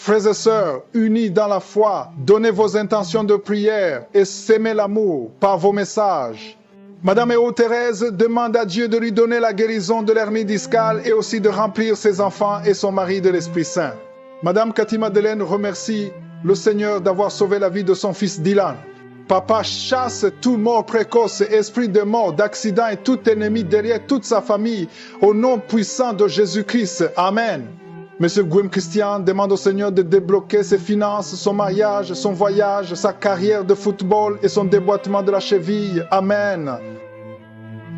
Frères et sœurs, unis dans la foi, donnez vos intentions de prière et s'aimez l'amour par vos messages. Madame Eau Thérèse demande à Dieu de lui donner la guérison de l'hernie discale et aussi de remplir ses enfants et son mari de l'Esprit Saint. Madame Cathy Madeleine remercie le Seigneur d'avoir sauvé la vie de son fils Dylan. Papa chasse tout mort précoce, esprit de mort, d'accident et tout ennemi derrière toute sa famille au nom puissant de Jésus-Christ. Amen. Monsieur Guillaume Christian demande au Seigneur de débloquer ses finances, son mariage, son voyage, sa carrière de football et son déboîtement de la cheville. Amen.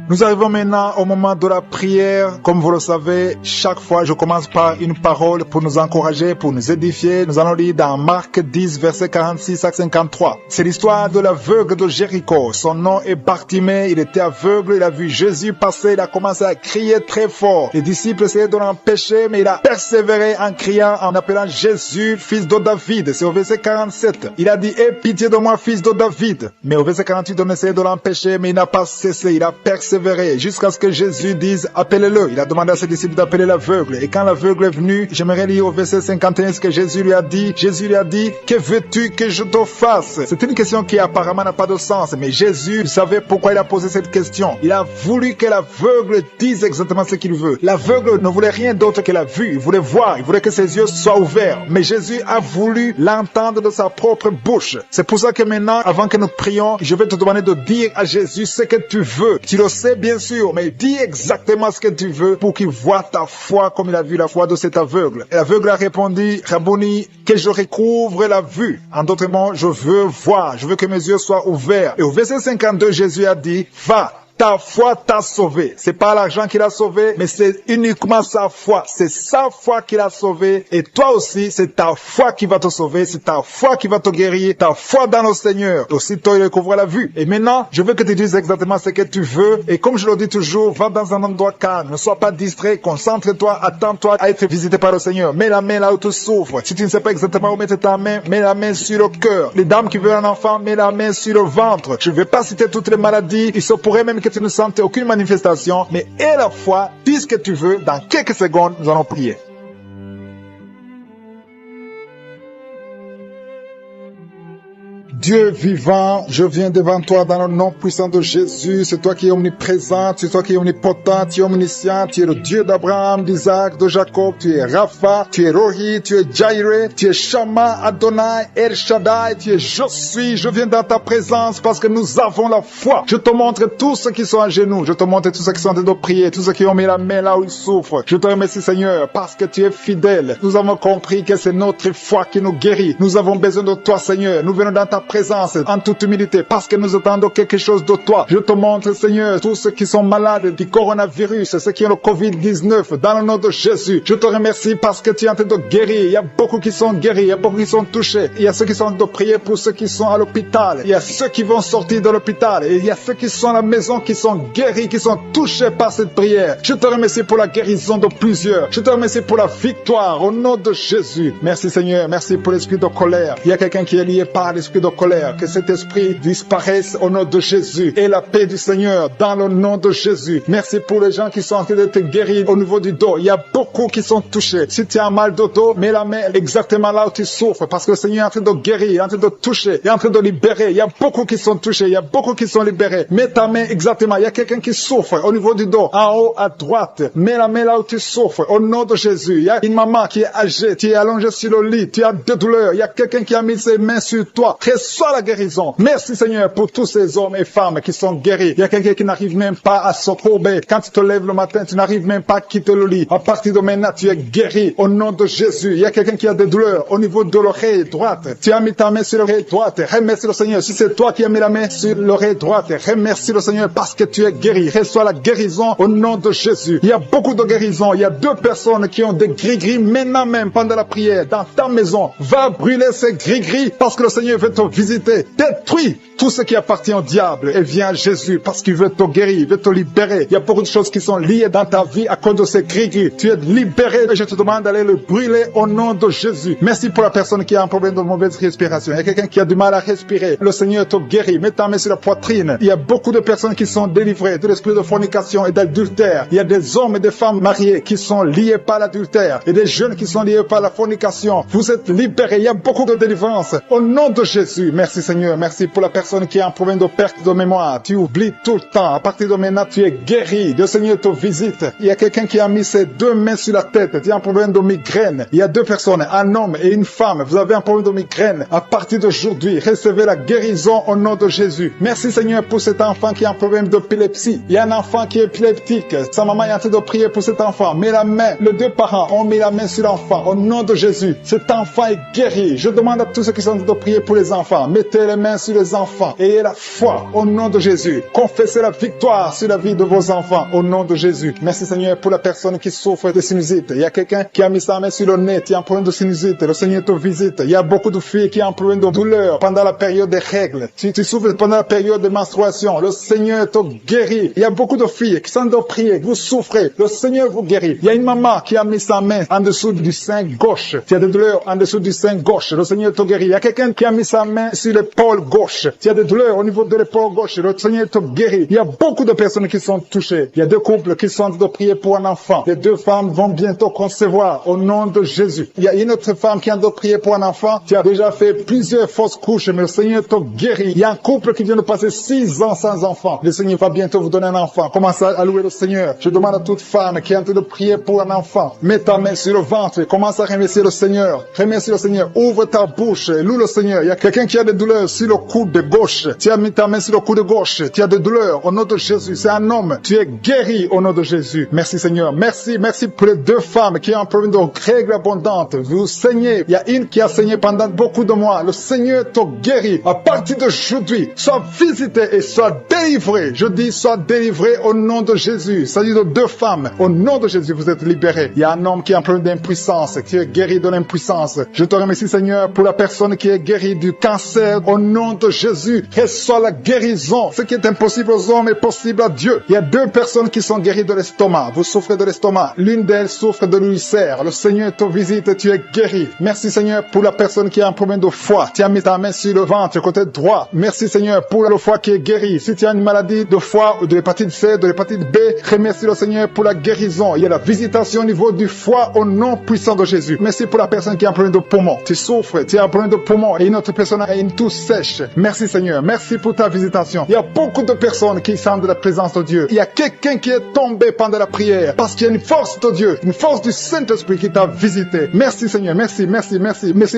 Nous arrivons maintenant au moment de la prière. Comme vous le savez, chaque fois je commence par une parole pour nous encourager, pour nous édifier. Nous allons lire dans Marc 10, versets 46 à 53. C'est l'histoire de l'aveugle de Jéricho. Son nom est Bartimée, il était aveugle, il a vu Jésus passer, il a commencé à crier très fort. Les disciples essayaient de l'empêcher, mais il a persévéré en criant, en appelant Jésus, fils de David. C'est au verset 47. Il a dit, aie pitié de moi, fils de David. Mais au verset 48, on essayait de l'empêcher, mais il n'a pas cessé, il a persévéré jusqu'à ce que Jésus dise appelez-le. Il a demandé à ses disciples d'appeler l'aveugle. Et quand l'aveugle est venu, j'aimerais lire au verset 51 ce que Jésus lui a dit. Jésus lui a dit, que veux-tu que je te fasse? C'est une question qui apparemment n'a pas de sens, mais Jésus savait pourquoi il a posé cette question. Il a voulu que l'aveugle dise exactement ce qu'il veut. L'aveugle ne voulait rien d'autre que la vue. Il voulait voir, il voulait que ses yeux soient ouverts. Mais Jésus a voulu l'entendre de sa propre bouche. C'est pour ça que maintenant, avant que nous prions, je vais te demander de dire à Jésus ce que tu veux. Tu le sais bien sûr, mais dis exactement ce que tu veux pour qu'il voie ta foi comme il a vu la foi de cet aveugle. Et l'aveugle a répondu, Rabboni, que je recouvre la vue. En d'autres mots, je veux voir, je veux que mes yeux soient ouverts. Et au verset 52, Jésus a dit, va. Ta foi t'a sauvé. C'est pas l'argent qui l'a sauvé, mais c'est uniquement sa foi. C'est sa foi qui l'a sauvé. Et toi aussi, c'est ta foi qui va te sauver. C'est ta foi qui va te guérir. Ta foi dans le Seigneur. Aussitôt, il recouvre la vue. Et maintenant, je veux que tu dises exactement ce que tu veux. Et comme je le dis toujours, va dans un endroit calme. Ne sois pas distrait. Concentre-toi. Attends-toi à être visité par le Seigneur. Mets la main là où tu souffres. Si tu ne sais pas exactement où mettre ta main, mets la main sur le cœur. Les dames qui veulent un enfant, mets la main sur le ventre. Je ne vais pas citer toutes les maladies. Il se pourrait même que tu ne sentes aucune manifestation, mais aie la foi, dis ce que tu veux, dans quelques secondes, nous allons prier. Dieu vivant, je viens devant toi dans le nom puissant de Jésus. C'est toi qui es omniprésent, c'est toi qui es omnipotent, tu es omniscient, tu es le Dieu d'Abraham, d'Isaac, de Jacob, tu es Rapha, tu es Rohi, tu es Jireh, tu es Shama, Adonai, El Shaddai, tu es je suis. Je viens dans ta présence parce que nous avons la foi. Je te montre tous ceux qui sont à genoux, je te montre tous ceux qui sont en train de prier, tous ceux qui ont mis la main là où ils souffrent. Je te remercie Seigneur parce que tu es fidèle. Nous avons compris que c'est notre foi qui nous guérit. Nous avons besoin de toi Seigneur. Nous venons dans ta présence en toute humilité parce que nous attendons quelque chose de toi. Je te montre Seigneur tous ceux qui sont malades du coronavirus, ceux qui ont le Covid-19 dans le nom de Jésus. Je te remercie parce que tu es en train de guérir. Il y a beaucoup qui sont guéris, il y a beaucoup qui sont touchés. Il y a ceux qui sont en train de prier pour ceux qui sont à l'hôpital. Il y a ceux qui vont sortir de l'hôpital et il y a ceux qui sont à la maison qui sont guéris, qui sont touchés par cette prière. Je te remercie pour la guérison de plusieurs. Je te remercie pour la victoire au nom de Jésus. Merci Seigneur, merci pour l'esprit de colère. Il y a quelqu'un qui est lié par l'esprit de colère. Que cet esprit disparaisse au nom de Jésus et la paix du Seigneur dans le nom de Jésus. Merci pour les gens qui sont en train d'être guéris au niveau du dos. Il y a beaucoup qui sont touchés. Si tu as mal de dos, mets la main exactement là où tu souffres parce que le Seigneur est en train de guérir, en train de toucher, est en train de libérer. Il y a beaucoup qui sont touchés, il y a beaucoup qui sont libérés. Mets ta main exactement. Il y a quelqu'un qui souffre au niveau du dos, en haut à droite. Mets la main là où tu souffres au nom de Jésus. Il y a une maman qui est âgée, tu es allongée sur le lit, tu as des douleurs. Il y a quelqu'un qui a mis ses mains sur toi. Reçois la guérison. Merci Seigneur pour tous ces hommes et femmes qui sont guéris. Il y a quelqu'un qui n'arrive même pas à se courber. Quand tu te lèves le matin, tu n'arrives même pas à quitter le lit. À partir de maintenant, tu es guéri au nom de Jésus. Il y a quelqu'un qui a des douleurs au niveau de l'oreille droite. Tu as mis ta main sur l'oreille droite. Remercie le Seigneur. Si c'est toi qui as mis la main sur l'oreille droite, remercie le Seigneur parce que tu es guéri. Reçois la guérison au nom de Jésus. Il y a beaucoup de guérisons. Il y a 2 personnes qui ont des gris-gris maintenant même pendant la prière dans ta maison. Va brûler ces gris-gris parce que le Seigneur veut te visiter. visiter. Détruis tout ce qui appartient au diable et viens à Jésus parce qu'il veut te guérir, il veut te libérer. Il y a beaucoup de choses qui sont liées dans ta vie à cause de ces gris-gris. Tu es libéré et je te demande d'aller le brûler au nom de Jésus. Merci pour la personne qui a un problème de mauvaise respiration. Il y a quelqu'un qui a du mal à respirer. Le Seigneur te guérit. Mets ta main sur la poitrine. Il y a beaucoup de personnes qui sont délivrées de l'esprit de fornication et d'adultère. Il y a des hommes et des femmes mariés qui sont liés par l'adultère et des jeunes qui sont liés par la fornication. Vous êtes libérés. Il y a beaucoup de délivrance. Au nom de Jésus. Merci Seigneur. Merci pour la personne qui a un problème de perte de mémoire. Tu oublies tout le temps. À partir de maintenant, tu es guéri. Le Seigneur te visite. Il y a quelqu'un qui a mis ses deux mains sur la tête. Tu as un problème de migraine. Il y a deux personnes, un homme et une femme. Vous avez un problème de migraine. À partir d'aujourd'hui, recevez la guérison au nom de Jésus. Merci Seigneur pour cet enfant qui a un problème d'épilepsie. Il y a un enfant qui est épileptique. Sa maman est en train de prier pour cet enfant. Mets la main. Les deux parents ont mis la main sur l'enfant. Au nom de Jésus, cet enfant est guéri. Je demande à tous ceux qui sont en train de prier pour les enfants. Mettez les mains sur les enfants. Ayez la foi au nom de Jésus. Confessez la victoire sur la vie de vos enfants au nom de Jésus. Merci Seigneur pour la personne qui souffre de sinusite. Il y a quelqu'un qui a mis sa main sur le nez, qui a un problème de sinusite. Le Seigneur te visite. Il y a beaucoup de filles qui ont un problème de douleur pendant la période des règles. Si tu souffres pendant la période de menstruation, le Seigneur te guérit. Il y a beaucoup de filles qui sont de prier. Vous souffrez. Le Seigneur vous guérit. Il y a une maman qui a mis sa main en dessous du sein gauche. Tu as des douleurs en dessous du sein gauche. Le Seigneur te guérit. Il y a quelqu'un qui a mis sa main sur l'épaule gauche. Tu as des douleurs au niveau de l'épaule gauche. Le Seigneur te guérit. Il y a beaucoup de personnes qui sont touchées. Il y a deux couples qui sont en train de prier pour un enfant. Les deux femmes vont bientôt concevoir au nom de Jésus. Il y a une autre femme qui est en train de prier pour un enfant. Tu as déjà fait plusieurs fausses couches, mais le Seigneur te guérit. Il y a un couple qui vient de passer 6 ans sans enfant. Le Seigneur va bientôt vous donner un enfant. Commencez à louer le Seigneur. Je demande à toute femme qui est en train de prier pour un enfant. Mets ta main sur le ventre. Commence à remercier le Seigneur. Remercie le Seigneur. Ouvre ta bouche. Loue le Seigneur. Il y a quelqu'un qui a des douleurs sur le coude gauche. Tu as mis ta main sur le coude gauche. Tu as des douleurs au nom de Jésus. C'est un homme. Tu es guéri au nom de Jésus. Merci Seigneur. Merci pour les deux femmes qui ont un problème de règles abondantes. Vous saignez. Il y a une qui a saigné pendant beaucoup de mois. Le Seigneur te guérit. À partir d'aujourd'hui, sois visité et sois délivré. Je dis sois délivré au nom de Jésus. Ça dit de deux femmes. Au nom de Jésus, vous êtes libérés. Il y a un homme qui a un problème d'impuissance, qui est guéri de l'impuissance. Je te remercie Seigneur pour la personne qui est guérie du cancer. Au nom de Jésus, reçois la guérison. Ce qui est impossible aux hommes est possible à Dieu. Il y a deux personnes qui sont guéries de l'estomac. Vous souffrez de l'estomac. L'une d'elles souffre de l'ulcère. Le Seigneur te visite et tu es guéri. Merci Seigneur pour la personne qui a un problème de foie. Tu as mis ta main sur le ventre, côté droit. Merci Seigneur pour le foie qui est guéri. Si tu as une maladie de foie ou de l'hépatite C, de l'hépatite B, remercie le Seigneur pour la guérison. Il y a la visitation au niveau du foie au nom puissant de Jésus. Merci pour la personne qui a un problème de poumon. Tu souffres, tu as un problème de poumon et une autre personne a une toux sèche. Merci Seigneur. Merci pour ta visitation. Il y a beaucoup de personnes qui sentent de la présence de Dieu. Il y a quelqu'un qui est tombé pendant la prière parce qu'il y a une force de Dieu, une force du Saint-Esprit qui t'a visité. Merci Seigneur. Merci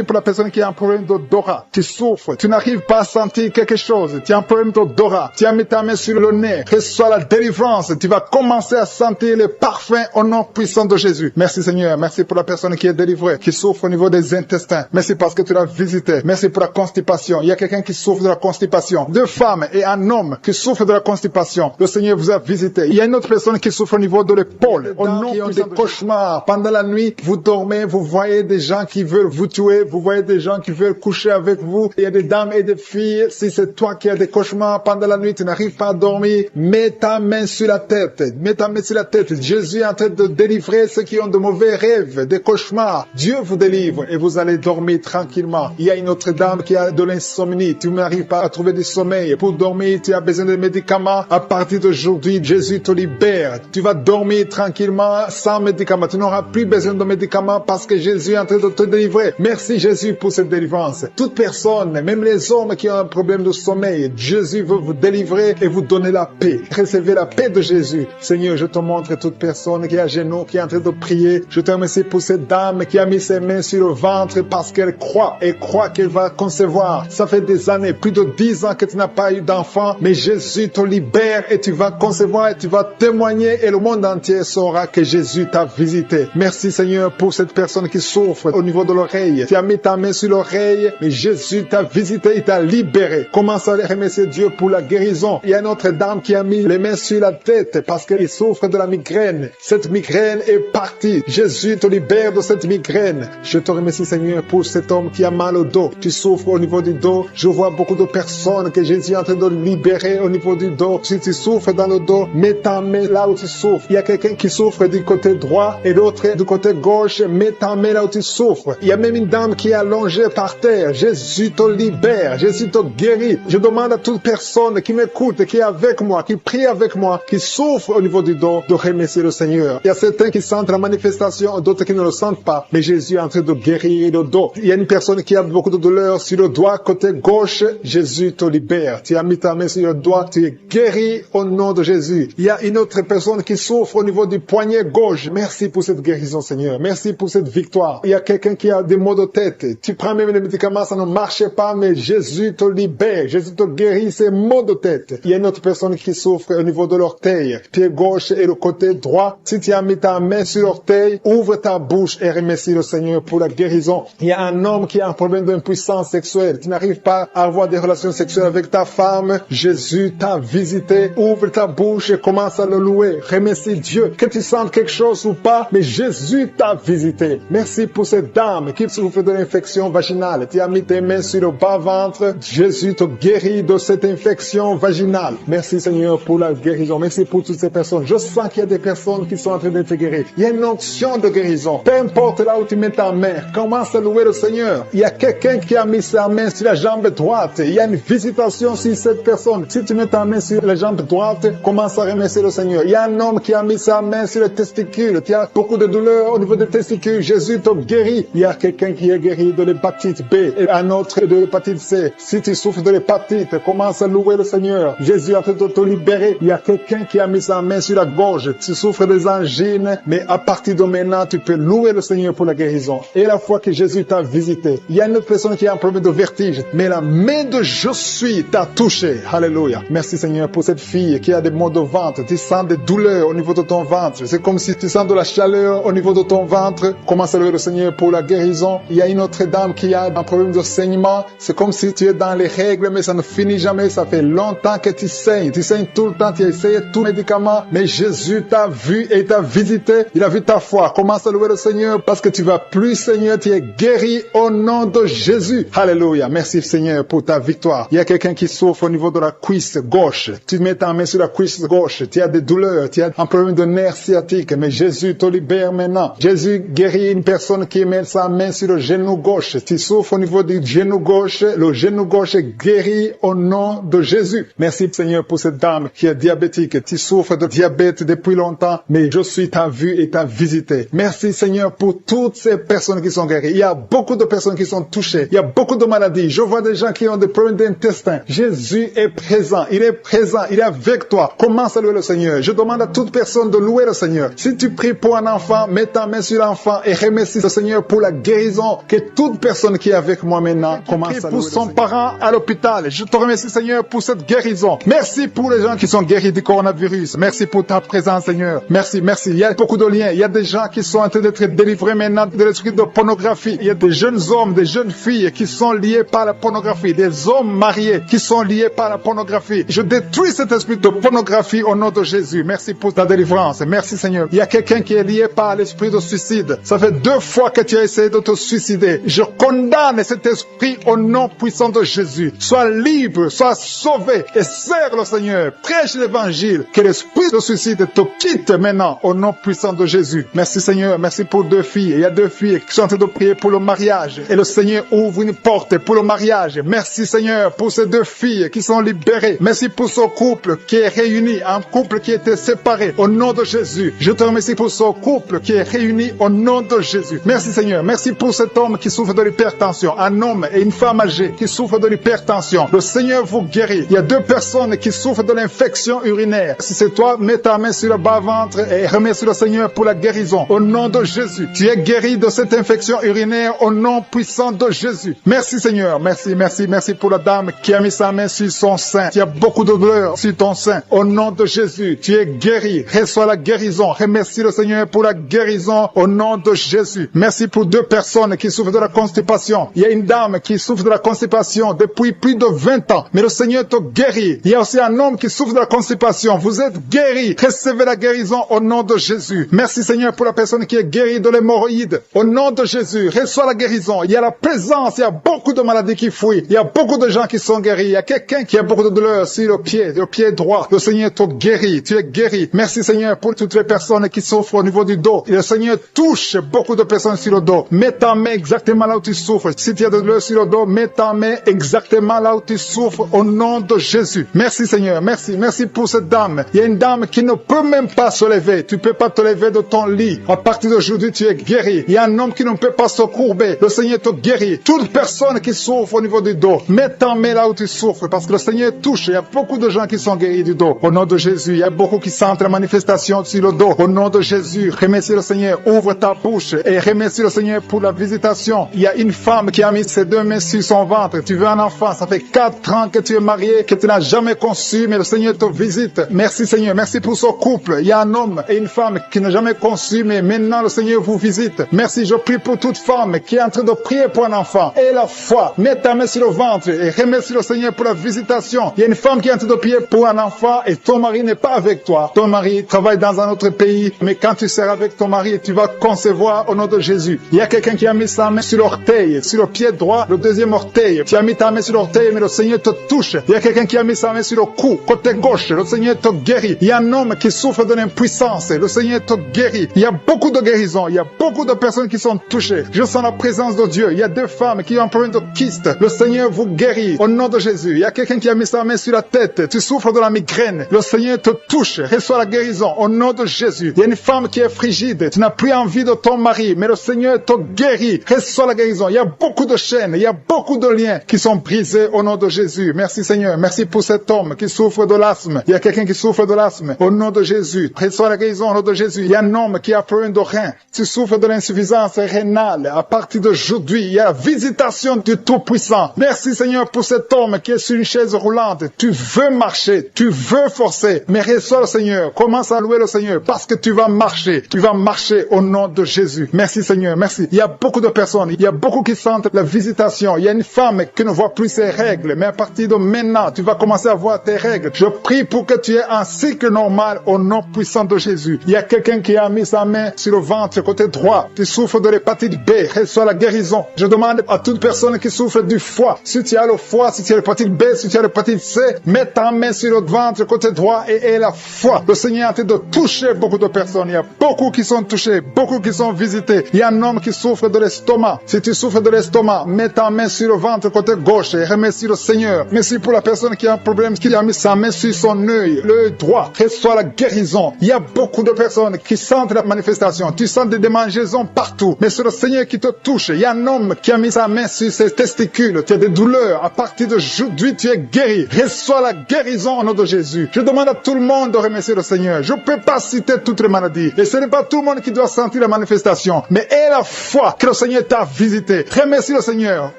pour la personne qui a un problème d'odorat. Tu souffres, tu n'arrives pas à sentir quelque chose. Tu as un problème d'odorat. Tu as mis ta main sur le nez. Reçois la délivrance. Tu vas commencer à sentir le parfum au nom puissant de Jésus. Merci Seigneur. Merci pour la personne qui est délivrée, qui souffre au niveau des intestins. Merci parce que tu l'as visité. Merci pour la constipation. Il y a quelqu'un qui souffre de la constipation. Deux femmes et un homme qui souffrent de la constipation. Le Seigneur vous a visité. Il y a une autre personne qui souffre au niveau de l'épaule. Au nom des cauchemars. Pendant la nuit, vous dormez, vous voyez des gens qui veulent vous tuer, vous voyez des gens qui veulent coucher avec vous. Il y a des dames et des filles. Si c'est toi qui as des cauchemars pendant la nuit, tu n'arrives pas à dormir, mets ta main sur la tête. Mets ta main sur la tête. Jésus est en train de délivrer ceux qui ont de mauvais rêves, des cauchemars. Dieu vous délivre et vous allez dormir tranquillement. Il y a une autre dame qui a de l'insomnie. Tu n'arrives pas à trouver du sommeil. Pour dormir, tu as besoin de médicaments. À partir d'aujourd'hui, Jésus te libère. Tu vas dormir tranquillement sans médicaments. Tu n'auras plus besoin de médicaments parce que Jésus est en train de te délivrer. Merci Jésus pour cette délivrance. Toute personne, même les hommes qui ont un problème de sommeil, Jésus veut vous délivrer et vous donner la paix. Recevez la paix de Jésus. Seigneur, je te montre toute personne qui est à genoux, qui est en train de prier. Je te remercie pour cette dame qui a mis ses mains sur le ventre parce qu'elle croit et croit qu'elle va concevoir. Ça fait des années, plus de 10 ans que tu n'as pas eu d'enfant, mais Jésus te libère et tu vas concevoir et tu vas témoigner et le monde entier saura que Jésus t'a visité. Merci Seigneur pour cette personne qui souffre au niveau de l'oreille. Tu as mis ta main sur l'oreille, mais Jésus t'a visité, il t'a libéré. Commence à remercier Dieu pour la guérison. Il y a une autre dame qui a mis les mains sur la tête parce qu'elle souffre de la migraine. Cette migraine est partie. Jésus te libère de cette migraine. Je te remercie Seigneur pour cet homme qui a mal au dos. Tu souffres au niveau niveau du dos. Je vois beaucoup de personnes que Jésus est en train de libérer au niveau du dos. Si tu souffres dans le dos, mets ta main là où tu souffres. Il y a quelqu'un qui souffre du côté droit et l'autre du côté gauche. Mets ta main là où tu souffres. Il y a même une dame qui est allongée par terre. Jésus te libère. Jésus te guérit. Je demande à toute personne qui m'écoute, qui est avec moi, qui prie avec moi, qui souffre au niveau du dos, de remercier le Seigneur. Il y a certains qui sentent la manifestation, d'autres qui ne le sentent pas. Mais Jésus est en train de guérir le dos. Il y a une personne qui a beaucoup de douleur sur le doigt, côté gauche. Jésus te libère. Tu as mis ta main sur le doigt, tu es guéri au nom de Jésus. Il y a une autre personne qui souffre au niveau du poignet gauche. Merci pour cette guérison, Seigneur. Merci pour cette victoire. Il y a quelqu'un qui a des maux de tête. Tu prends même les médicaments, ça ne marche pas, mais Jésus te libère. Jésus te guérit ces maux de tête. Il y a une autre personne qui souffre au niveau de l'orteil, pied gauche et le côté droit. Si tu as mis ta main sur l'orteil, ouvre ta bouche et remercie le Seigneur pour la guérison. Il y a un homme qui a un problème d'impuissance sexuelle. Tu n'arrives pas à avoir des relations sexuelles avec ta femme. Jésus t'a visité. Ouvre ta bouche et commence à le louer. Remercie Dieu. Que tu sentes quelque chose ou pas, mais Jésus t'a visité. Merci pour cette dame qui souffre de l'infection vaginale. Tu as mis tes mains sur le bas-ventre. Jésus te guérit de cette infection vaginale. Merci Seigneur pour la guérison. Merci pour toutes ces personnes. Je sens qu'il y a des personnes qui sont en train d'être guéries. Il y a une onction de guérison. Peu importe là où tu mets ta main, commence à louer le Seigneur. Il y a quelqu'un qui a mis sa main sur la jambe droite. Il y a une visitation sur cette personne. Si tu mets ta main sur la jambe droite, commence à remercier le Seigneur. Il y a un homme qui a mis sa main sur le testicule. Tu as beaucoup de douleur au niveau des testicules. Jésus te guérit. Il y a quelqu'un qui est guéri de l'hépatite B et un autre de l'hépatite C. Si tu souffres de l'hépatite, commence à louer le Seigneur. Jésus est en train de te libérer. Il y a quelqu'un qui a mis sa main sur la gorge. Tu souffres des angines, mais à partir de maintenant, tu peux louer le Seigneur pour la guérison. Et la fois que Jésus t'a visité, il y a une autre personne qui a un problème de vertige, mais la main de je suis t'a touché. Alléluia. Merci Seigneur pour cette fille qui a des maux de ventre. Tu sens des douleurs au niveau de ton ventre. C'est comme si tu sens de la chaleur au niveau de ton ventre. Commence à louer le Seigneur pour la guérison. Il y a une autre dame qui a un problème de saignement. C'est comme si tu es dans les règles, mais ça ne finit jamais. Ça fait longtemps que tu saignes. Tu saignes tout le temps. Tu as essayé tout médicament, mais Jésus t'a vu et t'a visité. Il a vu ta foi. Commence à louer le Seigneur parce que tu vas plus Seigneur. Tu es guéri au nom de Jésus. Alléluia. Merci Seigneur pour ta victoire. Il y a quelqu'un qui souffre au niveau de la cuisse gauche. Tu mets ta main sur la cuisse gauche. Tu as des douleurs. Tu as un problème de nerf sciatique, mais Jésus te libère maintenant. Jésus guérit une personne qui met sa main sur le genou gauche. Tu souffres au niveau du genou gauche. Le genou gauche est guéri au nom de Jésus. Merci Seigneur pour cette dame qui est diabétique. Tu souffres de diabète depuis longtemps, mais je suis ta vue et ta visité. Merci Seigneur pour toutes ces personnes qui sont guéries. Il y a beaucoup de personnes qui sont touchées. Il y a beaucoup de maladies. Je vois des gens qui ont des problèmes d'intestin. Jésus est présent. Il est présent. Il est avec toi. Commence à louer le Seigneur. Je demande à toute personne de louer le Seigneur. Si tu pries pour un enfant, mets ta main sur l'enfant et remercie le Seigneur pour la guérison. Que toute personne qui est avec moi maintenant commence à louer le Seigneur. Pour son parent à l'hôpital. Je te remercie Seigneur pour cette guérison. Merci pour les gens qui sont guéris du coronavirus. Merci pour ta présence Seigneur. Merci, merci. Il y a beaucoup de liens. Il y a des gens qui sont en train d'être délivrés maintenant de l'esprit de pornographie. Il y a des jeunes hommes, des jeunes filles qui sont liés par la pornographie. Des hommes mariés qui sont liés par la pornographie. Je détruis cet esprit de pornographie au nom de Jésus. Merci pour ta délivrance. Merci Seigneur. Il y a quelqu'un qui est lié par l'esprit de suicide. Ça fait 2 fois que tu as essayé de te suicider. Je condamne cet esprit au nom puissant de Jésus. Sois libre, sois sauvé et sers le Seigneur. Prêche l'évangile. Que l'esprit de suicide te quitte maintenant au nom puissant de Jésus. Merci Seigneur. Merci pour 2 filles. Il y a 2 filles qui sont en train de prier pour le mariage. Et le Seigneur ouvre une porte pour le mariage. Merci Seigneur pour ces 2 filles qui sont libérées. Merci pour ce couple qui est réuni, un couple qui était séparé au nom de Jésus. Je te remercie pour ce couple qui est réuni au nom de Jésus. Merci Seigneur. Merci pour cet homme qui souffre de l'hypertension. Un homme et une femme âgée qui souffrent de l'hypertension. Le Seigneur vous guérit. Il y a 2 personnes qui souffrent de l'infection urinaire. Si c'est toi, mets ta main sur le bas-ventre et remercie le Seigneur pour la guérison. Au nom de Jésus. Tu es guéri de cette infection urinaire au nom puissant de Jésus. Merci Seigneur. Merci, merci, merci pour la dame qui a mis sa main sur son sein. Tu as beaucoup de douleur sur ton sein. Au nom de Jésus, tu es guéri. Reçois la guérison. Remercie le Seigneur pour la guérison au nom de Jésus. Merci pour 2 personnes qui souffrent de la constipation. Il y a une dame qui souffre de la constipation depuis plus de 20 ans. Mais le Seigneur te guérit. Il y a aussi un homme qui souffre de la constipation. Vous êtes guéris. Recevez la guérison au nom de Jésus. Merci Seigneur pour la personne qui est guérie de l'hémorroïde. Au nom de Jésus, reçois la guérison. Il y a la présence. Il y a beaucoup de maladies qui fuient. Il y a beaucoup de gens qui sont guéris. Il y a quelqu'un qui a beaucoup de douleur sur le pied droit. Le Seigneur te guérit. Tu es guéri. Merci Seigneur pour toutes les personnes qui souffrent au niveau du dos. Et le Seigneur touche beaucoup de personnes sur le dos. Mets ta main exactement là où tu souffres. Si tu as de douleur sur le dos, mets ta main exactement là où tu souffres au nom de Jésus. Merci Seigneur. Merci. Merci pour cette dame. Il y a une dame qui ne peut même pas se lever. Tu ne peux pas te lever de ton lit. À partir d'aujourd'hui, tu es guéri. Il y a un homme qui ne peut pas se courber. Le Seigneur te guérit. Toute personne qui souffre au niveau du dos, mets ta main là où tu souffres parce que le Seigneur touche. Il y a beaucoup de gens qui sont guéris du dos. Au nom de Jésus, il y a beaucoup qui sentent la manifestation sur le dos. Au nom de Jésus, remercie le Seigneur. Ouvre ta bouche et remercie le Seigneur pour la visitation. Il y a une femme qui a mis ses deux mains sur son ventre. Tu veux un enfant. Ça fait 4 ans que tu es marié, que tu n'as jamais conçu, mais le Seigneur te visite. Merci Seigneur. Merci pour ce couple. Il y a un homme et une femme qui n'ont jamais conçu, mais maintenant le Seigneur vous visite. Merci. Je prie pour toute femme qui est en train de prier pour un enfant. Et la foi. Mets ta main sur le ventre et remercie le Seigneur pour la visitation. Il y a une femme qui est en train de prier pour un enfant et ton mari n'est pas avec toi. Ton mari travaille dans un autre pays, mais quand tu seras avec ton mari, tu vas concevoir au nom de Jésus. Il y a quelqu'un qui a mis sa main sur l'orteil, sur le pied droit, le deuxième orteil. Tu as mis ta main sur l'orteil, mais le Seigneur te touche. Il y a quelqu'un qui a mis sa main sur le cou, côté gauche. Le Seigneur te guérit. Il y a un homme qui souffre de l'impuissance. Le Seigneur te guérit. Il y a beaucoup de guérisons. Il y a beaucoup de personnes qui sont touchées. Je sens la présence de Dieu. Il y a 2 femmes qui ont un problème de kyste. Le Seigneur vous guérit au nom de Jésus. Il y a quelqu'un qui a mis sa main sur la tête. Tu souffres de la migraine. Le Seigneur te touche. Reçois la guérison au nom de Jésus. Il y a une femme qui est frigide. Tu n'as plus envie de ton mari, mais le Seigneur te guérit. Reçois la guérison. Il y a beaucoup de chaînes. Il y a beaucoup de liens qui sont brisés au nom de Jésus. Merci Seigneur. Merci pour cet homme qui souffre de l'asthme. Il y a quelqu'un qui souffre de l'asthme au nom de Jésus. Reçois la guérison au nom de Jésus. Il y a un homme qui a problème de rein. Tu souffres de l'insuffisance rénale. À partir d'aujourd'hui, il y a la visitation du Tout-Puissant. Merci Seigneur pour cet homme qui est sur une chaise roulante. Tu veux marcher, tu veux forcer, mais reçois le Seigneur. Commence à louer le Seigneur parce que tu vas marcher. Tu vas marcher au nom de Jésus. Merci Seigneur, merci. Il y a beaucoup de personnes, il y a beaucoup qui sentent la visitation. Il y a une femme qui ne voit plus ses règles, mais à partir de maintenant, tu vas commencer à voir tes règles. Je prie pour que tu aies un cycle normal au nom puissant de Jésus. Il y a quelqu'un qui a mis sa main sur le ventre côté droit. Tu souffres de l'hépatite B, reçois la guérison. Je demande à toute personne qui souffre du foie, si tu as le foie, si tu as l'hépatite B, si tu as l'hépatite C, mets ta main sur le ventre côté droit et aie la foi. Le Seigneur est en train de toucher beaucoup de personnes. Il y a beaucoup qui sont touchés, beaucoup qui sont visités. Il y a un homme qui souffre de l'estomac. Si tu souffres de l'estomac, mets ta main sur le ventre côté gauche et remercie le Seigneur. Merci pour la personne qui a un problème, qui a mis sa main sur son œil, l'œil droit. Reçois la guérison. Il y a beaucoup de personnes qui sentent la manifestation. Tu sens des démangeaisons partout, mais c'est le Seigneur qui te touche. Il y a un homme qui a mis sa main sur ses testicules. Tu as des douleurs. À partir d'aujourd'hui, tu es guéri. Reçois la guérison au nom de Jésus. Je demande à tout le monde de remercier le Seigneur. Je ne peux pas citer toutes les maladies. Et ce n'est pas tout le monde qui doit sentir la manifestation. Mais aie la foi que le Seigneur t'a visité. Remercie le Seigneur.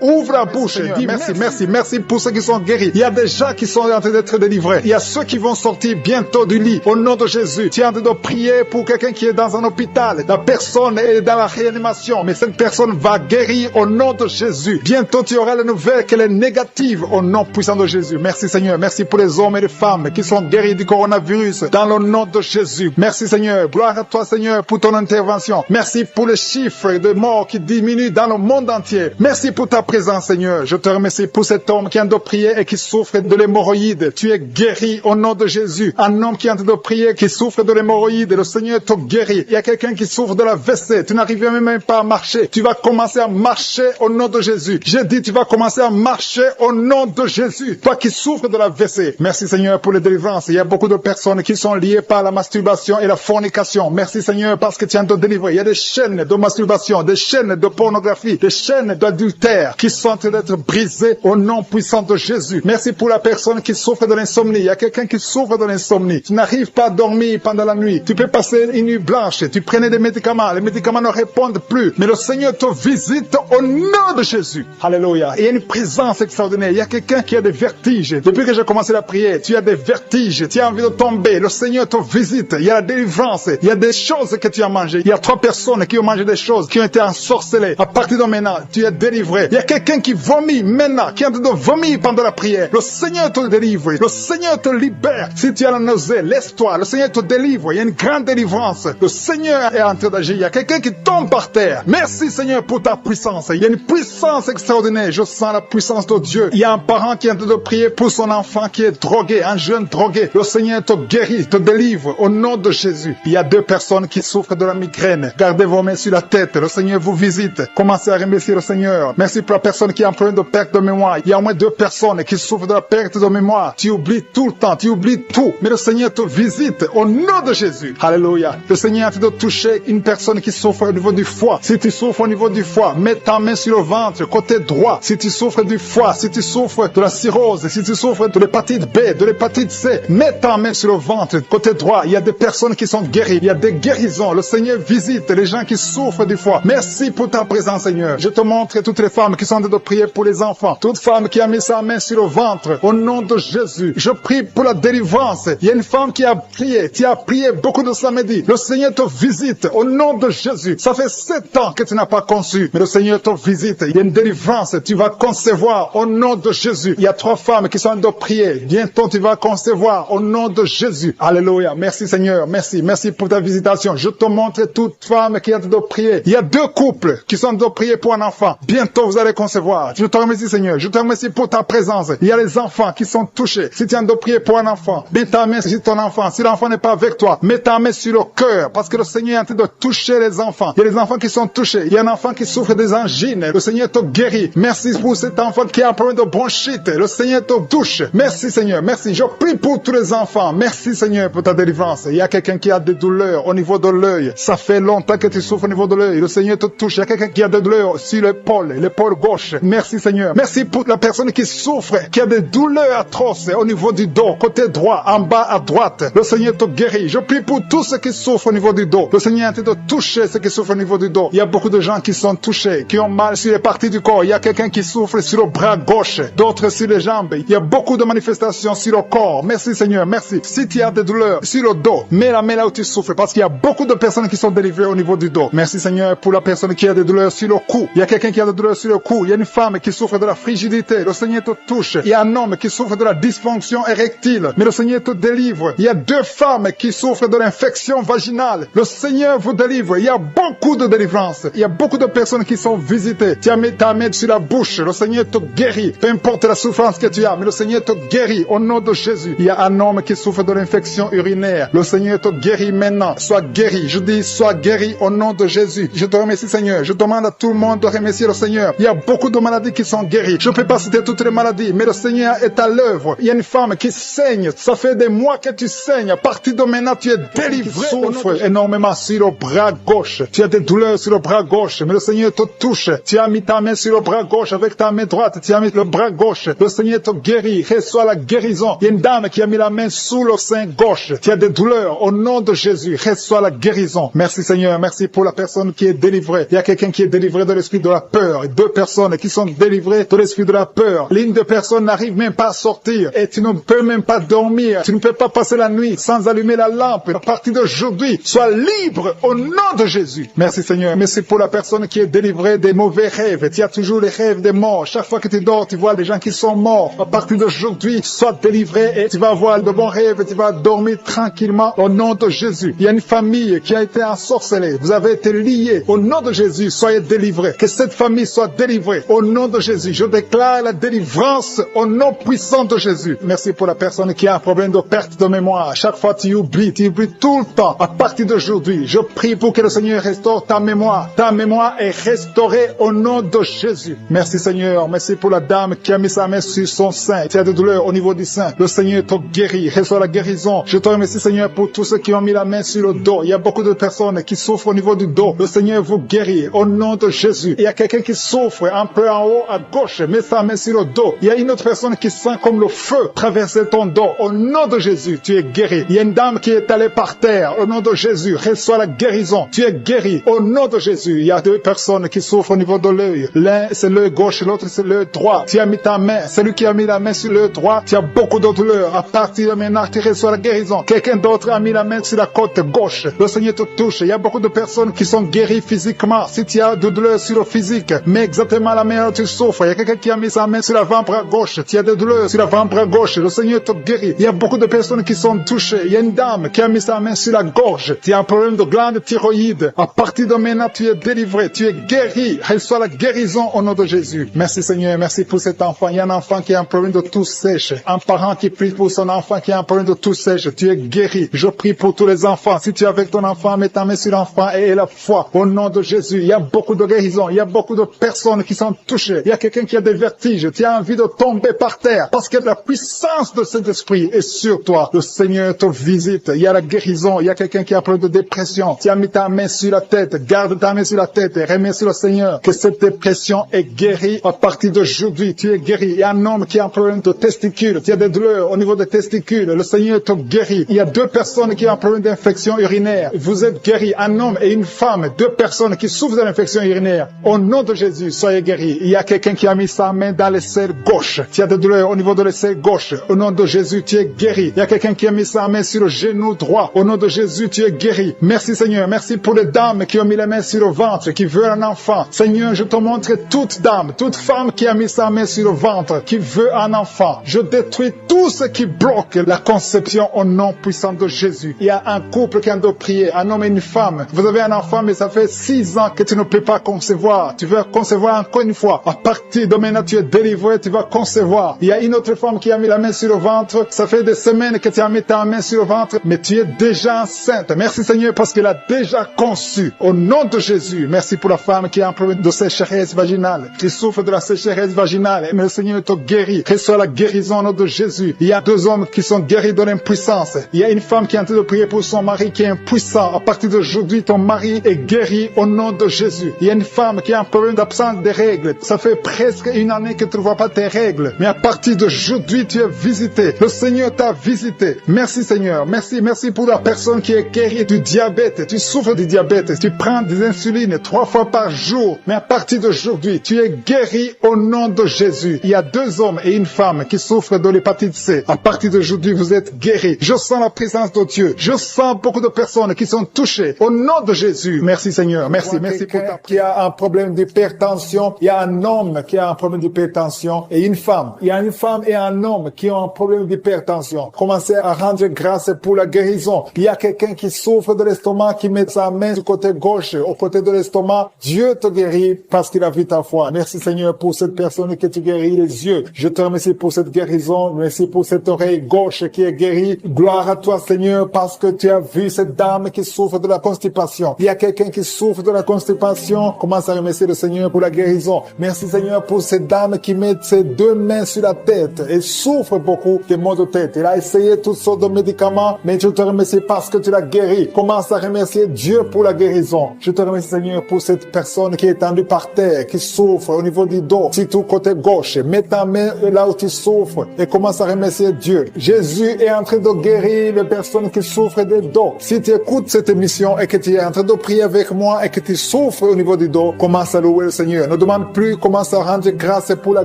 Ouvre la bouche. Dis merci, merci, merci pour ceux qui sont guéris. Il y a des gens qui sont en train d'être délivrés. Il y a ceux qui vont sortir bientôt du lit. Au nom de Jésus. Tu es en train de prier pour quelqu'un qui est dans un hôpital. La personne est dans la réanimation. Mais cette personne va guérir au nom de Jésus. Bientôt, tu auras la nouvelle qu'elle est négative au nom puissant de Jésus. Merci Seigneur. Merci pour les hommes et les femmes qui sont guéris du coronavirus dans le nom de Jésus. Merci Seigneur. Gloire à toi Seigneur pour ton intervention. Merci pour les chiffres de morts qui diminuent dans le monde entier. Merci pour ta présence Seigneur. Je te remercie pour cet homme qui est en train de prier et qui souffre de l'hémorroïde. Tu es guéri au nom de Jésus. Un homme qui est en train de prier, qui souffre de l'hémorroïde. Le Seigneur te guérit. Il y a quelqu'un qui souffre de la WC. Tu n'arrives même pas à marcher. Tu vas commencer à marcher au nom de Jésus. J'ai dit tu vas commencer à marcher au nom de Jésus. Toi qui souffres de la WC. Merci Seigneur pour les délivrances. Il y a beaucoup de personnes qui sont liées par la masturbation et la fornication. Merci Seigneur parce que tu es en train de délivrer. Il y a des chaînes de masturbation, des chaînes de pornographie, des chaînes d'adultère qui sont en train d'être brisées au nom puissant de Jésus. Merci pour la personne qui souffre de l'insomnie. Il y a quelqu'un qui souffre de l'insomnie. Tu n'arrives pas à dormir pendant la nuit. Tu peux passer une nuit blanche. Tu prenais des médicaments. Les médicaments ne répondent plus. Mais le Seigneur te visite au nom de Jésus. Alléluia. Il y a une présence extraordinaire. Il y a quelqu'un qui a des vertiges. Depuis que j'ai commencé la prière, tu as des vertiges. Tu as envie de tomber. Le Seigneur te visite. Il y a la délivrance. Il y a des choses que tu as mangées. Il y a 3 personnes qui ont mangé des choses, qui ont été ensorcelées. À partir de maintenant, tu es délivré. Il y a quelqu'un qui vomit maintenant, qui est en train de vomir pendant la prière. Le Seigneur te délivre. Le Seigneur te libère. Si tu as la nausée, laisse-toi. Le Seigneur te délivre. Il y a une grande délivrance. Le Seigneur est en train d'agir. Il y a quelqu'un qui tombe par terre. Merci Seigneur pour ta puissance. Il y a une puissance extraordinaire extraordinaire. Je sens la puissance de Dieu. Il y a un parent qui est en train de prier pour son enfant qui est drogué, un jeune drogué. Le Seigneur te guérit, te délivre au nom de Jésus. Il y a 2 personnes qui souffrent de la migraine. Gardez vos mains sur la tête. Le Seigneur vous visite. Commencez à remercier le Seigneur. Merci pour la personne qui est en train de perte de mémoire. Il y a au moins 2 personnes qui souffrent de la perte de mémoire. Tu oublies tout le temps, tu oublies tout. Mais le Seigneur te visite au nom de Jésus. Alléluia. Le Seigneur est en train de toucher une personne qui souffre au niveau du foie. Si tu souffres au niveau du foie, mets ta main sur le ventre, côté droit. Si tu souffres du foie, si tu souffres de la cirrhose, si tu souffres de l'hépatite B, de l'hépatite C, mets ta main sur le ventre, côté droit. Il y a des personnes qui sont guéries. Il y a des guérisons. Le Seigneur visite les gens qui souffrent du foie. Merci pour ta présence, Seigneur. Je te montre toutes les femmes qui sont en train de prier pour les enfants. Toute femme qui a mis sa main sur le ventre, au nom de Jésus, je prie pour la délivrance. Il y a une femme qui a prié. Tu as prié beaucoup de samedi. Le Seigneur te visite au nom de Jésus. Ça fait 7 ans que tu n'as pas conçu, mais le Seigneur te visite. Il y a une délivrance. Tu vas concevoir au nom de Jésus. Il y a 3 femmes qui sont en train de prier. Bientôt, tu vas concevoir au nom de Jésus. Alléluia. Merci, Seigneur. Merci. Merci pour ta visitation. Je te montre toute femme qui est en train de prier. Il y a 2 couples qui sont en train de prier pour un enfant. Bientôt, vous allez concevoir. Je te remercie, Seigneur. Je te remercie pour ta présence. Il y a les enfants qui sont touchés. Si tu es en train de prier pour un enfant, mets ta main sur ton enfant. Si l'enfant n'est pas avec toi, mets ta main sur le cœur, parce que le Seigneur est en train de toucher les enfants. Il y a les enfants qui sont touchés. Il y a un enfant qui souffre des angines. Le Seigneur te guérit. Merci pour cet enfant qui a un problème de bronchite. Le Seigneur te touche. Merci, Seigneur. Merci. Je prie pour tous les enfants. Merci, Seigneur, pour ta délivrance. Il y a quelqu'un qui a des douleurs au niveau de l'œil. Ça fait longtemps que tu souffres au niveau de l'œil. Le Seigneur te touche. Il y a quelqu'un qui a des douleurs sur l'épaule gauche. Merci, Seigneur. Merci pour la personne qui souffre, qui a des douleurs atroces au niveau du dos, côté droit, en bas à droite. Le Seigneur te guérit. Je prie pour tous ceux qui souffrent au niveau du dos. Le Seigneur est en train de toucher ceux qui souffrent au niveau du dos. Il y a beaucoup de gens qui sont touchés, qui ont mal sur les parties du corps. Il y a quelqu'un qui souffre sur le bras gauche, d'autres sur les jambes. Il y a beaucoup de manifestations sur le corps. Merci, Seigneur. Merci. Si tu as des douleurs sur le dos, mets la main là où tu souffres, parce qu'il y a beaucoup de personnes qui sont délivrées au niveau du dos. Merci, Seigneur, pour la personne qui a des douleurs sur le cou. Il y a quelqu'un qui a des douleurs sur le cou. Il y a une femme qui souffre de la frigidité. Le Seigneur te touche. Il y a un homme qui souffre de la dysfonction érectile. Mais le Seigneur te délivre. Il y a 2 femmes qui souffrent de l'infection vaginale. Le Seigneur vous délivre. Il y a beaucoup de délivrance. Il y a beaucoup de personnes qui sont visitées. Tu as mis ta main sur la bouche. Le Seigneur te guérit. Peu importe la souffrance que tu as, mais le Seigneur te guérit au nom de Jésus. Il y a un homme qui souffre de l'infection urinaire. Le Seigneur te guérit maintenant. Sois guéri. Je dis, sois guéri au nom de Jésus. Je te remercie, Seigneur. Je demande à tout le monde de remercier le Seigneur. Il y a beaucoup de maladies qui sont guéries. Je ne peux pas citer toutes les maladies, mais le Seigneur est à l'œuvre. Il y a une femme qui saigne. Ça fait des mois que tu saignes. À partir de maintenant, tu es délivré. Tu souffres énormément sur le bras gauche. Tu as des douleurs sur le bras gauche, mais le Seigneur te touche. Tu as mis ta main sur le bras gauche avec ta main droite. Tu as mis le bras gauche. Le Seigneur te guérit. Reçois la guérison. Il y a une dame qui a mis la main sous le sein gauche. Tu as des douleurs. Au nom de Jésus, reçois la guérison. Merci, Seigneur. Merci pour la personne qui est délivrée. Il y a quelqu'un qui est délivré de l'esprit de la peur. Et 2 personnes qui sont délivrées de l'esprit de la peur. L'une des personnes n'arrive même pas à sortir. Et tu ne peux même pas dormir. Tu ne peux pas passer la nuit sans allumer la lampe. À partir d'aujourd'hui, sois libre au nom de Jésus. Merci, Seigneur. Merci pour la personne qui est délivrée des mauvais rêves. Tu as toujours les rêves des morts. Chaque fois que tu dors, tu vois des gens qui sont morts. À partir d'aujourd'hui, sois délivré et tu vas avoir de bons rêves. Tu vas dormir tranquillement au nom de Jésus. Il y a une famille qui a été ensorcelée. Vous avez été liés. Au nom de Jésus, soyez délivrés. Que cette famille soit délivrée. Au nom de Jésus, je déclare la délivrance au nom puissant de Jésus. Merci pour la personne qui a un problème de perte de mémoire. Chaque fois, tu oublies tout le temps. À partir d'aujourd'hui, je prie pour que le Seigneur restaure ta mémoire. Ta mémoire est restaurée au nom de Jésus. Merci, Seigneur. Merci pour la dame qui a mis sa main sur son sein. Tu as des douleurs au niveau du sein. Le Seigneur te guérit. Reçois la guérison. Je te remercie, Seigneur, pour tous ceux qui ont mis la main sur le dos. Il y a beaucoup de personnes qui souffrent au niveau du dos. Le Seigneur vous guérit au nom de Jésus. Il y a quelqu'un qui souffre un peu en haut à gauche. Mets sa main sur le dos. Il y a une autre personne qui sent comme le feu traverser ton dos. Au nom de Jésus, tu es guéri. Il y a une dame qui est allée par terre. Au nom de Jésus, reçois la guérison. Tu es guéri. Au nom de Jésus, il y a 2 personnes qui souffrent au niveau de l'œil. L'un, c'est l'œil gauche, l'autre, c'est l'œil droit. Tu as mis ta main. Celui qui a mis la main sur l'œil droit, tu as beaucoup de douleurs. À partir de maintenant, tu reçois la guérison. Quelqu'un d'autre a mis la main sur la côte gauche. Le Seigneur te touche. Il y a beaucoup de personnes qui sont guéries physiquement. Si tu as de douleurs sur le physique, mets exactement la main où tu souffres. Il y a quelqu'un qui a mis sa main sur l'avant-bras gauche. Tu as des douleurs sur l'avant-bras gauche. Le Seigneur te guérit. Il y a beaucoup de personnes qui sont touchées. Il y a une dame qui a mis sa main sur la gorge. Tu as un problème de glande thyroïde. À partir de maintenant, tu es délivré. Tu es guéri. Reçois la guérison au nom de Jésus. Merci Seigneur, merci pour cet enfant. Il y a un enfant qui a un problème de toux sèche. Un parent qui prie pour son enfant qui a un problème de toux sèche. Tu es guéri. Je prie pour tous les enfants. Si tu es avec ton enfant, mets ta main sur l'enfant et la foi. Au nom de Jésus, il y a beaucoup de guérisons. Il y a beaucoup de personnes qui sont touchées. Il y a quelqu'un qui a des vertiges. Tu as envie de tomber par terre parce que la puissance de cet esprit est sur toi. Le Seigneur te visite. Il y a la guérison. Il y a quelqu'un qui a un problème de dépression. Tu as mis ta main sur la tête. Garde ta main sur la tête et remercie le Seigneur que cette dépression est guérie à partir d'aujourd'hui. Tu es guéri. Il y a un homme qui a un problème de testicules. Tu as des douleurs au niveau des testicules. Le Seigneur te guérit. Il y a 2 personnes qui ont un problème d'infection urinaire. Vous êtes guéris. Un homme et une femme. 2 personnes qui souffrent de l'infection urinaire. Au nom de Jésus, soyez guéris. Il y a quelqu'un qui a mis sa main dans l'aisselle gauche. Tu as des douleurs au niveau de l'aisselle gauche. Au nom de Jésus, tu es guéri. Il y a quelqu'un qui a mis sa main sur le genou droit. Au nom de Jésus, tu es guéri. Merci Seigneur. Merci pour les dames qui ont mis les mains sur le ventre, qui veulent un enfant. Seigneur, je te montre toute dame, toute femme qui a mis sa main sur le ventre, qui veut un enfant. Je détruis tout ce qui bloque la conception au nom puissant de Jésus. Il y a un couple qui a de prier, un homme et une femme. Vous avez un enfant, mais ça fait 6 ans que tu ne peux pas concevoir. Tu veux concevoir encore une fois. À partir de maintenant, tu es délivré, tu vas concevoir. Il y a une autre femme qui a mis la main sur le ventre. Ça fait des semaines que tu as mis ta main sur le ventre, mais tu es déjà enceinte. Merci Seigneur parce qu'elle a déjà conçu. Au nom de Jésus, merci pour la femme qui a un problème de sécheresse vaginale, qui souffre de la sécheresse vaginale. Mais le Seigneur te guérit. Reçois la guérison au nom de Jésus. Il y a 2 hommes qui sont guéris de l'impuissance. Il y a une femme qui est en train de prier pour son mari qui est impuissant. À partir d'aujourd'hui, ton mari est guéri au nom de Jésus. Il y a une femme qui a un problème d'absence des règles. Ça fait presque 1 année que tu ne vois pas tes règles. Mais à partir d'aujourd'hui, tu es visité. Le Seigneur t'a visité. Merci Seigneur. Merci pour la personne qui est guérie du diabète. Tu souffres du diabète. Tu prends des insulines 3 fois par jour. Mais à partir d'aujourd'hui, tu es guéri au nom de Jésus. Il y a 2 hommes et une femme qui souffrent de l'hépatite C. À partir d'aujourd'hui, vous êtes guéris. Je sens la présence de Dieu. Je sens beaucoup de personnes qui sont touchées. Au nom de Jésus. Merci Seigneur. Merci pour ta qui a un problème d'hypertension. Il y a un homme qui a un problème d'hypertension et une femme. Il y a une femme et un homme qui ont un problème d'hypertension. Commencez à rendre grâce pour la guérison. Il y a quelqu'un qui souffre de l'estomac, qui met sa main du côté gauche, au côté de l'estomac. Dieu te guérit parce qu'il a vu ta foi. Merci Seigneur pour cette personne que tu guéris les yeux. Je te remercie pour cette guérison. Merci pour cette oreille gauche qui est guérie. Gloire à toi Seigneur parce que tu as vu cette dame qui souffre de la constipation. Il y a quelqu'un qui souffre de la constipation. Commence à remercier le Seigneur pour la guérison. Merci Seigneur pour cette dame qui met ses 2 mains sur la tête et souffre beaucoup des maux de tête. Elle a essayé toutes sortes de médicaments, mais je te remercie parce que tu l'as guéri. Commence à remercier Dieu pour la guérison. Je te remercie Seigneur pour cette personne qui est tendue par terre, qui souffre au niveau du dos, surtout côté gauche. Mets ta main là où tu souffres et commence à remercier Dieu. Jésus est en train de guérir les personnes qui souffrent des dos. Si tu écoutes cette émission et que tu es en train de prier avec moi et que tu souffres au niveau du dos, commence à louer le Seigneur. Ne demande plus, commence à rendre grâce pour la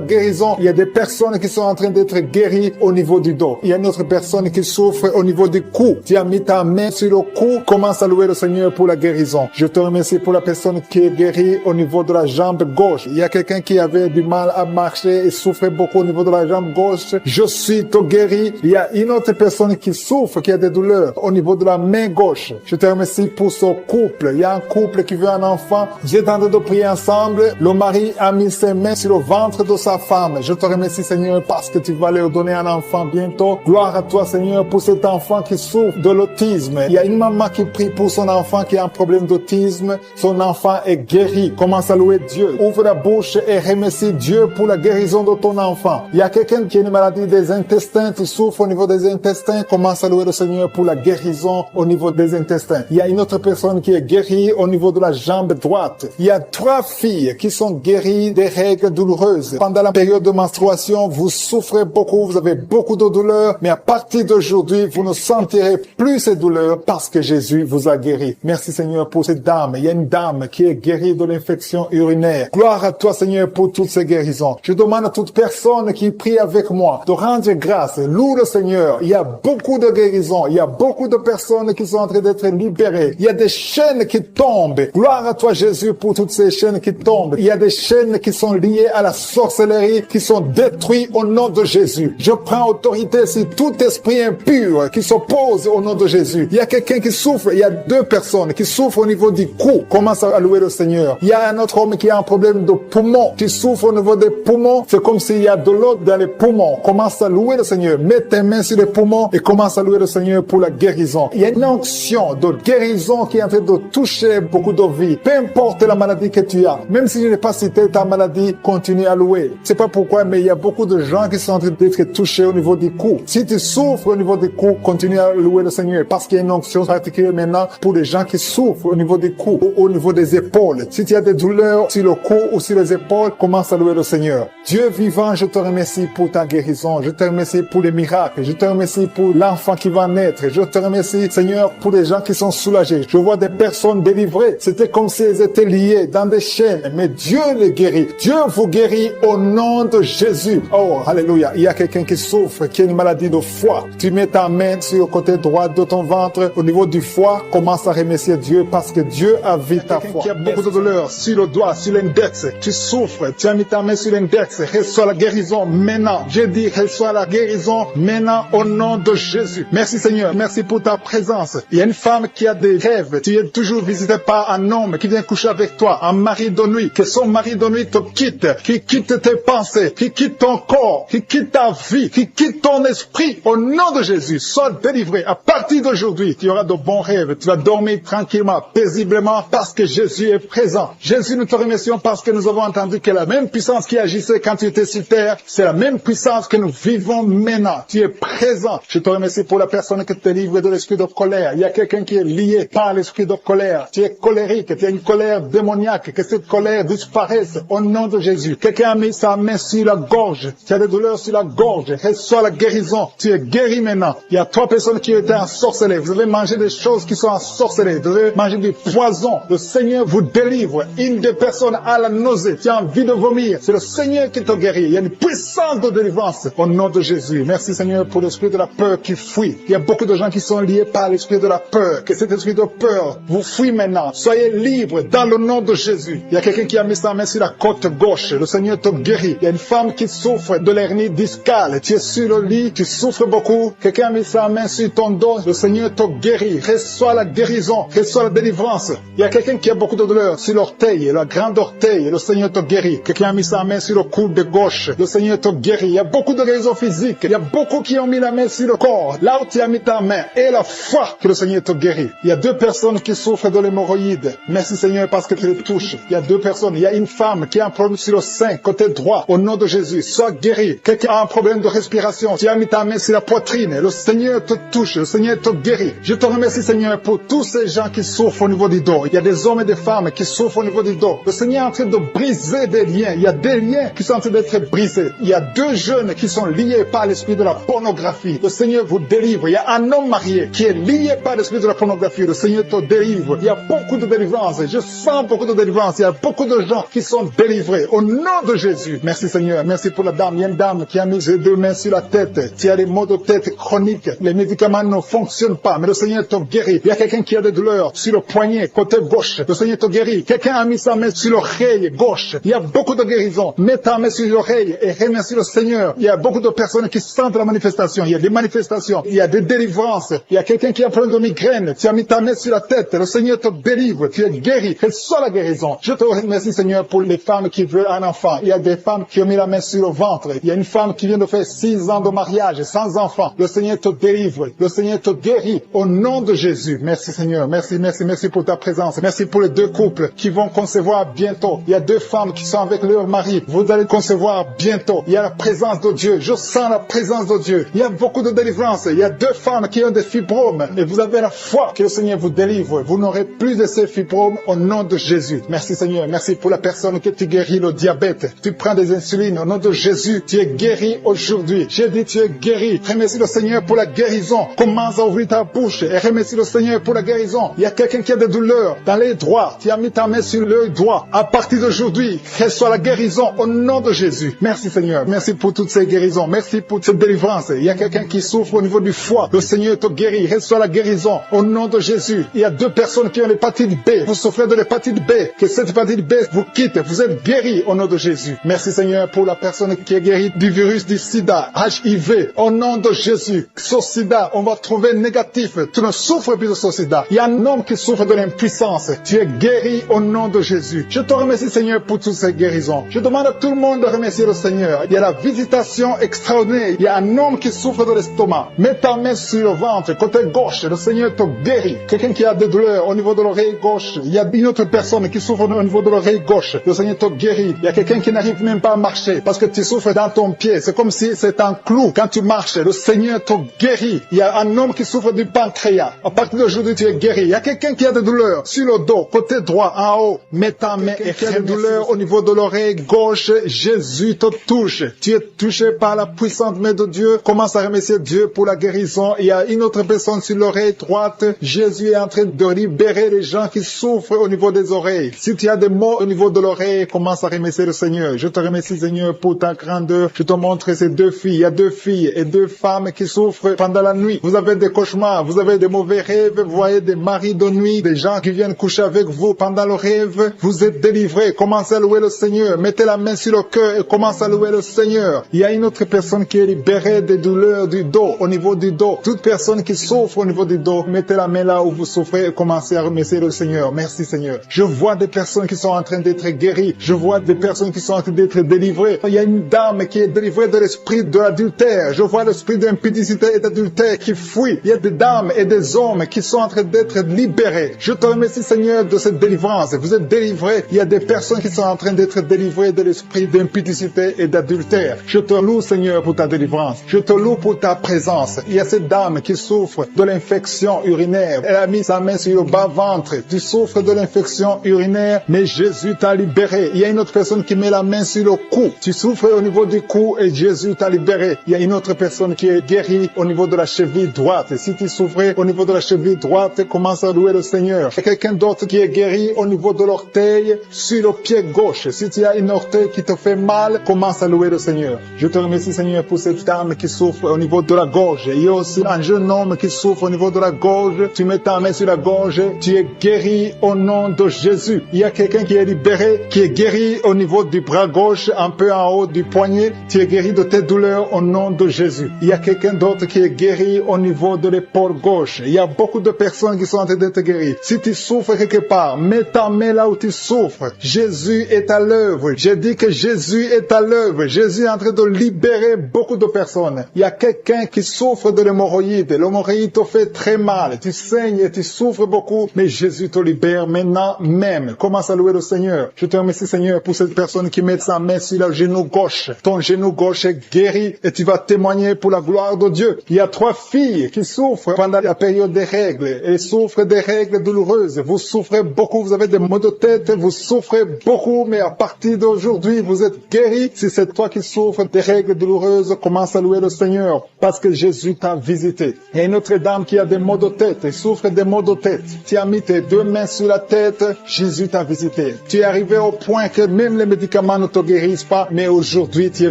guérison. Il y a des personnes qui sont en train d'être guéries au niveau du dos. Il y a une autre personne qui souffre au niveau du cou. Tu as mis ta main sur le cou, commence à louer le Seigneur pour la guérison. Je te remercie pour la personne qui est guérie au niveau de la jambe gauche. Il y a quelqu'un qui avait du mal à marcher et souffrait beaucoup au niveau de la jambe gauche. Je suis te guéri. Il y a une autre personne qui souffre, qui a des douleurs au niveau de la main gauche. Je te remercie pour ce couple. Il y a un couple qui veut un enfant. J'ai tenté de prier ensemble. Le mari a mis ses mains sur le ventre de sa femme. Je te remercie Seigneur parce que tu vas leur donner un enfant bientôt. Gloire à toi Seigneur pour cet enfant qui souffre de l'autisme. Il y a une maman qui prie pour son enfant qui a un problème d'autisme. Son enfant est guéri. Commence à louer Dieu. Ouvre la bouche et remercie Dieu pour la guérison de ton enfant. Il y a quelqu'un qui a une maladie des intestins, qui souffre au niveau des intestins. Commence à louer le Seigneur pour la guérison au niveau des intestins. Il y a une autre personne qui est guérie au niveau de la jambe droite. Il y a 3 filles qui sont guéries des règles douloureuses. Pendant la période de menstruation, vous souffrez beaucoup, vous avez beaucoup de douleurs, mais à partir d'aujourd'hui, vous ne sentirez plus ces douleurs parce que Jésus vous a guéri. Merci Seigneur pour cette dame. Il y a une dame qui est guérie de l'infection urinaire. Gloire à toi Seigneur pour toutes ces guérisons. Je demande à toute personne qui prie avec moi de rendre grâce. Loue le Seigneur. Il y a beaucoup de guérisons. Il y a beaucoup de personnes qui sont en train d'être libérées. Il y a des chaînes qui tombent. Gloire à toi Jésus pour toutes ces chaînes qui tombent. Il y a des chaînes qui sont liées à la sorcellerie qui sont détruites au nom de Jésus. Je prends autorité sur tout esprit impur qui s'oppose au nom de Jésus. Il y a quelqu'un qui souffre. Il y a 2 personnes qui souffrent au niveau du cou. Commence à louer le Seigneur. Il y a un autre homme qui a un problème problème de poumons. Tu souffres au niveau des poumons. C'est comme s'il y a de l'eau dans les poumons. Commence à louer le Seigneur. Mets tes mains sur les poumons et commence à louer le Seigneur pour la guérison. Il y a une onction de guérison qui est en train de toucher beaucoup de vies. Peu importe la maladie que tu as. Même si je n'ai pas cité ta maladie, continue à louer. C'est pas pourquoi, mais il y a beaucoup de gens qui sont en train d'être touchés au niveau du cou. Si tu souffres au niveau du cou, continue à louer le Seigneur. Parce qu'il y a une onction particulière maintenant pour les gens qui souffrent au niveau du cou ou au niveau des épaules. Si tu as des douleurs sur le cou ou sur les épaules, commence à louer le Seigneur. Dieu vivant, je te remercie pour ta guérison. Je te remercie pour les miracles. Je te remercie pour l'enfant qui va naître. Je te remercie, Seigneur, pour les gens qui sont soulagés. Je vois des personnes délivrées. C'était comme si elles étaient liées dans des chaînes. Mais Dieu les guérit. Dieu vous guérit au nom de Jésus. Oh, alléluia. Il y a quelqu'un qui souffre, qui a une maladie de foie. Tu mets ta main sur le côté droit de ton ventre, au niveau du foie. Commence à remercier Dieu parce que Dieu a vu ta foi. Il y a beaucoup de douleur sur le doigt, sur l'index. Tu souffres. Tu as mis ta main sur l'index. Reçois la guérison maintenant. Je dis, reçois la guérison maintenant au nom de Jésus. Merci Seigneur. Merci pour ta présence. Il y a une femme qui a des rêves. Tu es toujours visité par un homme qui vient coucher avec toi, un mari de nuit. Que son mari de nuit te quitte, qui quitte tes pensées, qui quitte ton corps, qui quitte ta vie, qui quitte ton esprit. Au nom de Jésus, sois délivré. À partir d'aujourd'hui, tu auras de bons rêves. Tu vas dormir tranquillement, paisiblement, parce que Jésus est présent. Jésus, nous te remercions parce que nous avons entendu que la même puissance qui agissait quand tu étais sur terre, c'est la même puissance que nous vivons maintenant. Tu es présent. Je te remercie pour la personne qui te livre de l'esprit de colère. Il y a quelqu'un qui est lié par l'esprit de colère. Tu es colérique, tu as une colère démoniaque, que cette colère disparaisse au nom de Jésus. Quelqu'un a mis sa main sur la gorge. Tu as des douleurs sur la gorge. Reçois la guérison. Tu es guéri maintenant. Il y a 3 personnes qui étaient ensorcelées. Vous avez mangé des choses qui sont ensorcelées. Vous avez mangé du poison. Le Seigneur vous délivre. Une des personnes a la nausée. Tu as envie de vomir. C'est le Seigneur qui te guérit. Il y a une puissance de délivrance au nom de Jésus. Merci Seigneur pour l'esprit de la peur qui fuit. Il y a beaucoup de gens qui sont liés par l'esprit de la peur. Que cet esprit de peur vous fuit maintenant. Soyez libres dans le nom de Jésus. Il y a quelqu'un qui a mis sa main sur la côte gauche. Le Seigneur te guérit. Il y a une femme qui souffre de l'hernie discale. Tu es sur le lit, tu souffres beaucoup. Quelqu'un a mis sa main sur ton dos. Le Seigneur te guérit. Reçois la guérison. Reçois la délivrance. Il y a quelqu'un qui a beaucoup de douleur sur l'orteil, la grande orteil. Le Seigneur te guérit. Quelqu'un a mis sa main sur le coude de gauche. Le Seigneur te guérit. Il y a beaucoup de guérisons physiques. Il y a beaucoup qui ont mis la main sur le corps. Là où tu as mis ta main et la foi que le Seigneur te guérit. Il y a 2 personnes qui souffrent de l'hémorroïde. Merci Seigneur parce que tu les touches. Il y a 2 personnes. Il y a une femme qui a un problème sur le sein, côté droit. Au nom de Jésus, sois guéri. Quelqu'un a un problème de respiration. Tu as mis ta main sur la poitrine. Le Seigneur te touche. Le Seigneur te guérit. Je te remercie Seigneur pour tous ces gens qui souffrent au niveau du dos. Il y a des hommes et des femmes qui souffrent au niveau du dos. Le Seigneur est en train de briser des liens. Il y a des liens qui sont en train d'être brisés. Il y a 2 jeunes qui sont liés par l'esprit de la pornographie. Le Seigneur vous délivre. Il y a un homme marié qui est lié par l'esprit de la pornographie. Le Seigneur te délivre. Il y a beaucoup de délivrance. Je sens beaucoup de délivrance. Il y a beaucoup de gens qui sont délivrés. Au nom de Jésus. Merci Seigneur. Merci pour la dame. Il y a une dame qui a mis ses 2 mains sur la tête. Tu as des maux de tête chroniques. Les médicaments ne fonctionnent pas. Mais le Seigneur te guérit. Il y a quelqu'un qui a des douleurs sur le poignet, côté gauche. Le Seigneur te guérit. Quelqu'un a mis sa main sur l'oreille gauche. Il y a beaucoup de guérisons. Mets ta main sur l'oreille et remercie le Seigneur. Il y a beaucoup de personnes qui sentent la manifestation. Il y a des manifestations. Il y a des délivrances. Il y a quelqu'un qui a un problème de migraine. Tu as mis ta main sur la tête. Le Seigneur te délivre. Tu es guéri. Reçois la guérison. Je te remercie Seigneur pour les femmes qui veulent un enfant. Il y a des femmes qui ont mis la main sur le ventre. Il y a une femme qui vient de faire 6 ans de mariage sans enfant. Le Seigneur te délivre. Le Seigneur te guérit. Au nom de Jésus. Merci Seigneur. Merci, merci, merci pour ta présence. Merci pour les 2 couples qui vont concevoir bientôt. Il y a 2 femmes qui sont avec leur mari. Vous allez concevoir bientôt. Il y a la présence de Dieu. Je sens la présence de Dieu. Il y a beaucoup de délivrance. Il y a 2 femmes qui ont des fibromes. Et vous avez la foi que le Seigneur vous délivre. Vous n'aurez plus de ces fibromes au nom de Jésus. Merci Seigneur. Merci pour la personne que tu guéris le diabète. Tu prends des insulines au nom de Jésus. Tu es guéri aujourd'hui. J'ai dit tu es guéri. Remercie le Seigneur pour la guérison. Commence à ouvrir ta bouche et remercie le Seigneur pour la guérison. Il y a quelqu'un qui a des douleurs dans les doigts. Tu as mis ta main sur l'œil droit. À partir d'aujourd'hui, reçois la guérison au nom de Jésus. Merci Seigneur. Merci pour toutes ces guérisons. Merci pour cette délivrance. Il y a quelqu'un qui souffre au niveau du foie. Le Seigneur te guérit. Reçois la guérison au nom de Jésus. Il y a 2 personnes qui ont l'hépatite B. Vous souffrez de l'hépatite B. Que cette hépatite B vous quitte. Vous êtes guéris au nom de Jésus. Merci Seigneur pour la personne qui est guérie du virus du sida, HIV. Au nom de Jésus. Ce sida, on va trouver négatif. Tu ne souffres plus de ce sida. Il y a un homme qui souffre de l'impuissance. Tu es guéri au nom de Jésus. Je te remercie Seigneur, pour toutes ces guérisons. Je demande à tout le monde de remercier le Seigneur. Il y a la visitation extraordinaire. Il y a un homme qui souffre de l'estomac. Mets ta main sur le ventre, côté gauche. Le Seigneur te guérit. Quelqu'un qui a des douleurs au niveau de l'oreille gauche. Il y a une autre personne qui souffre au niveau de l'oreille gauche. Le Seigneur te guérit. Il y a quelqu'un qui n'arrive même pas à marcher parce que tu souffres dans ton pied. C'est comme si c'est un clou. Quand tu marches, le Seigneur te guérit. Il y a un homme qui souffre du pancréas. À partir d'aujourd'hui, tu es guéri. Il y a quelqu'un qui a des douleurs sur le dos, côté droit, en haut. Mets ta main et qui a des douleurs au niveau de l'oreille gauche. Jésus te touche. Tu es touché par la puissante main de Dieu. Commence à remercier Dieu pour la guérison. Il y a une autre personne sur l'oreille droite. Jésus est en train de libérer les gens qui souffrent au niveau des oreilles. Si tu as des maux au niveau de l'oreille, commence à remercier le Seigneur. Je te remercie, Seigneur, pour ta grandeur. Je te montre ces deux filles. Il y a deux filles et deux femmes qui souffrent pendant la nuit. Vous avez des cauchemars, vous avez des mauvais rêves, vous voyez des maris de nuit, des gens qui viennent coucher avec vous pendant le rêve. Vous êtes délivrés. Commencez à louer le Seigneur. Mettez la main sur le cœur et commencez à louer le Seigneur. Il y a une autre personne qui est libérée des douleurs du dos, au niveau du dos. Toute personne qui souffre au niveau du dos, mettez la main là où vous souffrez et commencez à remercier le Seigneur. Merci Seigneur. Je vois des personnes qui sont en train d'être guéries. Je vois des personnes qui sont en train d'être délivrées. Il y a une dame qui est délivrée de l'esprit de l'adultère. Je vois l'esprit d'impudicité et d'adultère qui fuit. Il y a des dames et des hommes qui sont en train d'être libérés. Je te remercie Seigneur de cette délivrance. Vous êtes délivrés. Il y a des personnes qui sont en train d'être délivrées de l'esprit d'impudicité et d'adultère. Je te loue Seigneur pour ta délivrance. Je te loue pour ta présence. Il y a cette dame qui souffre de l'infection urinaire. Elle a mis sa main sur le bas-ventre. Tu souffres de l'infection urinaire, mais Jésus t'a libéré. Il y a une autre personne qui met la main sur le cou. Tu souffres au niveau du cou et Jésus t'a libéré. Il y a une autre personne qui est guérie au niveau de la cheville droite. Si tu souffrais au niveau de la cheville droite, commence à louer le Seigneur. Il y a quelqu'un d'autre qui est guéri au niveau de l'orteil sur le pied gauche. Si tu as une orteil qui te fait mal, commence à louer le Seigneur. Je te remercie Seigneur pour cette dame qui souffre au niveau de la gorge. Il y a aussi un jeune homme qui souffre au niveau de la gorge. Tu mets ta main sur la gorge. Tu es guéri au nom de Jésus. Il y a quelqu'un qui est libéré, qui est guéri au niveau du bras gauche, un peu en haut du poignet. Tu es guéri de tes douleurs au nom de Jésus. Il y a quelqu'un d'autre qui est guéri au niveau de l'épaule gauche. Il y a beaucoup de personnes qui sont en train d'être guéries. Si tu souffres quelque part, mets ta main là où tu souffres. Jésus est à l'œuvre. J'ai dit que Jésus est à l'œuvre. Jésus est en train de libérer beaucoup de personnes. Il y a quelqu'un qui souffre de l'hémorroïde. L'hémorroïde te fait très mal. Tu saignes et tu souffres beaucoup, mais Jésus te libère maintenant même. Commence à louer le Seigneur. Je te remercie Seigneur pour cette personne qui met sa main sur le genou gauche. Ton genou gauche est guéri et tu vas témoigner pour la gloire de Dieu. Il y a 3 filles qui souffrent pendant la période des règles. Elles souffrent des règles douloureuses. Vous souffrez beaucoup, vous avez des maux de tête, vous souffrez beaucoup, mais à partir d'aujourd'hui, vous êtes guéris. Si c'est toi qui souffres des règles douloureuses, commence à louer le Seigneur parce que Jésus t'a visité. Il y a une autre dame qui a des maux de tête, elle souffre des maux de tête. Tu as mis tes 2 mains sur la tête, Jésus t'a visité. Tu es arrivé au point que même les médicaments ne te guérissent pas, mais aujourd'hui tu es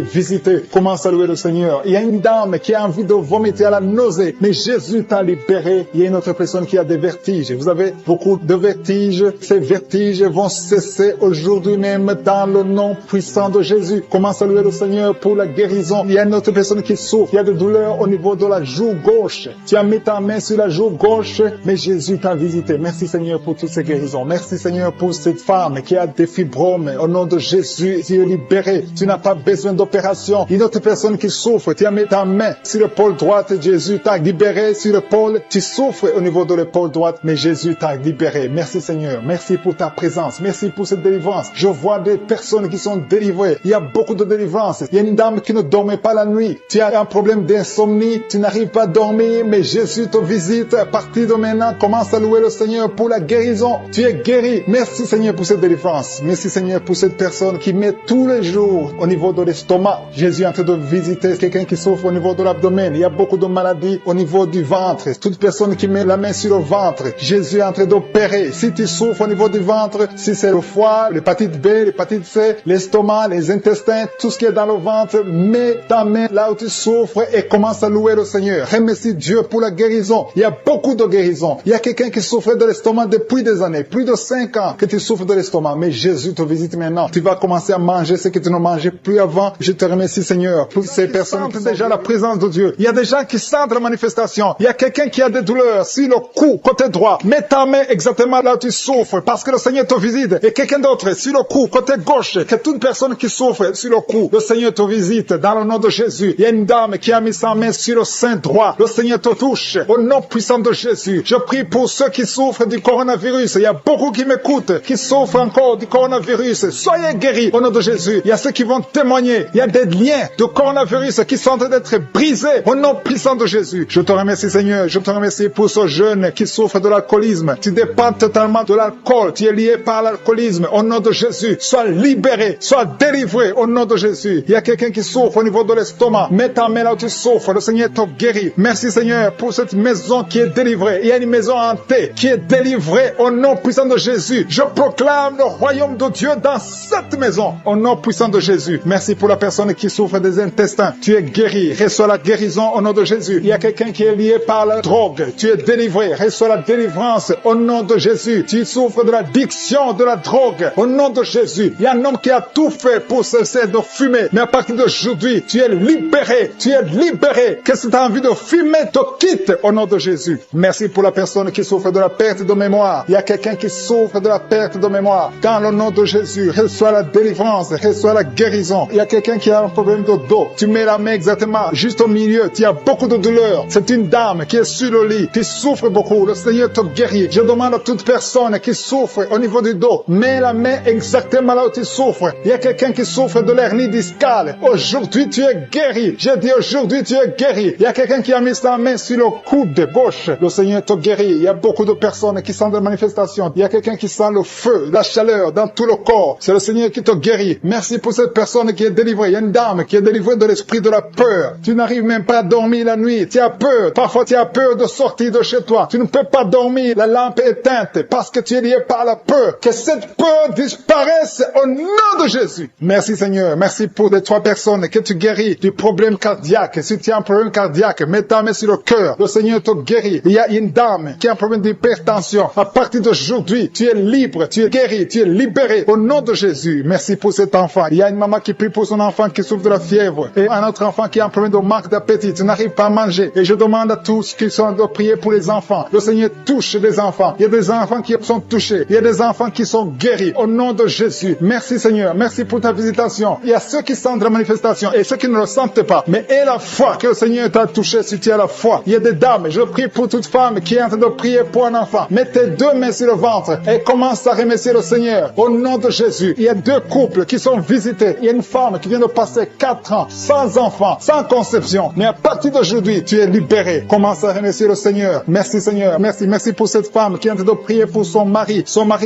visité. Commence à louer le Seigneur. Il y a une dame qui a envie de vomiter à la nausée, mais Jésus t'a libéré. Il y a une autre personne qui a des vertiges. Vous avez beaucoup de vertiges. Ces vertiges vont cesser aujourd'hui même dans le nom puissant de Jésus. Commence à louer le Seigneur pour la guérison. Il y a une autre personne qui souffre. Il y a des douleurs au niveau de la joue gauche. Tu as mis ta main sur la joue gauche, mais Jésus t'a visité. Merci Seigneur pour toutes ces guérisons. Merci Seigneur pour cette femme qui a des fibromes. Au nom de Jésus, tu es libéré. Tu n'as pas besoin d'opération. Une autre personne qui souffre, tu as mis ta main sur l'épaule droite. Jésus t'a libéré sur l'épaule. Tu souffres au niveau de l'épaule droite, mais Jésus t'a libéré. Merci Seigneur. Merci pour ta présence. Merci pour cette délivrance. Je vois des personnes qui sont délivrées. Il y a beaucoup de délivrance. Il y a une dame qui ne dormait pas la nuit. Tu as un problème d'insomnie. Tu n'arrives pas à dormir, mais Jésus te visite. À partir de maintenant, commence à louer le Seigneur pour la guérison. Tu es guéri. Merci Seigneur pour cette délivrance. Merci Seigneur pour cette personne qui met tous les jours au niveau de l'estomac. Jésus est en train de visiter quelqu'un qui souffre au niveau de l'abdomen. Il y a beaucoup de maladies au niveau du ventre. Toute personne qui met la main sur le ventre, Jésus est en train d'opérer. Si tu souffres au niveau du ventre, si c'est le foie, l'hépatite B, l'hépatite C, l'estomac, les intestins, tout ce qui est dans le ventre, mets ta main là où tu souffres et commence à louer le Seigneur. Remercie Dieu pour la guérison. Il y a beaucoup de guérisons. Il y a quelqu'un qui souffre de l'estomac depuis des années, plus de 5 ans que tu souffres de l'estomac, mais Jésus te visite maintenant. Tu vas commencer à manger ce que tu ne mangeais plus avant. Je te remercie Seigneur pour ces personnes qui sentent déjà la présence de Dieu. Il y a des gens qui sentent la manifestation. Il y a quelqu'un qui a des douleurs sur le cou, côté droit. Mets ta main exactement là où tu souffres parce que le Seigneur te visite. Et quelqu'un d'autre sur le cou, côté gauche, que toute personne qui souffre sur le cou, le Seigneur te visite dans le nom de Jésus. Il y a une dame qui a mis sa main sur le sein droit. Le Seigneur te touche au nom puissant de Jésus. Je prie pour ceux qui souffrent du coronavirus. Il y a beaucoup qui m'écoutent, qui souffrent encore du coronavirus. Soyez guéris au nom de Jésus. Il y a ceux qui vont témoigner. Il y a des liens de coronavirus qui sont en train d'être brisés au nom puissant de Jésus. Je te remercie, Seigneur. Je te remercie pour ce jeune qui souffre de l'alcoolisme. Tu dépends totalement de l'alcool. Tu es lié par l'alcoolisme. Au nom de Jésus, sois libéré, sois délivré au nom de Jésus. Il y a quelqu'un qui souffre au niveau de l'estomac. Mets ta main là où tu souffres. Le Seigneur te guérit. Merci, Seigneur, pour cette maison qui est délivrée. Il y a une maison hantée qui est délivrée au nom puissant de Jésus. Je proclame le royaume de Dieu dans cette maison au nom puissant de Jésus. Merci pour la personne qui souffre des intestins. Tu es guéri. Reçois la guérison au nom de Jésus. Il y a quelqu'un qui est lié par la drogue. Tu es délivré. Reçois la délivrance au nom de Jésus. Tu souffres de l'addiction de la drogue au nom de Jésus. Il y a un homme qui a tout fait pour cesser de fumer. Mais à partir d'aujourd'hui, tu es libéré. Tu es libéré. Que cette envie de fumer te quitte au nom de Jésus. Merci pour la personne qui souffre de la perte de mémoire. Il y a quelqu'un qui souffre de la perte de mémoire. Dans le nom de Jésus, reçois la délivrance, reçois la guérison. Il y a quelqu'un qui a un problème de dos. Tu mets la main exactement juste au milieu. Tu as beaucoup de douleur. C'est une dame qui est sur le lit. Tu souffres beaucoup. Le Seigneur te guérit. Je demande à toute personne qui souffre au niveau du dos, mets la main exactement là où tu souffres. Il y a quelqu'un qui souffre de l'hernie discale. Aujourd'hui, tu es guéri. J'ai dit aujourd'hui, tu es guéri. Il y a quelqu'un qui a mis sa main sur le coude gauche. Le Seigneur te guérit. Il y a beaucoup de personnes qui sentent des manifestations. Il y a quelqu'un qui sent le feu, la chaleur dans tout le corps. C'est le Seigneur qui te guérit. Merci pour cette personne qui est délivrée. Il y a une dame qui est délivrée de l'esprit de la peur. Tu n'arrives même pas à dormir la nuit. Tu as peur. Parfois, tu as peur de sortir de chez toi. Tu ne peux pas dormir. La lampe est éteinte parce que tu es lié par la peur. Que cette peur disparaisse au nom de Jésus. Merci, Seigneur. Merci pour les 3 personnes que tu guéris du problème cardiaque. Si tu as un problème cardiaque, mets ta main sur le cœur. Le Seigneur te guérit. Il y a une dame qui a un problème d'hypertension. À partir d'aujourd'hui, tu es libre, tu es guéri, tu es libéré au nom de Jésus. Merci pour cet enfant. Il y a une maman qui prie pour son enfant qui souffre de la fièvre et un autre enfant qui a un problème de manque d'appétit. Tu n'arrives pas à manger. Et je demande à tous qui sont de prier pour les enfants. Le Seigneur touche les enfants. Il y a des enfants qui sont touchés. Il y a des enfants qui sont guéris au nom de Jésus. Merci, Seigneur. Merci pour ta visitation. Il y a ceux qui sentent la manifestation et ceux qui ne le sentent pas. Mais aie la foi que le Seigneur t'a touché si tu as la foi. Il y a des dames. Je prie pour toute femme qui est en train de prier pour un enfant. Mets tes 2 mains sur le ventre et commence à remercier le Seigneur au nom de Jésus. Il y a 2 couples qui sont visités. Il y a une femme qui vient de passer 4 ans sans enfant, sans conception. Mais à partir d'aujourd'hui, tu es libéré. Commence à remercier le Seigneur. Merci, Seigneur. Merci. Merci pour cette femme qui est en train de prier pour son mari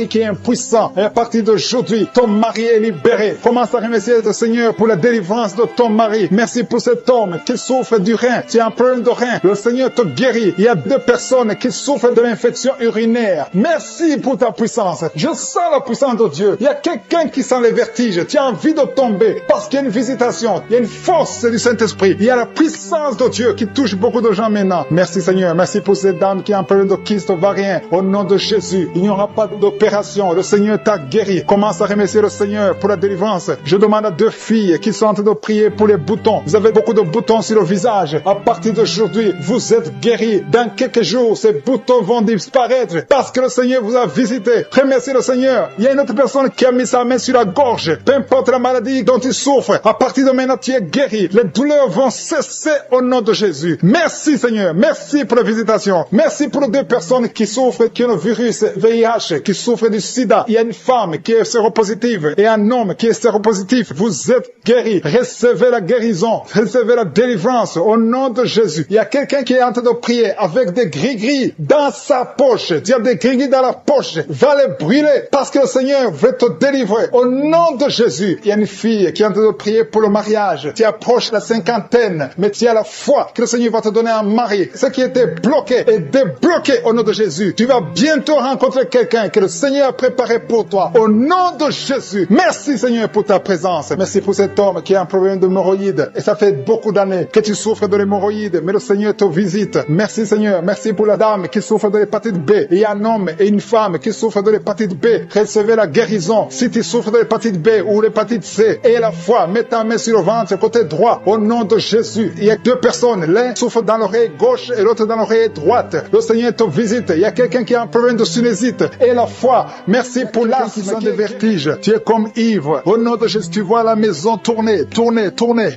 qui est impuissant. Et à partir d'aujourd'hui, ton mari est libéré. Commence à remercier le Seigneur pour la délivrance de ton mari. Merci pour cet homme qui souffre du rein. Tu as un problème de rein. Le Seigneur te guérit. Il y a 2 personnes qui souffrent de l'infection urinaire. Merci pour ta puissance. Je sens la puissance de Dieu. Il y a quelqu'un qui sent les vertiges. Tu as envie de tomber parce qu'il y a une visitation. Il y a une force du Saint-Esprit. Il y a la puissance de Dieu qui touche beaucoup de gens maintenant. Merci, Seigneur. Merci pour cette dame qui a un problème de kyste ovarien. Au nom de Jésus, il n'y aura pas d'opération. Le Seigneur t'a guéri. Commence à remercier le Seigneur pour la délivrance. Je demande à 2 filles qui sont en train de prier pour les boutons. Vous avez beaucoup de boutons sur le visage. À partir d'aujourd'hui, vous êtes guéris. Dans quelques jours, ces boutons vont disparaître parce que le Seigneur vous a visité. Remerciez le Seigneur. Il y a une autre personne qui a mis sa main sur la gorge. Peu importe la maladie dont il souffre, à partir de maintenant, tu es guéri. Les douleurs vont cesser au nom de Jésus. Merci, Seigneur. Merci pour la visitation. Merci pour les 2 personnes qui souffrent, qui ont le virus VIH, qui souffrent du sida. Il y a une femme qui est séropositive et un homme qui est séropositif. Vous êtes guéris. Recevez la guérison. Recevez la délivrance au nom de Jésus. Il y a quelqu'un qui est en train de prier avec des gris-gris dans sa poche. Tu as des gris-gris dans la poche. Va les brûler parce que le Seigneur veut te délivrer. Au nom de Jésus, il y a une fille qui est en train de prier pour le mariage. Tu approches la 50aine, mais tu as la foi que le Seigneur va te donner un mari. Ce qui était bloqué est débloqué au nom de Jésus. Tu vas bientôt rencontrer quelqu'un que le Seigneur a préparé pour toi. Au nom de Jésus. Merci, Seigneur, pour ta présence. Merci pour cet homme qui a un problème d'hémorroïdes. Et ça fait beaucoup d'années que tu souffres de l'hémorroïde, mais le Seigneur te visite. Merci, Seigneur. Merci pour la dame qui souffre de l'hépatite B. Il y a un homme et une femme qui souffrent de l'hépatite B. Recevez la guérison. Si tu souffres de l'hépatite B ou l'hépatite C, et la foi, mets ta main sur le ventre, côté droit, au nom de Jésus. Il y a 2 personnes. L'un souffre dans l'oreille gauche et l'autre dans l'oreille droite. Le Seigneur te visite. Il y a quelqu'un qui a un problème de sinusite. Et la foi, merci pour l'asthme. gens qui sont des vertiges. Tu es comme ivre. Au nom de Jésus, tu vois la maison tourner.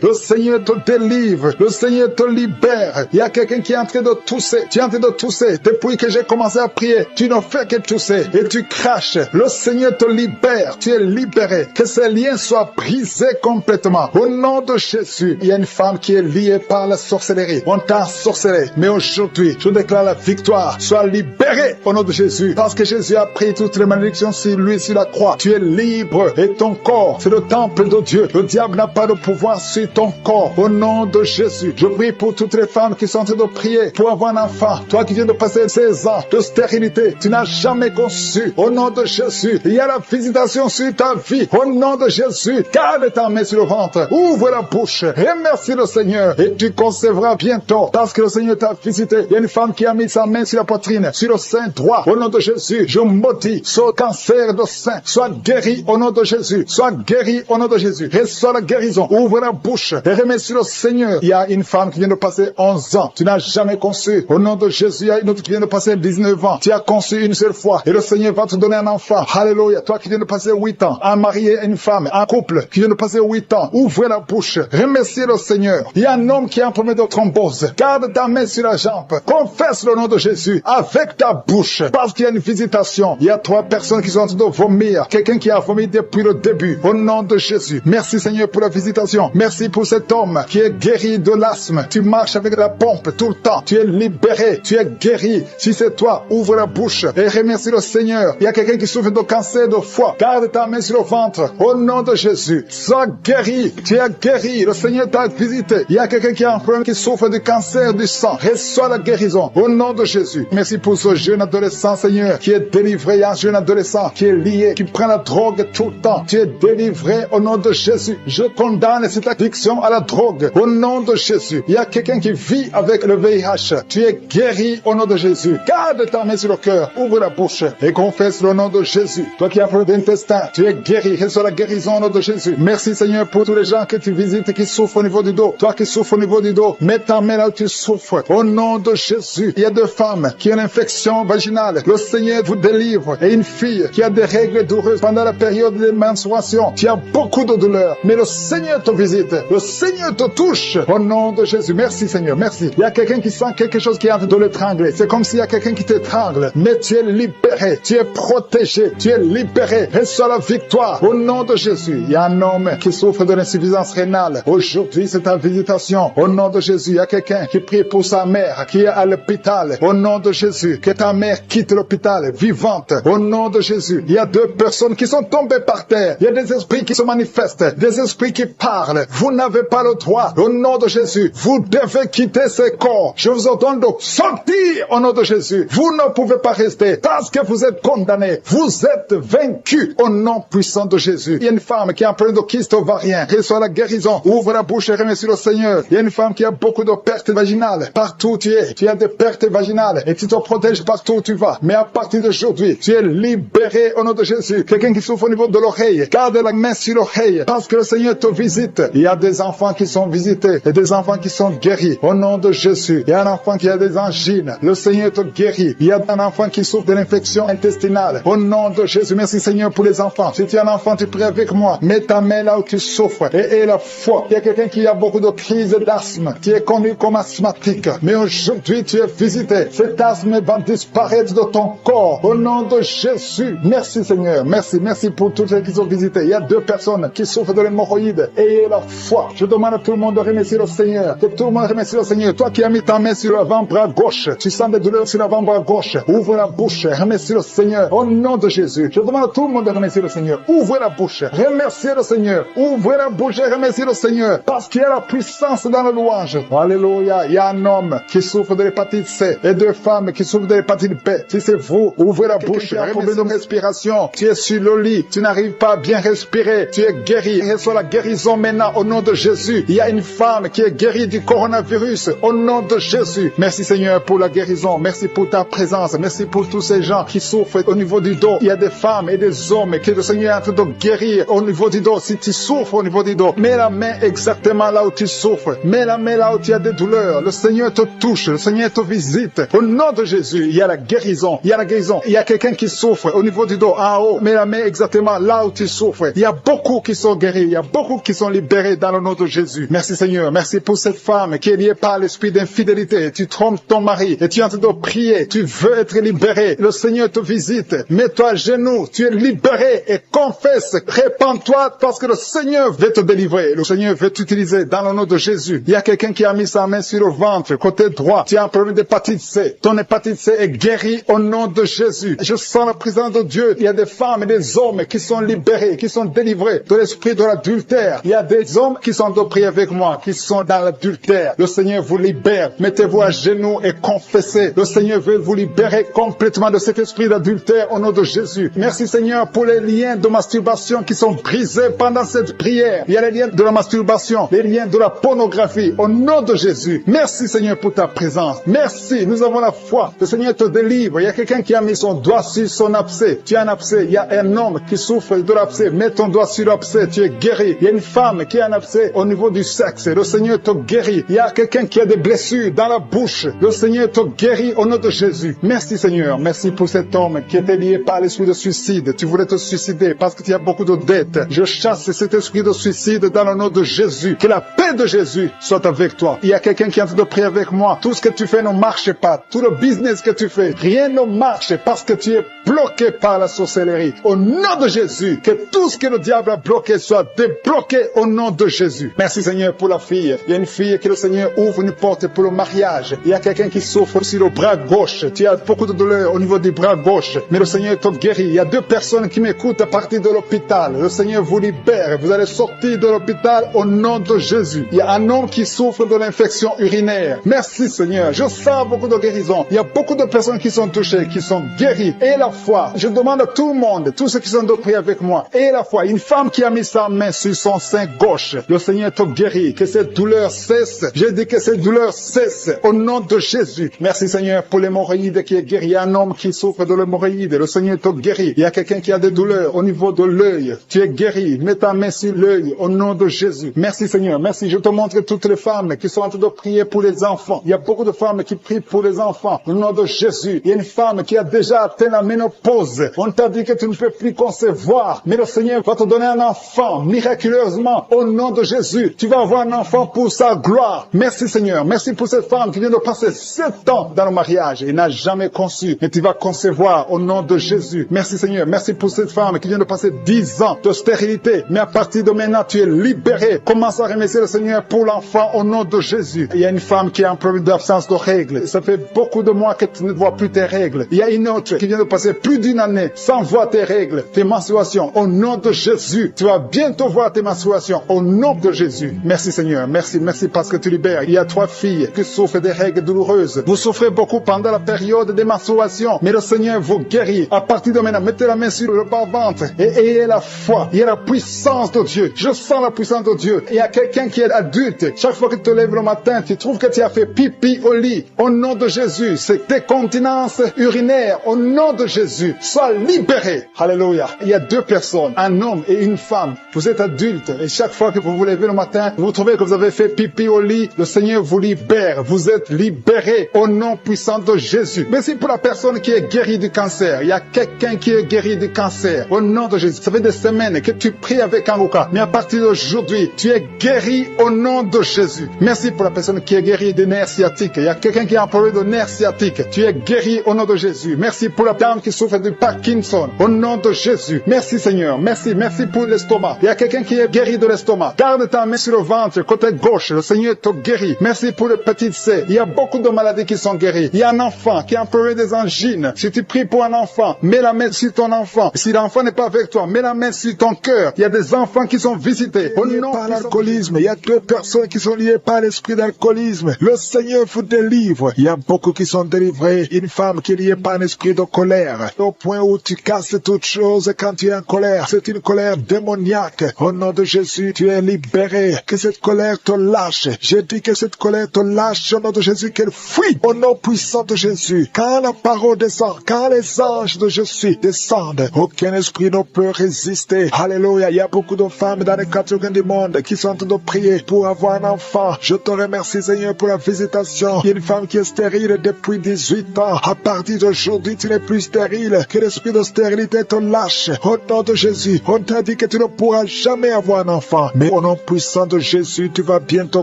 Le Seigneur te délivre. Le Seigneur te libère. Il y a quelqu'un qui est en train de tousser. Tu es en train de tousser. Depuis que j'ai commencé à prier, tu ne fais que tousser et tu craches. Le Seigneur te libère. Tu es libéré. Que ces liens soient brisés complètement. Au nom de Jésus, il y a une femme qui est liée par la sorcellerie. On t'a ensorcelé. Mais aujourd'hui, je déclare la victoire. Sois libéré au nom de Jésus. Parce que Jésus a pris toutes les malédictions sur lui, sur la croix. Tu es libre et ton corps, c'est le temple de Dieu. Le diable n'a pas de pouvoir sur ton corps. Au nom de Jésus, je prie pour toutes les femmes qui sont en train de prier pour avoir un enfant. Toi qui viens de passer 16 ans de stérilité, tu n'as jamais conçu. Au nom de Jésus, il y a la visitation sur ta vie. Au nom de Jésus, garde ta main sur le ventre. Ouvre la bouche. Remercie le Seigneur et tu concevras bientôt. Parce que le Seigneur t'a visité. Il y a une femme qui a mis sa main sur la poitrine, sur le sein droit. Au nom de Jésus, je maudis ce cancer de sein. Sois guéri au nom de Jésus. Sois guéri au nom de Jésus. Reçois la guérison. Ouvre la bouche et remercie le Seigneur. Il y a une femme qui vient de passer 11 ans. Tu n'as jamais conçu. Au nom de Jésus, il y a une autre qui vient de passer 19 ans. Tu as conçu une seule fois et le Seigneur va te donner un enfant. Alléluia. Toi qui viens de passer 8 ans, un mari et une femme, un couple qui vient de passer 8 ans. Ouvre la bouche. Remercie le Seigneur. Il y a un homme qui a un problème de thrombose. Garde ta main sur la jambe. Confesse le nom de Jésus avec ta bouche. Parce qu'il y a une visitation. Il y a 3 personnes qui sont en train de vomir. Quelqu'un qui a vomi depuis le début. Au nom de Jésus. Merci Seigneur pour la visitation. Merci pour cet homme qui est guéri de l'asthme. Tu marches avec la pompe tout le temps. Tu es libéré. Tu es guéri. Si c'est toi, ouvre la bouche et remercie le Seigneur. Il y a quelqu'un qui souffre de cancer de foie. Garde ta main sur le ventre. Au nom de Jésus. Sois guéri. Tu es guéri. Le Seigneur t'a visité. Il y a quelqu'un qui a un problème qui souffre du cancer du sang. Reçois la guérison. Au nom de Jésus. Merci pour ce jeune adolescent, Seigneur, qui est délivré. Un jeune adolescent qui est lié, qui prend la drogue tout le temps. Tu es délivré au nom de Jésus. Je condamne cette addiction à la drogue. Au nom de Jésus. Il y a quelqu'un qui vit avec le VIH. Tu es guéri au nom de Jésus. Garde ta main sur le cœur. Ouvre la bouche et confesse le nom de Jésus. Toi qui as un problème d'intestin, tu es guéri. Reçois la guérison au nom de Jésus. Merci Seigneur pour tous les gens que tu visites qui souffrent au niveau du dos. Toi qui souffres au niveau du dos, mets ta main là où tu souffres. Au nom de Jésus. Il y a 2 femmes qui ont une infection vaginale. Le Seigneur vous délivre. Et une fille qui a des règles douloureuses pendant la période de menstruation. Tu as beaucoup de douleurs. Mais le Seigneur te visite. Le Seigneur te touche. Au nom de Jésus. Merci Seigneur. Merci. Il y a quelqu'un qui sent quelque chose qui est en train de l'étrangler. C'est comme s'il y a quelqu'un qui t'étrangle. Mais tu es libéré. Tu es protégé. Tu es libéré. Reçois la victoire. Au nom de Jésus. Il y a un homme qui souffre de l'insuffisance rénale. Aujourd'hui, c'est ta visitation. Au nom de Jésus. Il y a quelqu'un qui prie pour sa mère qui est à l'hôpital. Au nom de Jésus. Que ta mère quitte l'hôpital vivante. Au nom de Jésus. Il y a 2 personnes qui sont tombées par terre. Il y a des esprits qui se manifestent. Des esprits qui parlent. Vous n'avez pas le droit. Au nom de Jésus. Vous devez quitter ces corps. Je vous ordonne de sortir au nom de Jésus. Vous ne pouvez pas rester parce que vous êtes condamnés. Vous êtes vaincus au nom puissant de Jésus. Il y a une femme qui a un problème de kyste ovarien. Reçoit la guérison. Ouvre la bouche et remercie le Seigneur. Il y a une femme qui a beaucoup de pertes vaginales. Partout où tu es, tu as des pertes vaginales et tu te protèges partout où tu vas. Mais à partir d'aujourd'hui, tu es libéré au nom de Jésus. Quelqu'un qui souffre au niveau de l'oreille, garde la main sur l'oreille parce que le Seigneur te visite. Il y a des enfants qui sont visités et des enfants qui sont guéris au nom de Jésus. Il y a un enfant qui a des angines. Le Seigneur te guérit. Il y a un enfant qui souffre de l'infection intestinale. Au nom de Jésus, merci Seigneur pour les enfants. Si tu es un enfant, tu pries avec moi. Mets ta main là où tu souffres et aie la foi. Il y a quelqu'un qui a beaucoup de crises d'asthme. Tu es connu comme asthmatique. Mais aujourd'hui, tu es visité. Cet asthme va disparaître de ton corps. Au nom de Jésus. Merci Seigneur. Merci pour tous ceux qui sont visités. Il y a 2 personnes qui souffrent de l'hémorroïde. Ayez la foi. Je demande à tout le monde de remercier le Seigneur. Que tout le monde remercie le Seigneur. Toi qui as mis ta main sur l'avant-bras gauche, tu sens des douleurs sur l'avant-bras gauche. Ouvre la bouche. Remercie le Seigneur. Au nom de Jésus. Je demande à tout le monde de remercier le Seigneur. Ouvre la bouche. Remerciez le Seigneur. Ouvrez la bouche et remerciez le Seigneur. Parce qu'il y a la puissance dans la louange. Alléluia. Il y a un homme qui souffre de l'hépatite C et 2 femmes qui souffrent de l'hépatite B. Si c'est vous, ouvrez la bouche. Remerciez de respiration. Tu es sur le lit. Tu n'arrives pas à bien respirer. Tu es guéri. Reçois la guérison maintenant au nom de Jésus. Il y a une femme qui est guérie du coronavirus au nom de Jésus. Merci Seigneur pour la guérison. Merci pour ta présence. Merci pour tous ces gens qui souffrent au niveau du dos. Il y a des femmes et des hommes que le Seigneur est en train de guérir au niveau du dos. Si tu souffres au niveau du dos, mets la main exactement là où tu souffres. Mets la main là où tu as des douleurs. Le Seigneur te touche. Le Seigneur te visite. Au nom de Jésus, il y a la guérison. Il y a la guérison. Il y a quelqu'un qui souffre au niveau du dos. en haut. Mets la main exactement là où tu souffres. Il y a beaucoup qui sont guéris. Il y a beaucoup qui sont libérés dans le nom de Jésus. Merci Seigneur. Merci pour cette femme qui est liée par l'esprit d'infidélité. Tu trompes ton mari et tu es en train de prier. Tu veux être libéré. Le Seigneur te visite. Mets-toi à genoux. Tu es libéré et confesse. Répands-toi parce que le Seigneur veut te délivrer. Le Seigneur veut t'utiliser dans le nom de Jésus. Il y a quelqu'un qui a mis sa main sur le ventre, côté droit. Tu as un problème d'hépatite C. Ton hépatite C est guérie au nom de Jésus. Je sens la présence de Dieu. Il y a des femmes et des hommes qui sont libérés, qui sont délivrés de l'esprit de l'adultère. Il y a des hommes qui sont de prier avec moi, qui sont dans l'adultère. Le Seigneur vous libère. Mettez-vous à genoux et confessez. Le Seigneur veut vous libérer complètement de cet esprit d'adultère au nom de Jésus. Merci Seigneur pour les liens de masturbation qui sont brisés pendant cette prière. Il y a les liens de la masturbation, les liens de la pornographie au nom de Jésus. Merci Seigneur pour ta présence. Merci, nous avons la foi. Le Seigneur te délivre. Il y a quelqu'un qui a mis son doigt sur son abcès. Tu as un abcès. Il y a un homme qui souffre de l'abcès. Mets ton doigt sur l'abcès. Tu es guéri. Il y a une femme qui a un abcès au niveau du sexe. Le Seigneur te guérit. Il y a quelqu'un qui a des blessures dans la bouche. Le Seigneur te guérit au nom de Jésus. Merci Seigneur. Merci pour cet homme qui était lié par l'esprit de suicide. Tu voulais te suicider parce que tu as beaucoup de dettes. Je chasse cet esprit de suicide dans le nom de Jésus. Que la paix de Jésus soit avec toi. Il y a quelqu'un qui est en train de prier avec moi. Tout ce que tu fais ne marche pas. Tout le business que tu fais, rien ne marche parce que tu es bloqué par la sorcellerie. Au nom de Jésus, que tout ce que le diable a bloqué soit débloqué au nom de Jésus. Merci Seigneur pour la fille. Il y a une fille que le Seigneur ouvre une porte pour le mariage. Il y a quelqu'un qui souffre sur le bras gauche. Tu as beaucoup de douleur au niveau du bras gauche. Mais le Seigneur te guérit. Il y a 2 personnes qui m'écoutent à partir de l'hôpital. Le Seigneur vous libère. Vous allez sortir de l'hôpital au nom de Jésus. Il y a un homme qui souffre de l'infection urinaire. Merci Seigneur. Je sens beaucoup de guérison. Il y a beaucoup de personnes qui sont touchées, qui sont guéries. Et la foi. Je demande à tout le monde, tous ceux qui sont de prier avec moi. Et la foi. Une femme qui a mis sa main sur son sein gauche. Le Seigneur te guérit. Que cette douleur cesse. Je dis que cette douleur cesse au nom de Jésus. Merci Seigneur pour l'hémorroïde qui est guérie. Il y a un homme qui souffre de l'hémorroïde. Le Seigneur te guérit. Il y a quelqu'un qui a des douleurs au niveau de l'œil. Tu es guéri. Mets ta main sur l'œil au nom de Jésus. Merci Seigneur. Merci. Je te montre toutes les femmes qui sont en train de prier pour les enfants. Il y a beaucoup de femmes qui prient pour les enfants. Au nom de Jésus. Il y a une femme qui a déjà atteint la ménopause. On t'a dit que tu ne peux plus concevoir. Mais le Seigneur va te donner un enfant miraculeusement au nom de Jésus. Tu vas avoir un enfant pour sa gloire. Merci Seigneur. Merci pour cette femme qui vient de passer 7 ans dans le mariage et n'a jamais conçu. Mais tu vas concevoir au nom de Jésus. Merci Seigneur. Merci pour cette femme qui vient de passer 10 ans de stérilité. Mais à partir de maintenant, tu es libéré. Commence à remercier le Seigneur pour l'enfant au nom de Jésus. Il y a une femme qui a un problème d'absence de règles. Ça fait beaucoup de mois que tu ne vois plus tes règles. Il y a une autre qui vient de passer plus d'une année sans voir tes règles, tes menstruations. Au nom de Jésus, tu vas bientôt voir tes menstruations. Au nom de Jésus. Merci Seigneur. Merci parce que tu libères. Il y a 3 filles qui souffrent des règles douloureuses. Vous souffrez beaucoup pendant la période des menstruations. Mais le Seigneur vous guérit. À partir de maintenant, mettez la main sur le bas-ventre et ayez la foi. Il y a la puissance de Dieu. Je sens la puissance de Dieu. Il y a quelqu'un qui est adulte. Chaque fois que tu te lèves le matin, tu trouves que tu as fait pipi au lit. Au nom de Jésus, c'est décontinence urinaire. Au nom de Jésus, sois libéré. Alléluia. Il y a 2 personnes, un homme et une femme. Vous êtes adulte et chaque fois que vous vous levez le matin, vous trouvez que vous avez fait pipi au lit. Le Seigneur vous libère. Vous êtes libéré au nom puissant de Jésus. Merci pour la personne qui est guérie du cancer. Il y a quelqu'un qui est guéri du cancer. Au nom de Jésus. Ça fait des semaines que tu pries avec Anguka. Mais à partir d'aujourd'hui, tu es guéri au nom de Jésus. Merci pour la personne qui est guérie des nerfs sciatiques. Il y a quelqu'un qui a un problème de nerfs sciatiques. Tu es guéri au nom de Jésus. Merci pour la dame qui souffre du Parkinson. Au nom de Jésus. Merci Seigneur. Merci pour l'estomac. Il y a quelqu'un qui est guéri de l'estomac. Garde ta main sur le ventre, côté gauche. Le Seigneur te guérit. Merci pour le petit C. Il y a beaucoup de maladies qui sont guéries. Il y a un enfant qui a un problème des angines. Si tu pries pour un enfant, mets la main sur ton enfant. Si l'enfant n'est pas avec toi, mets la main sur ton cœur. Il y a des enfants qui sont visités. Au nom par l'alcoolisme, il y a 2 personnes qui sont liées par l'esprit d'alcoolisme. Le Seigneur vous délivre. Il y a beaucoup qui sont délivrés. Une femme qui est liée par un esprit de colère. Au point où tu casses toutes choses quand tu es en colère. C'est une colère démoniaque. Au nom de Jésus, tu es libéré. Que cette colère te lâche. J'ai dit que cette colère te lâche au nom de Jésus, qu'elle fuit. Au nom puissant de Jésus. Quand la parole descend, quand les anges de Jésus descendent, aucun esprit ne peut résister. Alléluia. Il y a beaucoup de femmes dans les 4 coins du monde qui sont en train de prier pour avoir un enfant. Je te remercie Seigneur pour la visitation. Il y a une femme qui est stérile depuis 18 ans. À partir d'aujourd'hui, tu n'es plus stérile. Que l'esprit de stérilité te lâche. Au nom de Jésus, on t'a dit que tu ne pourras jamais avoir un enfant. Mais au nom puissant de Jésus, tu vas bientôt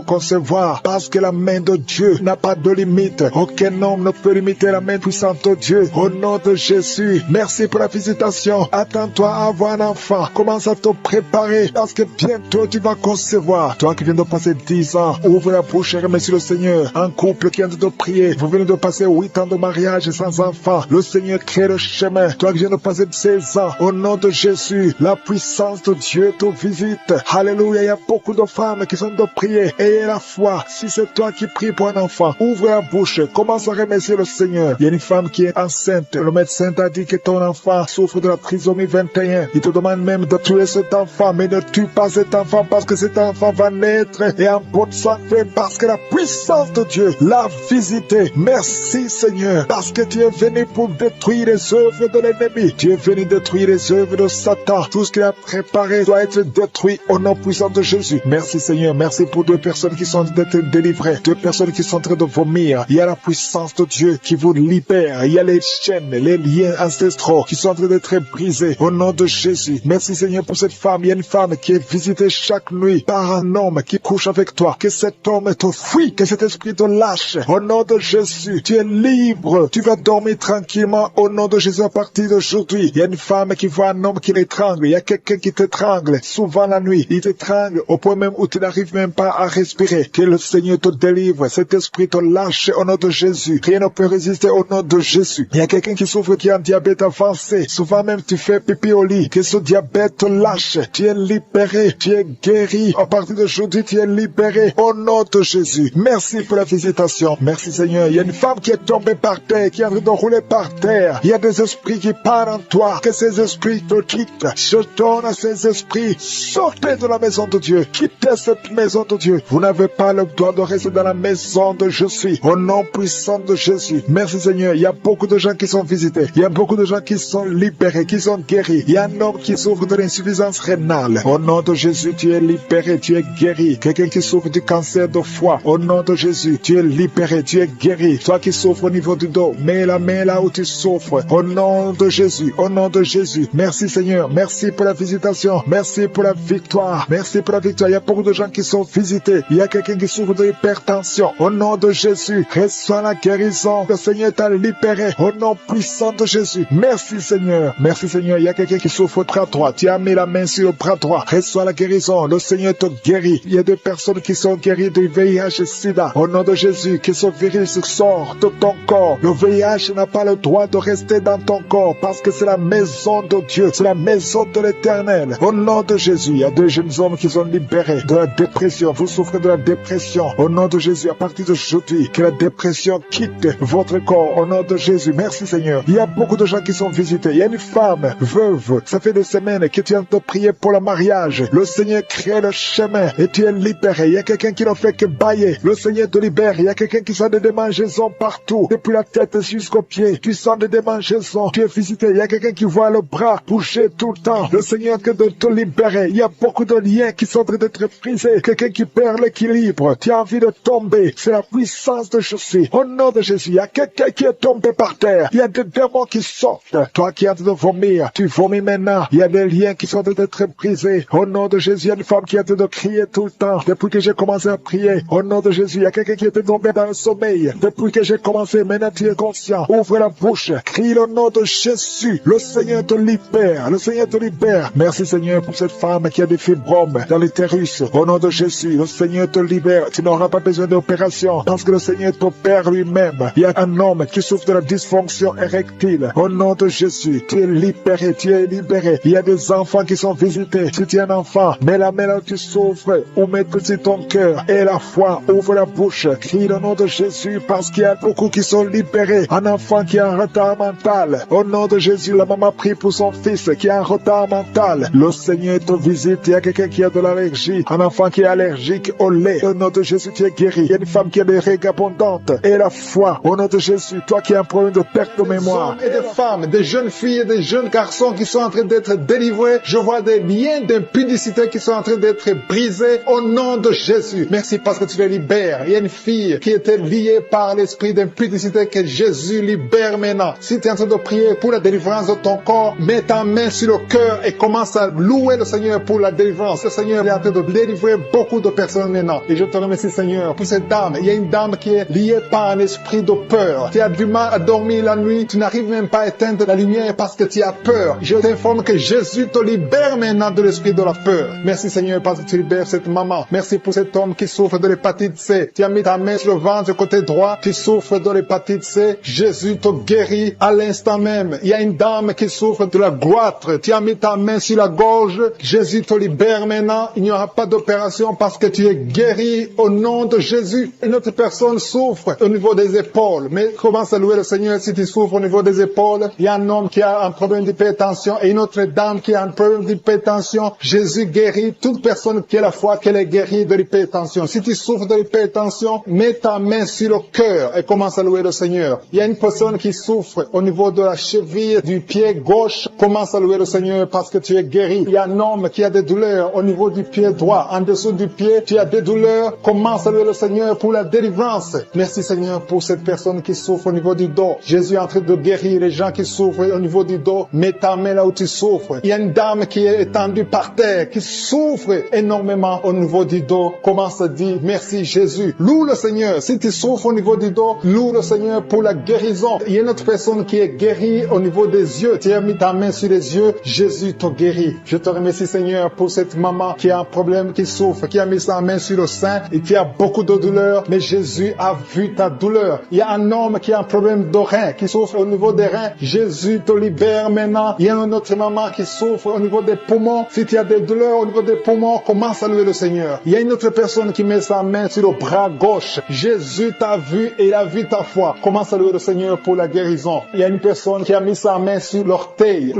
concevoir. Parce que la main de Dieu n'a pas de limite. Aucun homme ne peut limiter la main puissante de Dieu. Au nom de Jésus, merci pour la visitation. Attends-toi à avoir un enfant. Commence à te préparer parce que bientôt tu vas concevoir. Toi qui viens de passer 10 ans, ouvre la bouche et remercie le Seigneur. Un couple qui vient de prier, vous venez de passer 8 ans de mariage sans enfant. Le Seigneur crée le chemin. Toi qui viens de passer 16 ans, au nom de Jésus, la puissance de Dieu te visite. Alléluia, il y a beaucoup de femmes qui sont de prier. Ayez la foi. Si c'est toi qui pries pour un enfant, ouvre la bouche. Commence à remercier le Seigneur. Il y a une femme qui est enceinte. Le médecin t'a dit que ton enfant souffre de la trisomie 21. Il te demande même de tuer cet enfant, mais ne tue pas cet enfant parce que cet enfant va naître et en bonne santé parce que la puissance de Dieu l'a visité. Merci Seigneur parce que tu es venu pour détruire les œuvres de l'ennemi. Tu es venu détruire les œuvres de Satan. Tout ce qu'il a préparé doit être détruit au nom puissant de Jésus. Merci Seigneur. Merci pour 2 personnes qui sont en train d'être délivrées. 2 personnes qui sont en train de vomir. Il y a la puissance de Dieu qui vous libère. Il y a les chaînes, les liens ancestraux qui sont en train d'être brisés au nom de Jésus. Merci Seigneur pour cette femme. Il y a une femme qui est visitée chaque nuit par un homme qui couche avec toi. Que cet homme te fuit, que cet esprit te lâche. Au nom de Jésus, tu es libre. Tu vas dormir tranquillement au nom de Jésus à partir d'aujourd'hui. Il y a une femme qui voit un homme qui l'étrangle. Il y a quelqu'un qui t'étrangle souvent la nuit. Il t'étrangle au point même où tu n'arrives même pas à respirer. Que le Seigneur te délivre. Cet esprit te lâche au nom de Jésus. Rien ne peut résister au nom de Jésus. Il y a quelqu'un qui souffre qui a un diabète avancé. Souvent même tu fais pipi au lit. Que ce diabète te lâche. Tu es libéré. Tu es guéri. À partir d'aujourd'hui, tu es libéré au nom de Jésus. Merci pour la visitation. Merci Seigneur. Il y a une femme qui est tombée par terre, qui est en train de rouler par terre. Il y a des esprits qui parlent en toi. Que ces esprits te quittent. Je donne à ces esprits. Sortez de la maison de Dieu. Quittez cette maison de Dieu. Vous n'avez pas le droit de rester dans la maison de je suis. Au nom puissant de Jésus. Merci Seigneur. Il y a beaucoup de gens qui sont visités. Il y a beaucoup de gens qui sont libérés, qui sont guéris. Il y a un homme qui souffre de l'insuffisance rénale. Au nom de Jésus, tu es libéré, tu es guéri. Quelqu'un qui souffre du cancer de foie. Au nom de Jésus, tu es libéré, tu es guéri. Toi qui souffres au niveau du dos, mets la main là où tu souffres. Au nom de Jésus, au nom de Jésus. Merci Seigneur. Merci pour la visitation. Merci pour la victoire. Merci pour la victoire. Il y a beaucoup de gens qui sont visités. Il y a quelqu'un qui souffre de l'hypertension. Au nom de Jésus, reçois la guérison. Le Seigneur t'a libéré. Au nom puissant de Jésus. Merci Seigneur. Merci Seigneur. Il y a quelqu'un qui souffre au bras droit. Tu as mis la main sur le bras droit. Reçois la guérison. Le Seigneur te guérit. Il y a des personnes qui sont guéries du VIH et SIDA. Au nom de Jésus, que ce virus sort de ton corps. Le VIH n'a pas le droit de rester dans ton corps parce que c'est la maison de Dieu. C'est la maison de l'Éternel. Au nom de Jésus, il y a 2 jeunes hommes qui sont libérés de la dépression. Vous souffrez de la dépression. Au nom de Jésus, à partir d'aujourd'hui, que la dépression quitte votre corps. Au nom de Jésus, merci Seigneur. Il y a beaucoup de gens qui sont visités. Il y a une femme veuve. Ça fait des semaines que tu es en train de prier pour le mariage. Le Seigneur crée le chemin et tu es libéré. Il y a quelqu'un qui ne fait que bailler. Le Seigneur te libère. Il y a quelqu'un qui sent des démangeaisons partout, depuis la tête jusqu'aux pieds. Tu sens des démangeaisons. Tu es visité. Il y a quelqu'un qui voit le bras bouger tout le temps. Le Seigneur est en train de te libérer. Il y a beaucoup de liens qui sont en train d'être brisés. Quelqu'un qui perd l'équilibre. Tu as envie de tomber. C'est la puissance de Jésus. Au nom de Jésus, il y a quelqu'un qui est tombé par terre. Il y a des démons qui sortent. Toi qui es en train de vomir, tu vomis maintenant. Il y a des liens qui sont en train d'être brisés. Au nom de Jésus, il y a une femme qui est en train de crier tout le temps. Depuis que j'ai commencé à prier, au nom de Jésus, il y a quelqu'un qui était tombé dans le sommeil. Depuis que j'ai commencé, maintenant tu es conscient. Ouvre la bouche. Crie le nom de Jésus. Le Seigneur te libère. Le Seigneur te libère. Merci Seigneur pour cette femme qui a des fibromes dans l'utérus. Au nom de Jésus, le Seigneur te libère. Tu n'auras pas besoin d'opération parce que le Seigneur t'opère lui-même. Il y a un homme qui souffre de la dysfonction érectile. Au nom de Jésus, tu es libéré. Tu es libéré. Il y a des enfants qui sont visités. Si tu es un enfant, mets la main là où tu souffres ou mets-le sur ton cœur. Et la foi, ouvre la bouche. Crie le nom de Jésus parce qu'il y a beaucoup qui sont libérés. Un enfant qui a un retard mental. Au nom de Jésus, la maman prie pour son fils qui a un retard mental. Le Seigneur te visite. Il y a quelqu'un qui a de l'allergie. Un enfant qui est allergique au lait. Au nom de Jésus, tu es guéri. Il y a une femme qui a des règles abondantes. Et la foi. Au nom de Jésus, toi qui as un problème de perte de mémoire. Des hommes et des femmes, des jeunes filles et des jeunes garçons qui sont en train d'être délivrés. Je vois des liens d'impudicité qui sont en train d'être brisés au nom de Jésus. Merci parce que tu les libères. Il y a une fille qui était liée par l'esprit d'impudicité que Jésus libère maintenant. Si tu es en train de prier pour la délivrance, délivrance de ton corps, mets ta main sur le cœur et commence à louer le Seigneur pour la délivrance. Le Seigneur est en train de délivrer beaucoup de personnes maintenant. Et je te remercie, Seigneur, pour cette dame. Il y a une dame qui est liée par un esprit de peur. Tu as du mal à dormir la nuit. Tu n'arrives même pas à éteindre la lumière parce que tu as peur. Je t'informe que Jésus te libère maintenant de l'esprit de la peur. Merci, Seigneur, parce que tu libères cette maman. Merci pour cet homme qui souffre de l'hépatite C. Tu as mis ta main sur le ventre côté droit. Tu souffres de l'hépatite C. Jésus te guérit à l'instant même. Il y a une dame qui souffre de la goitre. Tu as mis ta main sur la gorge. Jésus te libère maintenant. Il n'y aura pas d'opération parce que tu es guéri au nom de Jésus. Une autre personne souffre au niveau des épaules. Mais commence à louer le Seigneur si tu souffres au niveau des épaules. Il y a un homme qui a un problème d'hypertension et une autre dame qui a un problème d'hypertension. Jésus guérit toute personne qui a la foi qu'elle est guérie de l'hypertension. Si tu souffres de l'hypertension, mets ta main sur le cœur et commence à louer le Seigneur. Il y a une personne qui souffre au niveau de la cheville du pied gauche. Commence à louer le Seigneur parce que tu es guéri. Il y a un homme qui a des douleurs au niveau du pied droit. En dessous du pied, tu as des douleurs. Commence à louer le Seigneur pour la délivrance. Merci, Seigneur, pour cette personne qui souffre au niveau du dos. Jésus est en train de guérir les gens qui souffrent au niveau du dos. Mets ta main là où tu souffres. Il y a une dame qui est étendue par terre, qui souffre énormément au niveau du dos. Commence à dire merci, Jésus. Loue le Seigneur. Si tu souffres au niveau du dos, loue le Seigneur pour la guérison. Il y a une autre personne qui est guérie au niveau des yeux. Tu as mis ta main sur les yeux. Jésus te guérit. Je te remercie, Seigneur, pour cette maman qui a un problème, qui souffre, qui a mis sa main sur le sein et qui a beaucoup de douleur. Mais Jésus a vu ta douleur. Il y a un homme qui a un problème de rein, qui souffre au niveau des reins. Jésus te libère maintenant. Il y a une autre maman qui souffre au niveau des poumons. Si tu as des douleurs au niveau des poumons, commence à louer le Seigneur. Il y a une autre personne qui met sa main sur le bras gauche. Jésus t'a vu et il a vu ta foi. Commence à louer le Seigneur pour la guérison. Il y a une personne qui a mis sa main sur l'orteil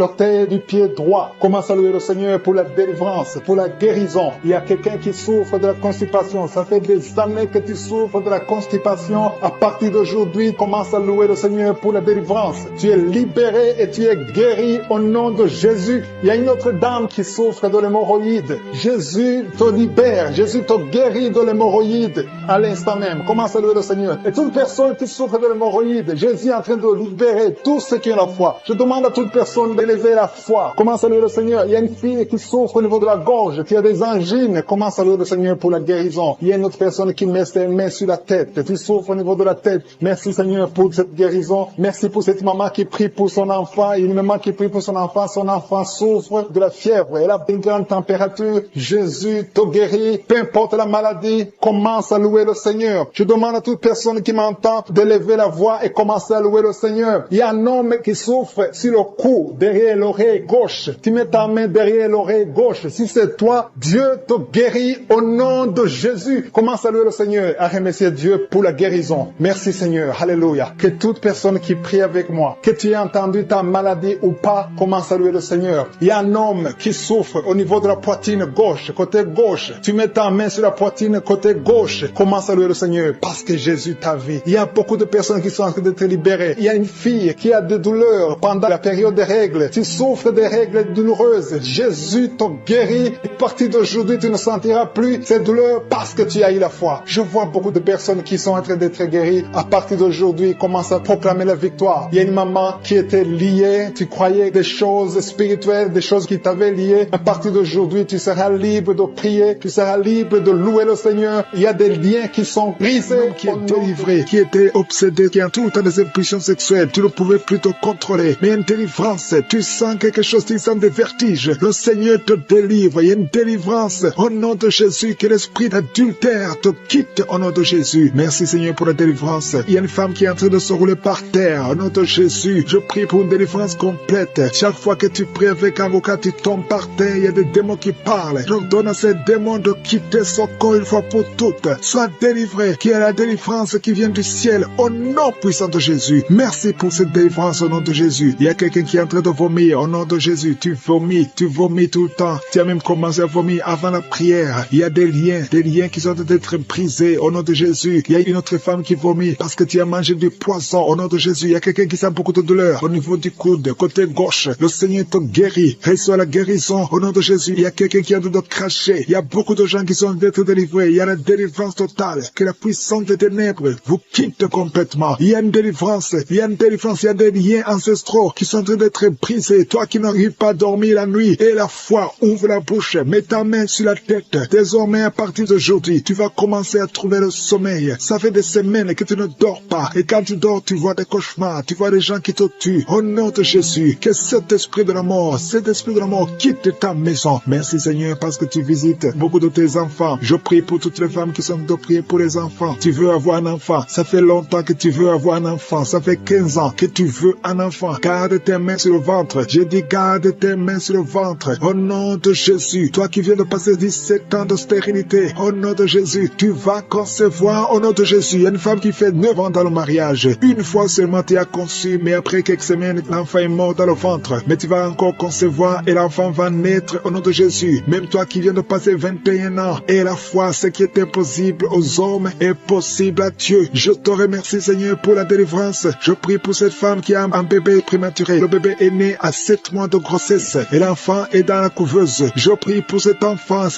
du pied droit. Commence à louer le Seigneur pour la délivrance, pour la guérison. Il y a quelqu'un qui souffre de la constipation. Ça fait des années que tu souffres de la constipation. À partir d'aujourd'hui, commence à louer le Seigneur pour la délivrance. Tu es libéré et tu es guéri au nom de Jésus. Il y a une autre dame qui souffre de l'hémorroïde. Jésus te libère. Jésus te guérit de l'hémorroïde à l'instant même. Commence à louer le Seigneur. Et toute personne qui souffre de l'hémorroïde, Jésus est en train de libérer tous ceux qui ont la foi. Je demande à toute personne d'élever la foi. Commence à louer le Seigneur. Il y a une fille qui souffre au niveau de la gorge, qui a des angines. Commence à louer le Seigneur pour la guérison. Il y a une autre personne qui met ses mains sur la tête. Tu souffres au niveau de la tête. Merci, Seigneur, pour cette guérison. Merci pour cette maman qui prie pour son enfant. Il y a une maman qui prie pour son enfant. Son enfant souffre de la fièvre. Elle a une grande température. Jésus te guérit. Peu importe la maladie, commence à louer le Seigneur. Je demande à toute personne qui m'entend d'élever la voix et commencer à louer le Seigneur. Il y a un homme qui souffre sur le cou, derrière l'oreille gauche. Tu mets ta main derrière l'oreille gauche. Si c'est toi, Dieu te guérit au nom de Jésus. Commence à louer le Seigneur, à remercier Dieu pour la guérison. Merci, Seigneur. Alléluia. Que toute personne qui prie avec moi, que tu aies entendu ta maladie ou pas, commence à louer le Seigneur. Il y a un homme qui souffre au niveau de la poitrine gauche, côté gauche. Tu mets ta main sur la poitrine côté gauche. Commence à louer le Seigneur parce que Jésus t'a vu. Il y a beaucoup de personnes qui sont en train d'être libérées. Il y a une fille qui a des douleurs pendant la période des règles. Tu souffres des règles douloureuses. Jésus te guérit. Et à partir d'aujourd'hui, tu ne sentiras plus ces douleurs parce que tu as eu la foi. Je vois beaucoup de personnes qui sont en train d'être guéries. À partir d'aujourd'hui, commence à proclamer la victoire. Il y a une maman qui était liée. Tu croyais des choses spirituelles, des choses qui t'avaient lié. À partir d'aujourd'hui, tu seras libre de prier. Tu seras libre de louer le Seigneur. Il y a des liens qui sont brisés, qui est délivré, qui était obsédé, qui a tout le temps des impulsions sexuelles. Tu ne pouvais plus te contrôler. Mais une délivrance, tu sens quelque chose, tu sens des vertiges. Le Seigneur te délivre. Il y a une délivrance au nom de Jésus. Que l'esprit d'adultère te quitte au nom de Jésus. Merci, Seigneur, pour la délivrance. Il y a une femme qui est en train de se rouler par terre. Au nom de Jésus, je prie pour une délivrance complète. Chaque fois que tu pries avec un avocat, tu tombes par terre. Il y a des démons qui parlent. Je donne à ces démons de quitter son corps une fois pour toutes. Sois délivré. Qu'il y ait la délivrance qui vient du ciel au nom puissant de Jésus. Merci pour cette délivrance au nom de Jésus. Il y a quelqu'un qui est en train de vomir au nom de Jésus. Tu vomis tout le temps. Tu as même commencé à vomir avant la prière. Il y a des liens qui sont en train d'être brisés au nom de Jésus. Il y a une autre femme qui vomit parce que tu as mangé du poisson au nom de Jésus. Il y a quelqu'un qui sent beaucoup de douleur au niveau du coude, côté gauche. Le Seigneur te guérit. Reçois la guérison au nom de Jésus. Il y a quelqu'un qui est en train de cracher. Il y a beaucoup de gens qui sont en train d'être délivrés. Il y a la délivrance totale. Que la puissance des ténèbres vous quitte complètement. Il y a une délivrance. Il y a des liens ancêtres ancestraux qui sont en train d'être brisés, toi qui n'arrives pas à dormir la nuit, et la foi, ouvre la bouche, mets ta main sur la tête. Désormais, à partir d'aujourd'hui, tu vas commencer à trouver le sommeil. Ça fait des semaines que tu ne dors pas, et quand tu dors, tu vois des cauchemars, tu vois des gens qui te tuent. Au nom de Jésus, que cet esprit de la mort quitte ta maison. Merci Seigneur parce que tu visites beaucoup de tes enfants. Je prie pour toutes les femmes qui sont de prier pour les enfants. Tu veux avoir un enfant, ça fait longtemps que tu veux avoir un enfant, ça fait 15 ans que tu veux un enfant. Garde tes mains sur le ventre. J'ai dit garde tes mains sur le ventre. Au nom de Jésus, toi qui viens de passer 17 ans de stérilité, au nom de Jésus, tu vas concevoir au nom de Jésus. Il y a une femme qui fait 9 ans dans le mariage. Une fois seulement tu as conçu, mais après quelques semaines, l'enfant est mort dans le ventre. Mais tu vas encore concevoir et l'enfant va naître au nom de Jésus. Même toi qui viens de passer 21 ans, et la foi, ce qui est impossible aux hommes est possible à Dieu. Je te remercie Seigneur pour la délivrance. Je prie pour cette femme qui a un bébé prématuré. Le bébé est né à 7 mois de grossesse et l'enfant est dans la couveuse. Je prie pour cet enfant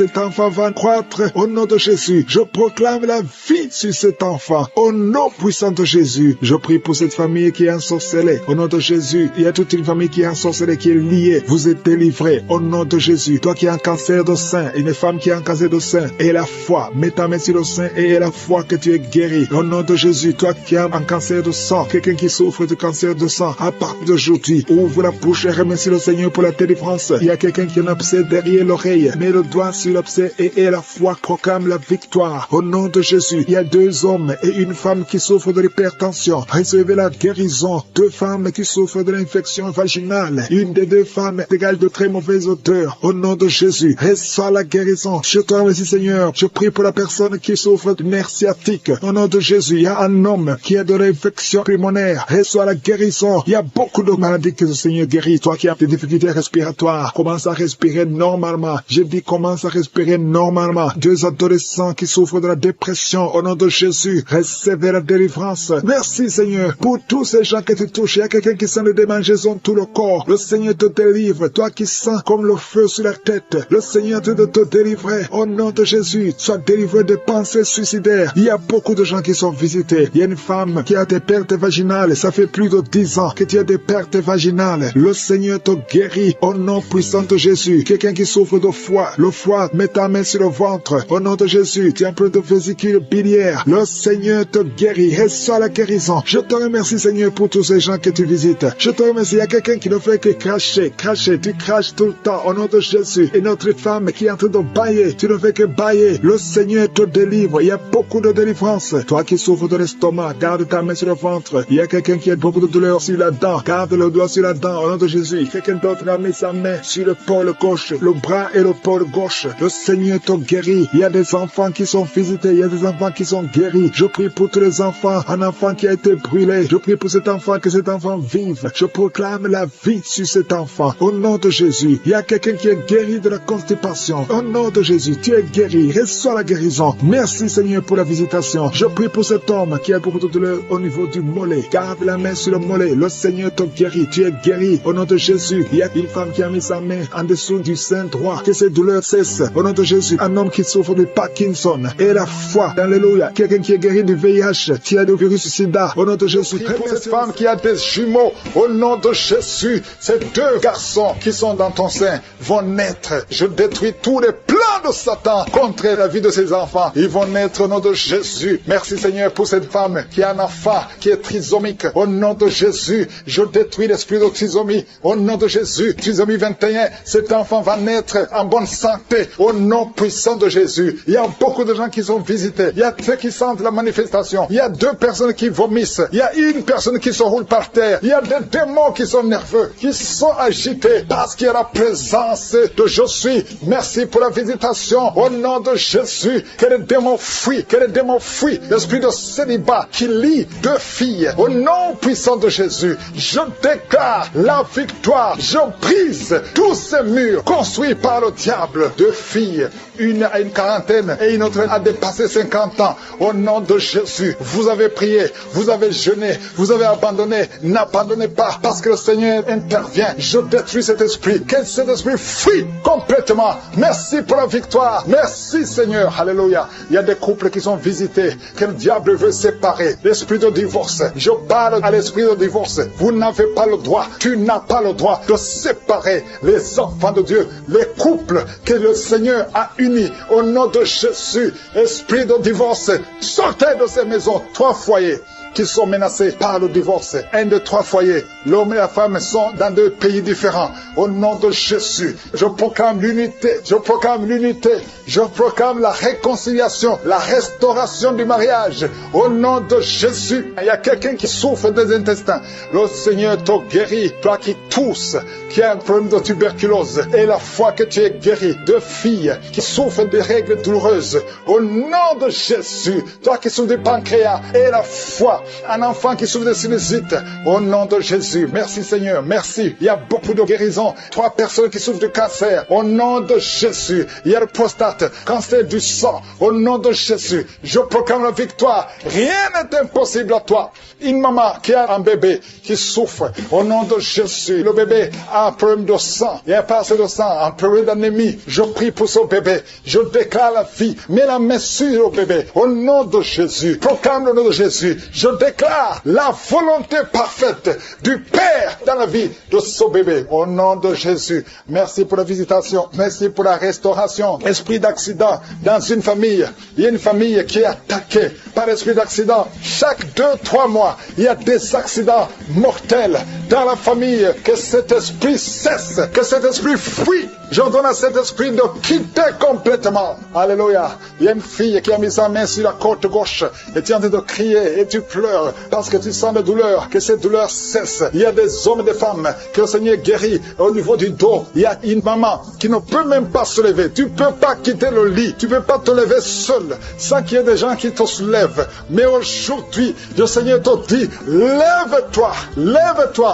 va croître au nom de Jésus. Je proclame la vie sur cet enfant au nom puissant de Jésus. Je prie pour cette famille qui est ensorcelée au nom de Jésus. Il y a toute une famille qui est ensorcelée, qui est liée. Vous êtes délivrés au nom de Jésus. Toi qui as un cancer de sein, une femme qui a un cancer de sein, et la foi, mets ta main sur le sein et la foi que tu es guéri au nom de Jésus. Toi qui as un cancer de sang, quelqu'un qui souffre de cancer de sang, à partir d'aujourd'hui, ouvre la bouche et remercie le Seigneur pour la délivrance. Il y a quelqu'un qui a un abcès derrière l'oreille, mets le doigt sur l'abcès et la foi proclame la victoire au nom de Jésus. Il y a 2 hommes et une femme qui souffrent de l'hypertension. Recevez la guérison. 2 femmes qui souffrent de l'infection vaginale. Une des 2 femmes égale de très mauvaise odeur. Au nom de Jésus, reçois la guérison. Je te remercie Seigneur. Je prie pour la personne qui souffre de nerfs sciatiques. Au nom de Jésus, il y a un homme qui a de l'infection pulmonaire. Reçois la guérison. Il y a beaucoup de maladies que le Seigneur guérit. Toi qui as des difficultés respiratoires, commence à respirer normalement. Je dis commence à respirer normalement. 2 adolescents qui souffrent de la dépression. Au nom de Jésus, recevez la délivrance. Merci Seigneur pour tous ces gens que tu touches. Il y a quelqu'un qui sent le démangeaison tout le corps. Le Seigneur te délivre. Toi qui sens comme le feu sur la tête, le Seigneur te délivrer. Au nom de Jésus, sois délivré des pensées suicidaires. Il y a beaucoup de gens qui sont visités. Il y a une femme qui a des pertes vaginales. Ça fait plus de 10 ans que tu as des pertes vaginales. Le Seigneur te guérit au nom puissant de Jésus. Quelqu'un qui souffre de foie, le foie, mets ta main sur le ventre. Au nom de Jésus, tu as un peu de vésicule biliaire. Le Seigneur te guérit. Reçois la guérison. Je te remercie Seigneur pour tous ces gens que tu visites. Je te remercie. Il y a quelqu'un qui ne fait que cracher. Tu craches tout le temps au nom de Jésus. Et notre femme qui est en train de bailler, tu ne fais que bailler. Le Seigneur te délivre. Il y a beaucoup de délivrance. Toi qui souffres de l'estomac, garde ta main sur le ventre. Il y a quelqu'un qui a beaucoup de douleur sur la dent. Garde le doigt sur la dent au nom de Jésus. Quelqu'un d'autre a mis sa main sur le pôle gauche, le bras et le pôle gauche. Le Seigneur te guérit. Il y a des enfants qui sont visités. Il y a des enfants qui sont guéris. Je prie pour tous les enfants. Un enfant qui a été brûlé. Je prie pour cet enfant, que cet enfant vive. Je proclame la vie sur cet enfant. Au nom de Jésus. Il y a quelqu'un qui est guéri de la constipation. Au nom de Jésus, tu es guéri. Reçois la guérison. Merci Seigneur pour la visitation. Je prie pour cet homme qui a beaucoup de douleur au niveau du mollet. Garde la main sur le mollet. Le Seigneur te guérit. Tu es guéri. Au nom de Jésus. Il y a une femme qui a mis sa main en dessous du sein droit. Que ces douleurs cessent. Au nom de Jésus. Un homme qui souffre de Parkinson. Et la foi. Alléluia. Quelqu'un qui est guéri du VIH. Qui a le virus sida. Au nom de Jésus. Prie pour cette femme qui a des jumeaux. Au nom de Jésus. Ces 2 garçons qui sont dans ton sein vont naître. Je détruis tous les plans de Satan contre la vie de ses enfants. Ils vont naître au nom de Jésus. Merci Seigneur pour cette femme qui a un enfant qui est trisomique. Au nom de Jésus, je détruis l'esprit de trisomie. Au nom de Jésus, trisomie 21, cet enfant va naître en bonne santé. Au nom puissant de Jésus. Il y a beaucoup de gens qui sont visités. Il y a ceux qui sentent la manifestation. Il y a 2 personnes qui vomissent. Il y a une personne qui se roule par terre. Il y a des démons qui sont nerveux, qui sont agités parce qu'il y a la présence de je suis. Merci pour la visitation. Au nom de Jésus, que les démons fuient, que les démons fuient. L'esprit de célibat qui lie 2 filles. Au nom puissant de Jésus, je déclare la victoire. Je brise tous ces murs construits par le diable. 2 filles, une a une quarantaine et une autre a dépassé 50 ans. Au nom de Jésus, vous avez prié, vous avez jeûné, vous avez abandonné. N'abandonnez pas parce que le Seigneur intervient. Je détruis cet esprit. Que cet esprit fuit complètement. Merci pour la victoire. Merci Seigneur. Alléluia. Il y a des couples qui sont visités, que le diable veut séparer. L'esprit de divorce. Je parle à l'esprit de divorce. Vous Vous n'avez pas le droit, tu n'as pas le droit de séparer les enfants de Dieu, les couples que le Seigneur a unis au nom de Jésus. Esprit de divorce, sortez de ces maisons. 3 foyers qui sont menacés par le divorce. 1 de 3 foyers. L'homme et la femme sont dans 2 pays différents. Au nom de Jésus, je proclame l'unité. Je proclame l'unité. Je proclame la réconciliation, la restauration du mariage. Au nom de Jésus. Il y a quelqu'un qui souffre des intestins. Le Seigneur te guérit. Toi qui tousses, qui a un problème de tuberculose. Et la foi que tu es guéri. 2 filles qui souffrent de règles douloureuses. Au nom de Jésus. Toi qui souffres du pancréas. Et la foi. Un enfant qui souffre de sinusite, au nom de Jésus. Merci Seigneur, merci. Il y a beaucoup de guérisons. 3 personnes qui souffrent de cancer, au nom de Jésus. Il y a le prostate, cancer du sang, au nom de Jésus. Je proclame la victoire. Rien n'est impossible à toi. Une maman qui a un bébé qui souffre, au nom de Jésus. Le bébé a un problème de sang, il y a pas assez de sang, un problème d'anémie. Je prie pour ce bébé. Je déclare la vie. Mets la main sur le bébé, au nom de Jésus. Proclame le nom de Jésus. Je déclare la volonté parfaite du Père dans la vie de ce bébé. Au nom de Jésus. Merci pour la visitation. Merci pour la restauration. Esprit d'accident dans une famille. Il y a une famille qui est attaquée par l'esprit d'accident. Chaque 2-3 mois, il y a des accidents mortels dans la famille. Que cet esprit cesse. Que cet esprit fuit. J'ordonne à cet esprit de quitter complètement. Alléluia. Il y a une fille qui a mis sa main sur la côte gauche et tu es en train de crier et tu pleures parce que tu sens la douleur, que cette douleur cesse. Il y a des hommes et des femmes que le Seigneur guérit au niveau du dos. Il y a une maman qui ne peut même pas se lever. Tu ne peux pas quitter le lit. Tu ne peux pas te lever seul sans qu'il y ait des gens qui te soulèvent. Mais aujourd'hui, le Seigneur te dit, lève-toi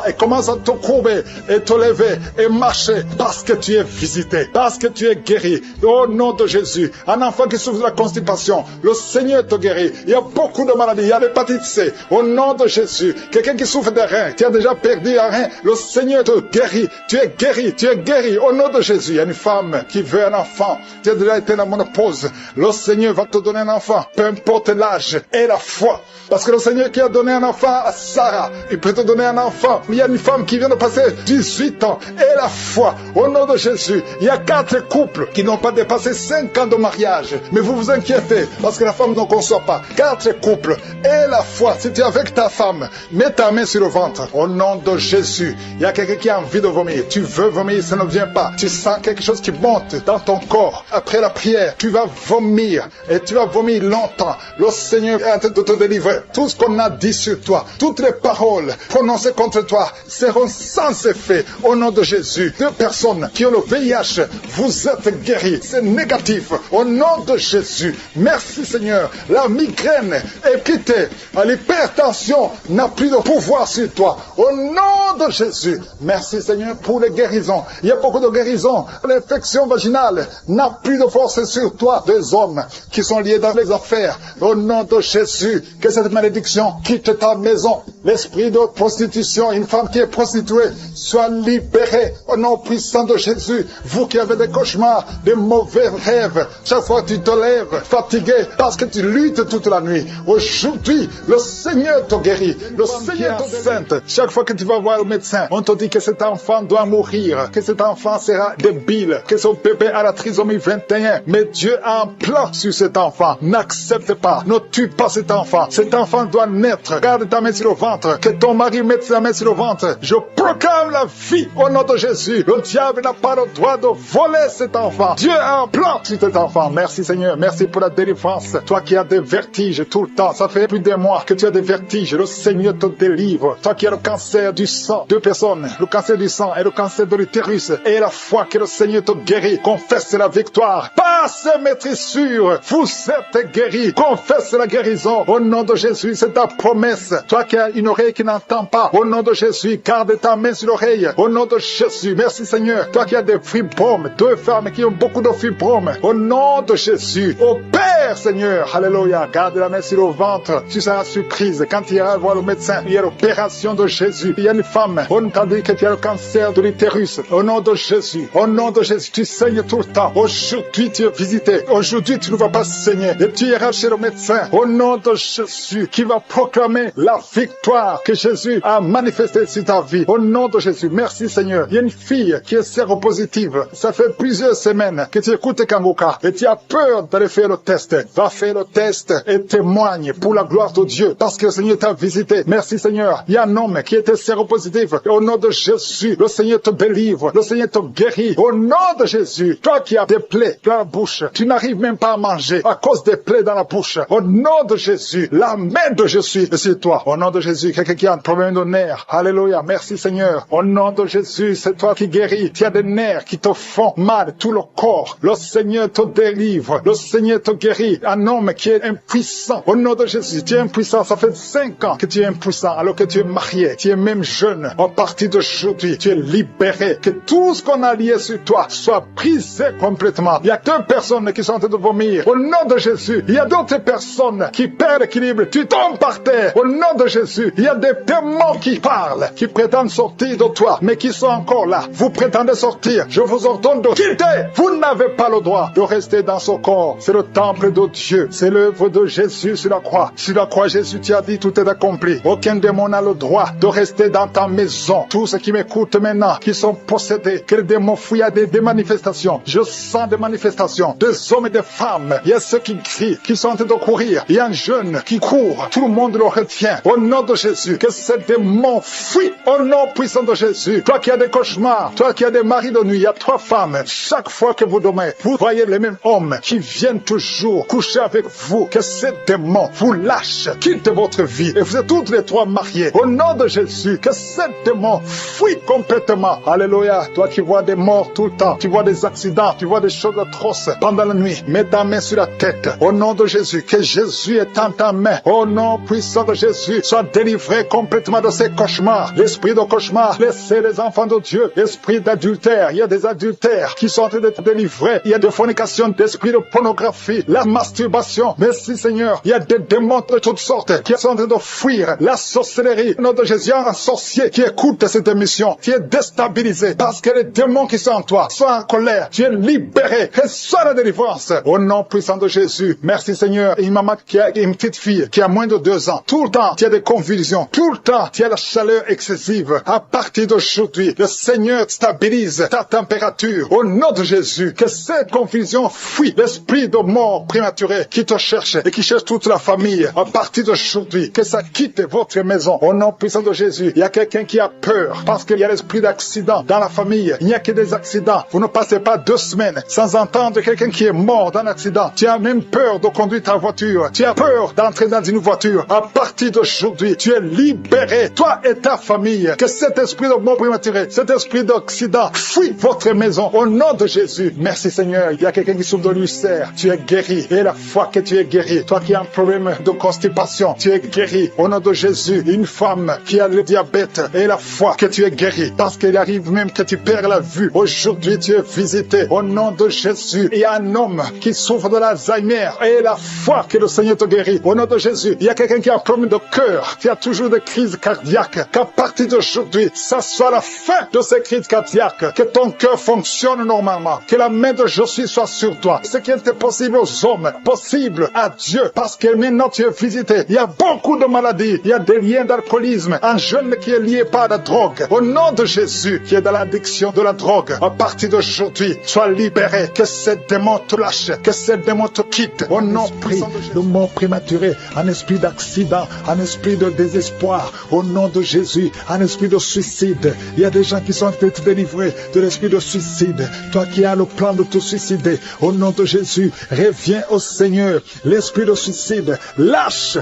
et commence à te courber et te lever et marcher parce que tu es visité, parce que tu es guéri. Au nom de Jésus, un enfant qui souffre de la constipation, le Seigneur te guérit. Il y a beaucoup de maladies, il y a l'hépatite C. Au nom de Jésus, quelqu'un qui souffre des reins, qui a déjà perdu un rein, le Seigneur te guérit. Tu es guéri, tu es guéri. Au nom de Jésus, il y a une femme qui veut un enfant. Tu as déjà été dans la ménopause. Le Seigneur va te donner un enfant, peu importe l'âge et la foi. Parce que le Seigneur qui a donné un enfant à Sarah, il peut te donner un enfant. Il y a une femme qui vient de passer 18 ans et la foi. Au nom de Jésus, il y a 4 couples qui n'ont pas dépassé 5 ans de mariage. Mais vous vous inquiétez parce que la femme ne conçoit pas. 4 couples et la foi. Si tu es avec ta femme, mets ta main sur le ventre. Au nom de Jésus, il y a quelqu'un qui a envie de vomir. Tu veux vomir, ça ne vient pas. Tu sens quelque chose qui monte dans ton corps. Après la prière, tu vas vomir et tu vas vomir longtemps. Le Seigneur est en train de te délivrer. Tout ce qu'on a dit sur toi, toutes les paroles prononcées contre toi seront sans effet au nom de Jésus. 2 personnes qui ont le VIH, vous êtes guéris. C'est négatif au nom de Jésus. Merci Seigneur. La migraine est quittée. L'hypertension n'a plus de pouvoir sur toi. Au nom de Jésus. Merci Seigneur pour les guérisons. Il y a beaucoup de guérisons. L'infection vaginale n'a plus de force sur toi. Des hommes qui sont liés dans les affaires. Au nom de Jésus. Que cette malédiction quitte ta maison. L'esprit de prostitution, une femme qui est prostituée, soit libérée au nom puissant de Jésus. Vous qui avez des cauchemars, des mauvais rêves, chaque fois que tu te lèves fatigué parce que tu luttes toute la nuit. Aujourd'hui, le Seigneur te guérit. Le Seigneur te sainte. Chaque fois que tu vas voir le médecin, on te dit que cet enfant doit mourir, que cet enfant sera débile, que son bébé a la trisomie 21. Mais Dieu a un plan sur cet enfant. N'accepte pas, ne tue pas cet enfant. Cet enfant doit naître. Garde ta main sur le ventre. Que ton mari mette sa main sur le ventre. Je proclame la vie au nom de Jésus. Le diable n'a pas le droit de voler cet enfant. Dieu a un plan sur cet enfant. Merci Seigneur. Merci pour la délivrance. Toi qui as des vertiges tout le temps. Ça fait plus d'un mois que tu as des vertiges. Le Seigneur te délivre. Toi qui as le cancer du sang. 2 personnes. Le cancer du sang et le cancer de l'utérus. Et la foi que le Seigneur te guérit. Confesse la victoire. Passe maîtrise sûre. Vous êtes guéris. Confesse la guérison. Au nom de Jésus, c'est ta promesse. Toi qui as une oreille qui n'entend pas. Au nom de Jésus, garde ta main sur l'oreille. Au nom de Jésus. Merci Seigneur. Toi qui as des fibromes, deux femmes qui ont beaucoup de fibromes. Au nom de Jésus, au Père, Seigneur, alléluia, garde la main sur le ventre, tu seras surprise quand tu iras voir le médecin. Il y a l'opération de Jésus. Il y a une femme, on t'a dit que tu as le cancer de l'utérus. Au nom de Jésus, tu saignes tout le temps. Aujourd'hui, tu es visité. Aujourd'hui, tu ne vas pas saigner. Et tu iras chez le médecin. Au nom de Jésus, qui va proclamer la victoire que Jésus a manifestée sur ta vie. Au nom de Jésus, merci Seigneur. Il y a une fille qui est séropositive. Ça fait plusieurs semaines que tu écoutes Kangoka et tu as peur d'aller faire le test. Va faire le test et témoigne pour la gloire de Dieu parce que le Seigneur t'a visité. Merci Seigneur. Il y a un homme qui était séropositif. Au nom de Jésus, le Seigneur te délivre. Le Seigneur te guérit. Au nom de Jésus, toi qui as des plaies dans la bouche, tu n'arrives même pas à manger à cause des plaies dans la bouche. Au nom de Jésus, la main de Jésus est sur toi. Au nom de Jésus, quelqu'un qui a un problème de nerfs. Alléluia. Merci Seigneur. Au nom de Jésus, c'est toi qui guéris. Tu as des nerfs qui te font mal, tout le corps. Le Seigneur te délivre. Le Seigneur te guérit. Un homme qui est impuissant. Au nom de Jésus, tu es impuissant. Ça fait 5 ans que tu es impuissant alors que tu es marié. Tu es même jeune. À partir d'aujourd'hui, tu es libéré. Que tout ce qu'on a lié sur toi soit brisé complètement. Il y a 2 personnes qui sont en train de vomir. Au nom de Jésus, il y a d'autres personnes qui perdent l'équilibre. Tu tombes par terre. Au nom de Jésus, il y a des démons qui parlent, qui prétendent sortir de toi, mais qui sont encore là. Vous prétendez sortir. Je vous ordonne de quitter. Vous n'avez pas le droit de rester dans ce corps. C'est le temple de Dieu. C'est l'œuvre de Jésus sur la croix. Sur la croix, Jésus t'a dit tout est accompli. Aucun démon n'a le droit de rester dans ta maison. Tous ceux qui m'écoutent maintenant, qui sont possédés, que les démons fuient à des manifestations. Je sens des manifestations, des hommes et des femmes. Il y a ceux qui crient, qui sont en train de courir. Il y a un jeune qui court. Tout le monde le retient. Au nom de Jésus, que ces démons fuient. Au nom puissant de Jésus. Toi qui as des cauchemars, toi qui as des maris de nuit, il y a 3 femmes. Chaque fois que vous dormez, vous voyez les mêmes hommes qui viennent toujours coucher avec vous. Que ces démons vous lâchent, quittent votre vie. Et vous êtes toutes les 3 mariés. Au nom de Jésus, que ces démons fuient complètement. Alléluia. Toi qui vois des morts tout le temps, tu vois des accidents, tu vois des choses atroces pendant la nuit. Mets ta main sur la tête. Au nom de Jésus, que Jésus est en ta main. Au nom puissant de Jésus, sois délivré complètement de ces cauchemars. L'esprit de cauchemar, laissez les enfants de Dieu. Esprit d'adultère, il y a des adultères qui sont en train d'être délivrés. Il y a des fornications, d'esprit de pornographie, la masturbation. Merci Seigneur, il y a des démons de toutes sortes qui sont en train de fuir. La sorcellerie, au nom de Jésus, un sorcier qui écoute cette émission, qui est déstabilisé parce que les démons qui sont en toi sont en colère. Tu es libéré. Reçois la délivrance. Au nom puissant de Jésus. Merci Seigneur. Une maman qui a une petite fille qui a moins de 2 ans. Tout le temps, tu as des convulsions. Tout le temps, tu as la chaleur excessive. À partir d'aujourd'hui, le Seigneur stabilise ta température. Au nom de Jésus, que cette confusion fuit. L'esprit de mort prématurée qui te cherche et qui cherche toute la famille. À partir d'aujourd'hui, que ça quitte votre maison. Au nom puissant de Jésus, il y a quelqu'un qui a peur parce qu'il y a l'esprit d'accident dans la famille. Il n'y a que des accidents. Vous ne passez pas 2 semaines sans entendre quelqu'un qui est mort dans un accident. Tu as même peur de conduire ta voiture. Tu as peur d'entrer dans une voiture. À partir d'aujourd'hui, tu es libéré. Toi et ta famille. Que cet esprit de mort prématurée, cet esprit d'accident fuit votre maison. Au nom de Jésus. Merci Seigneur. Il y a quelqu'un qui souffre de l'ulcère. Tu es guéri. Et la foi que tu es guéri. Toi qui as un problème de constipation, tu es guéri. Au nom de Jésus. Une femme qui a le diabète. Et la foi que tu es guéri. Parce qu'il arrive même que tu perds la vue. Aujourd'hui, tu es visité. Au nom de Jésus. Il y a un homme qui souffre de l'Alzheimer. Et la foi que le Seigneur te guérit. Au nom de Jésus. Il y a quelqu'un qui a un problème de cœur. Qui a toujours des crises cardiaques. Qu'à partir d'aujourd'hui, ça soit la fin de ces crises cardiaques. Que ton cœur fonctionne normalement. Que la main de Jésus soit sur toi. Ce qui était possible aux hommes, possible à Dieu. Parce que maintenant tu es visité. Il y a beaucoup de maladies. Il y a des liens d'alcoolisme. Un jeune qui est lié par la drogue. Au nom de Jésus, qui est dans l'addiction de la drogue. À partir d'aujourd'hui, sois libéré. Que ces démons te lâchent. Que ces démons te quittent. Au nom puissant de Jésus. Le mort prématuré. Un esprit d'accident. Un esprit de désespoir. Au nom de Jésus. Un esprit de suicide. Il y a des gens qui sont en train de te délivrer de l'esprit de suicide. Toi qui as le plan de te suicider. Au nom de Jésus. Reviens au Seigneur. L'esprit de suicide. Lâche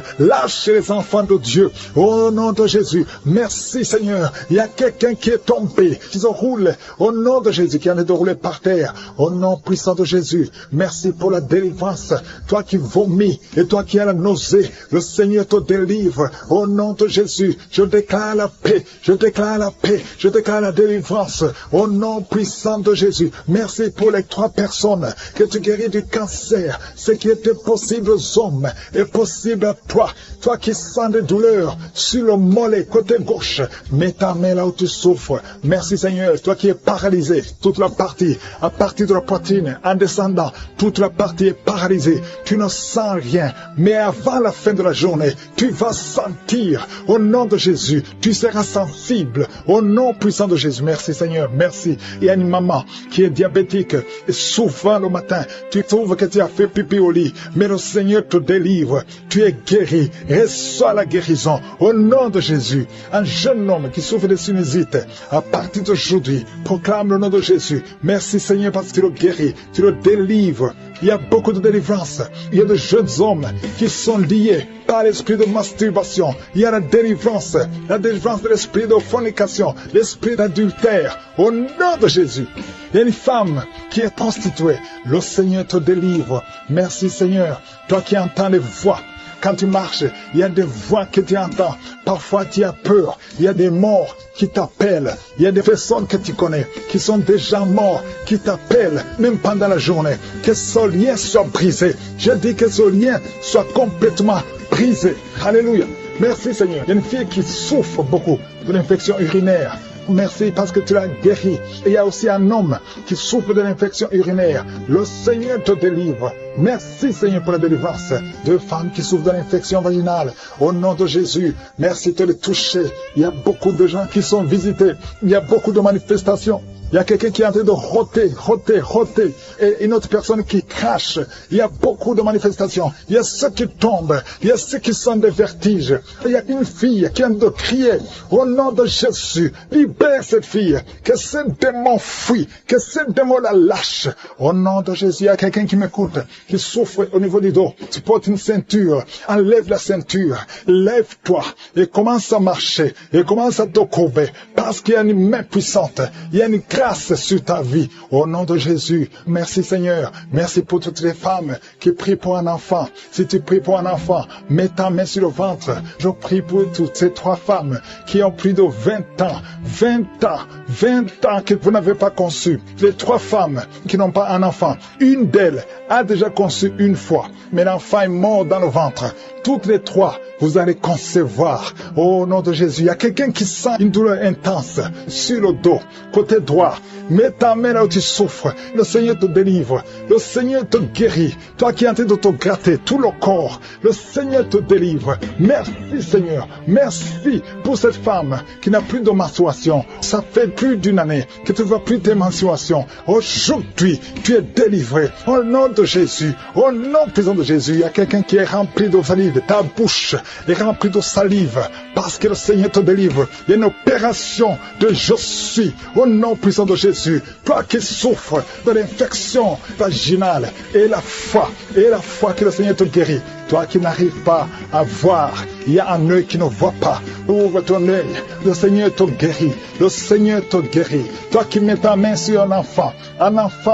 les enfants de Dieu. Au nom de Jésus. Merci Seigneur. Il y a quelqu'un qui est tombé, qui se roule. Au nom de Jésus, qui en est de rouler par terre. Au nom puissant de Jésus. Merci pour la délivrance. Toi qui vomis et toi qui as la nausée. Le Seigneur te délivre. Au nom de Jésus. Je déclare la paix. Je déclare la paix. Je déclare la délivrance. Au nom puissant de Jésus. Merci pour les 3 personnes que tu guéris du cancer. Ce qui était possible aux hommes est possible à toi. Toi qui sens des douleurs sur le mollet, côté gauche, mets ta main là où tu souffres. Merci Seigneur, toi qui es paralysé, toute la partie, à partir de la poitrine, en descendant, toute la partie est paralysée. Tu ne sens rien, mais avant la fin de la journée, tu vas sentir, au nom de Jésus, tu seras sensible, au nom puissant de Jésus. Merci Seigneur, merci. Il y a une maman qui est diabétique, et souvent le matin, tu trouves que tu as fait pipi au lit, mais le Seigneur te délivre, tu es guéri, reçois la guérison, au nom de Jésus. Un jeune homme qui souffre de sinusite, à partir d'aujourd'hui, proclame le nom de Jésus. Merci Seigneur parce que tu le guéris, tu le délivres. Il y a beaucoup de délivrance. Il y a de jeunes hommes qui sont liés par l'esprit de masturbation. Il y a la délivrance de l'esprit de fornication, l'esprit d'adultère, au nom de Jésus. Il y a une femme qui est prostituée. Le Seigneur te délivre. Merci Seigneur. Toi qui entends les voix. Quand tu marches, il y a des voix que tu entends. Parfois, tu as peur. Il y a des morts qui t'appellent. Il y a des personnes que tu connais qui sont déjà morts, qui t'appellent, même pendant la journée. Que ce lien soit brisé. Je dis que ce lien soit complètement brisé. Alléluia. Merci Seigneur. Il y a une fille qui souffre beaucoup de l'infection urinaire. Merci parce que tu l'as guéri. Et il y a aussi un homme qui souffre de l'infection urinaire. Le Seigneur te délivre. Merci Seigneur pour la délivrance de femmes qui souffrent de l'infection vaginale. Au nom de Jésus, merci de les toucher. Il y a beaucoup de gens qui sont visités. Il y a beaucoup de manifestations. Il y a quelqu'un qui est en train de roter, et une autre personne qui crache. Il y a beaucoup de manifestations. Il y a ceux qui tombent, il y a ceux qui sont des vertiges. Il y a une fille qui vient de crier au nom de Jésus. Libère cette fille, que ce démon fuit, que ce démon la lâche. Au nom de Jésus, il y a quelqu'un qui m'écoute, qui souffre au niveau du dos. Tu portes une ceinture, enlève la ceinture, lève-toi et commence à marcher, et commence à te courber, parce qu'il y a une main puissante, il y a une grâce sur ta vie, au nom de Jésus. Merci Seigneur, merci pour toutes les femmes qui prient pour un enfant. Si tu pries pour un enfant, mets ta main sur le ventre. Je prie pour toutes ces 3 femmes qui ont plus de 20 ans que vous n'avez pas conçu. Les 3 femmes qui n'ont pas un enfant, une d'elles a déjà conçu une fois, mais l'enfant est mort dans le ventre. Toutes les 3, vous allez concevoir au nom de Jésus. Il y a quelqu'un qui sent une douleur intense sur le dos, côté droit. Mets ta main là où tu souffres. Le Seigneur te délivre. Le Seigneur te guérit. Toi qui es en train de te gratter tout le corps, le Seigneur te délivre. Merci Seigneur. Merci pour cette femme qui n'a plus de menstruation. Ça fait plus d'1 année que tu ne vois plus tes menstruations. Aujourd'hui, tu es délivré. Au nom de Jésus. Au nom puissant de Jésus. Il y a quelqu'un qui est rempli de salive. Ta bouche est remplie de salive parce que le Seigneur te délivre. Il y a une opération de je suis. Au nom puissant de Jésus. Toi qui souffres de l'infection vaginale, et la foi que le Seigneur te guérit. Toi qui n'arrives pas à voir, il y a un œil qui ne voit pas. Ouvre ton œil, le Seigneur te guérit. Le Seigneur te guérit. Toi qui mets ta main sur un enfant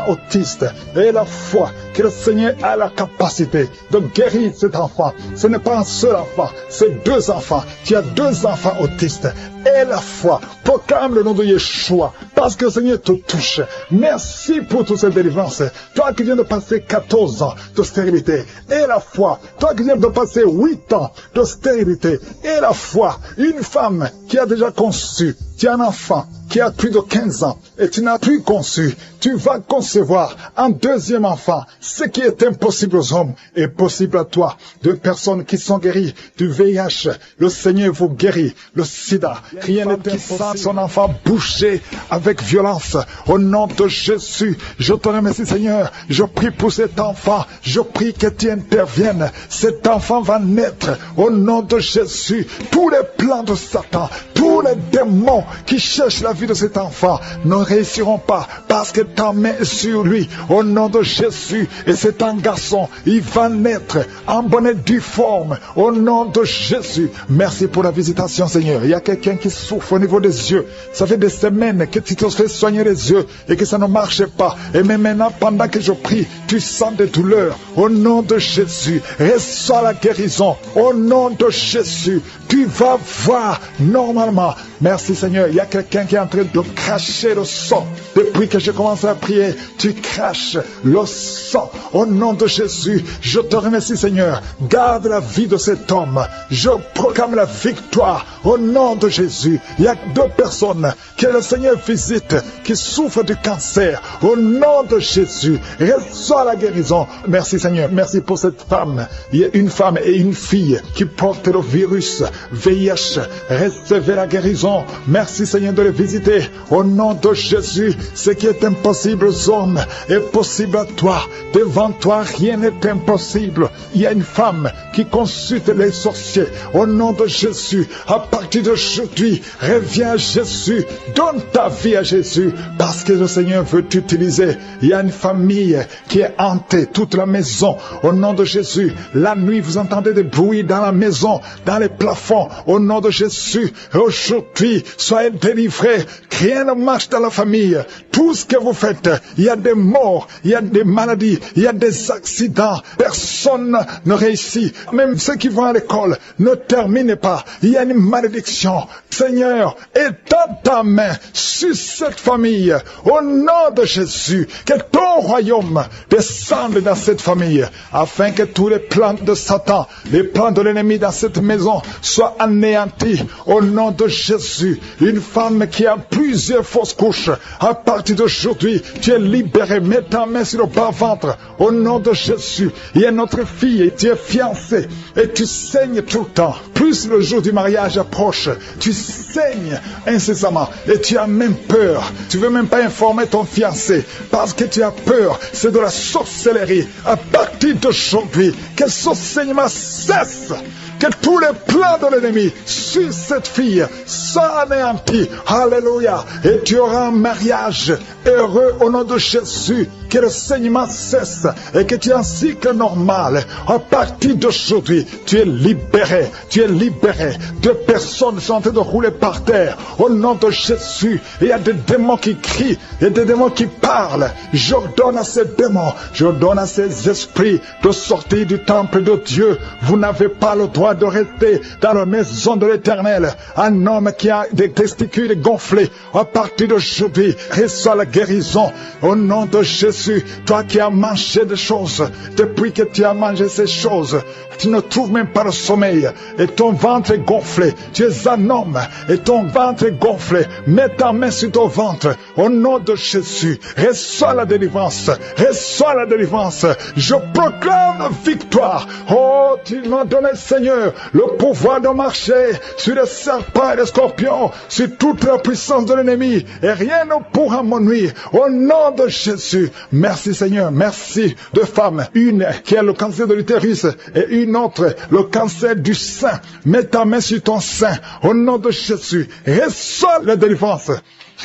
autiste, et la foi que le Seigneur a la capacité de guérir cet enfant. Ce n'est pas un seul enfant, c'est 2 enfants. Tu as 2 enfants autistes. Et la foi, proclame le nom de Yeshua, parce que le Seigneur te touche. Merci pour toutes ces délivrances. Toi qui viens de passer 14 ans de stérilité, et la foi. Toi qui viens de passer 8 ans de stérilité, et la foi. Une femme qui a déjà conçu, tu as un enfant qui a plus de 15 ans, et tu n'as plus conçu, tu vas concevoir un 2e enfant. Ce qui est impossible aux hommes est possible à toi. 2 personnes qui sont guéries du VIH, le Seigneur vous guérit. Le sida, rien n'est impossible. Son enfant bouger avec violence. Au nom de Jésus, je te remercie Seigneur. Je prie pour cet enfant. Je prie que tu interviennes. Cet enfant va naître. Au nom de Jésus, tous les plans de Satan, tous les démons qui cherchent la vie de cet enfant ne réussiront pas, parce que ta main est sur lui. Au nom de Jésus, et c'est un garçon, il va naître en bonne et due forme. Au nom de Jésus, merci pour la visitation Seigneur. Il y a quelqu'un qui souffre au niveau des yeux. Ça fait des semaines que tu te fais soigner les yeux et que ça ne marche pas. Et même maintenant, pendant que je prie, tu sens des douleurs. Au nom de Jésus, reçois la guérison. Au nom de Jésus, tu vas voir normalement. Merci Seigneur. Il y a quelqu'un qui est en train de cracher le sang. Depuis que je commence à prier, tu craches le sang. Au nom de Jésus, je te remercie Seigneur. Garde la vie de cet homme. Je proclame la victoire au nom de Jésus. Il y a 2 personnes que le Seigneur visite qui souffrent du cancer. Au nom de Jésus, reçois la guérison. Merci Seigneur. Merci pour cette femme. Il y a une femme et une fille qui portent le virus VIH. Recevez la guérison. Merci Seigneur de les visiter. Au nom de Jésus, ce qui est impossible aux hommes est possible à toi. Devant toi, rien n'est impossible. Il y a une femme qui consulte les sorciers. Au nom de Jésus, à partir d'aujourd'hui, reviens à Jésus. Donne ta vie à Jésus parce que le Seigneur veut t'utiliser. Il y a une famille qui est hantée, toute la maison. Au nom de Jésus, la nuit, vous entendez des bruits dans la maison, dans les plafonds. Au nom de Jésus, aujourd'hui, soyez délivrés. Rien ne marche dans la famille. Tout ce que vous faites, il y a des morts, il y a des maladies, il y a des accidents. Personne ne réussit. Même ceux qui vont à l'école ne terminent pas. Il y a une malédiction. Seigneur, étends ta main sur cette famille. Au nom de Jésus, que ton royaume descende dans cette famille, afin que tous les plans de Satan, les plans de l'ennemi dans cette maison soient anéantis. Au nom de Jésus, une femme qui a plusieurs fausses couches, à partir d'aujourd'hui, tu es libéré. Mets ta main sur le bas-ventre. Au nom de Jésus, il y a notre fille, tu es fiancée et tu saignes tout le temps. Plus le jour du mariage approche, tu saignes incessamment et tu as même peur. Tu ne veux même pas informer ton fiancé parce que tu as peur. C'est de la sorcellerie. À partir d'aujourd'hui, que ce saignement cesse. Que tous les plans de l'ennemi sur cette fille soient anéantis. Alléluia. Et tu auras un mariage heureux au nom de Jésus. Que le saignement cesse et que tu aies un cycle normal. À partir d'aujourd'hui, tu es libéré. Tu es libéré. 2 personnes sont en train de rouler par terre. Au nom de Jésus, il y a des démons qui crient. Il y a des démons qui parlent. J'ordonne à ces démons, j'ordonne à ces esprits de sortir du temple de Dieu. Vous n'avez pas le droit de rester dans la maison de l'Éternel. Un homme qui a des testicules gonflés, à partir d'aujourd'hui, reçoit la guérison. Au nom de Jésus, toi qui as mangé des choses, depuis que tu as mangé ces choses, tu ne trouves même pas le sommeil et ton ventre est gonflé. Tu es un homme et ton ventre est gonflé. Mets ta main sur ton ventre. Au nom de Jésus, reçois la délivrance. Reçois la délivrance. Je proclame la victoire. Oh, tu m'as donné, Seigneur, le pouvoir de marcher sur les serpents et les scorpions, sur toute la puissance de l'ennemi, et rien ne pourra me nuire. Au nom de Jésus, merci Seigneur, merci. 2 femmes, une qui a le cancer de l'utérus et une autre le cancer du sein. Mets ta main sur ton sein. Au nom de Jésus, reçois la délivrance.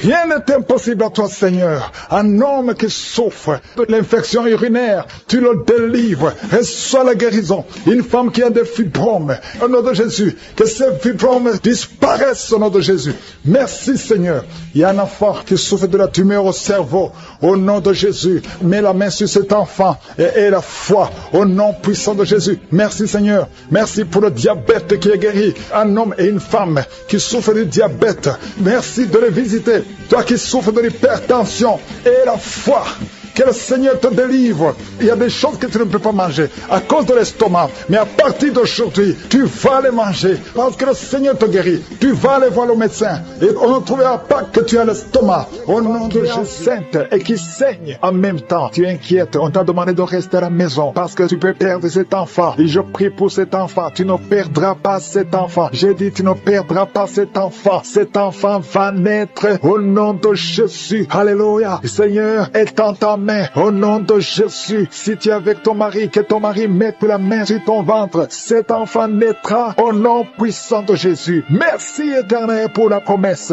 Rien n'est impossible à toi, Seigneur. Un homme qui souffre de l'infection urinaire, tu le délivres. Reçois la guérison. Une femme qui a des fibromes, au nom de Jésus, que ces fibromes disparaissent au nom de Jésus. Merci, Seigneur. Il y a un enfant qui souffre de la tumeur au cerveau. Au nom de Jésus, mets la main sur cet enfant et aie la foi. Au nom puissant de Jésus. Merci, Seigneur. Merci pour le diabète qui est guéri. Un homme et une femme qui souffrent du diabète. Merci de les visiter. Toi qui souffres de l'hypertension, aie la foi. Que le Seigneur te délivre. Il y a des choses que tu ne peux pas manger à cause de l'estomac. Mais à partir d'aujourd'hui, tu vas les manger parce que le Seigneur te guérit. Tu vas aller voir le médecin et on ne trouvera pas que tu as l'estomac. Au nom de Jésus sainte et qui saigne en même temps. Tu es inquiète. On t'a demandé de rester à la maison parce que tu peux perdre cet enfant. Et je prie pour cet enfant. Tu ne perdras pas cet enfant. J'ai dit tu ne perdras pas cet enfant. Cet enfant va naître au nom de Jésus. Alléluia. Seigneur, étends ta main. Au nom de Jésus, si tu es avec ton mari, que ton mari mette la main sur ton ventre, cet enfant naîtra au nom puissant de Jésus. Merci Éternel pour la promesse